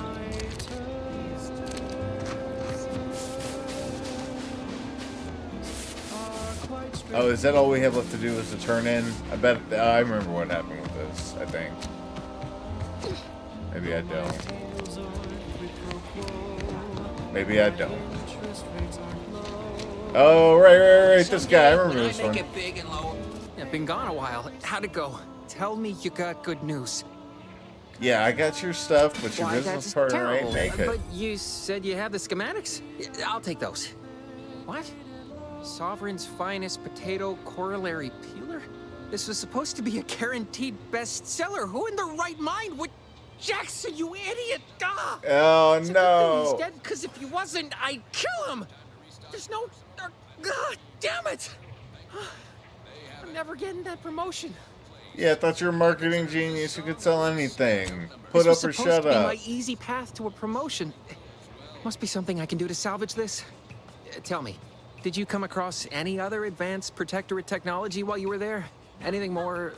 Oh, is that all we have left to do is to turn in? I bet I remember what happened with this, I think. Maybe I don't. Maybe I don't. Oh, right. This guy. I remember this one. Make it big and low. I've been gone a while. How'd it go? Tell me you got good news. Yeah, I got your stuff, but your business that's partner ain't terrible. make it. But you said you have the schematics? I'll take those. What? Sovereign's finest potato corollary peeler? This was supposed to be a guaranteed bestseller. Who in their right mind would... Jackson, you idiot! Ah! Oh, It's a good thing no. he's dead, because if he wasn't, I'd kill him! There's no... God damn it! I'm never getting that promotion. Yeah, I thought you were a marketing genius who could sell anything. Put This up or was shut supposed to be up. my easy path to a promotion. Must be something I can do to salvage this. Tell me, did you come across any other advanced protectorate technology while you were there? Anything more,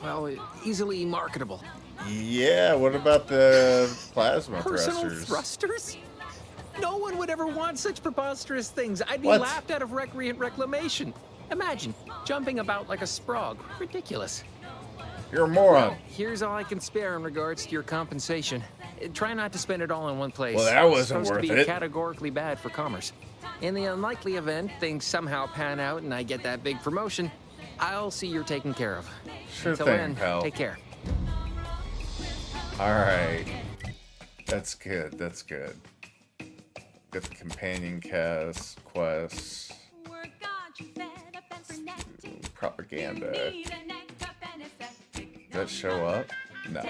well, easily marketable? Yeah, what about the plasma Personal thrusters? thrusters? No one would ever want such preposterous things. I'd be What? laughed out of recreant reclamation. Imagine jumping about like a sprog. Ridiculous. You're a moron. Well, here's all I can spare in regards to your compensation. Try not to spend it all in one place. Well, that wasn't It's supposed worth to be it. categorically bad for commerce. In the unlikely event things somehow pan out and I get that big promotion, I'll see you're taken care of. Sure Until thing, then, pal. take care. Alright. That's good, that's good. Got the companion quests. Propaganda. Does that show up? No.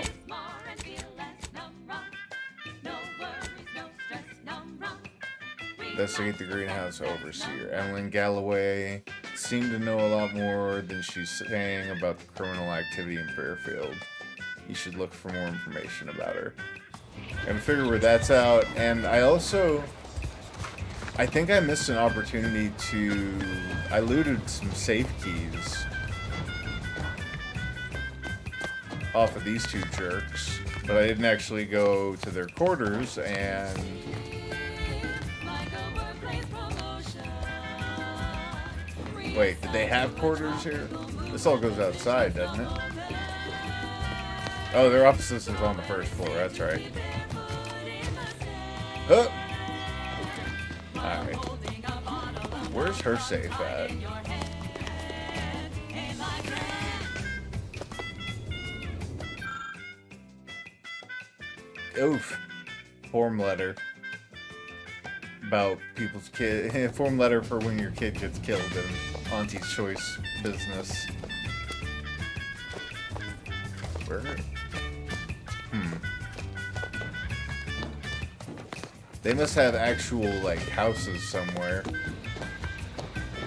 Investigate the greenhouse overseer. Evelyn Galloway seemed to know a lot more than she's saying about the criminal activity in Fairfield. You should look for more information about her. Gotta figure where that's out. And I think I missed an opportunity to... I looted some safe keys off of these two jerks, but I didn't actually go to their quarters and... Wait, did they have quarters here? This all goes outside, doesn't it? Oh, their office system's on the first floor, that's right. Oh! Alright. Where's her safe at? Oof. Form letter. About people's kid. Form letter for when your kid gets killed in Auntie's Choice business. Where? They must have actual, like, houses somewhere.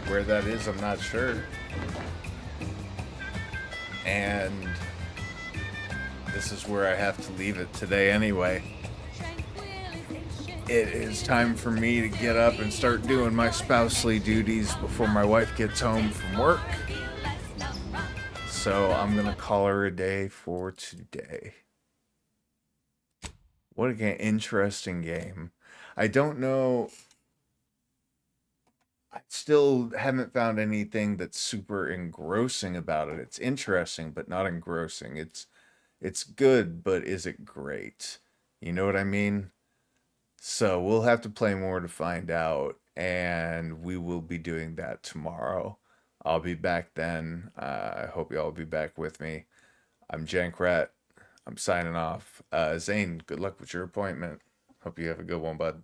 Where that is, I'm not sure. And this is where I have to leave it today anyway. It is time for me to get up and start doing my spousely duties before my wife gets home from work. So I'm gonna call her a day for today. What an interesting game. I don't know. I still haven't found anything that's super engrossing about it. It's interesting, but not engrossing. It's good, but is it great? You know what I mean? So we'll have to play more to find out, and we will be doing that tomorrow. I'll be back then. I hope y'all will be back with me. I'm Jankrat. I'm signing off. Zane, good luck with your appointment. Hope you have a good one, bud.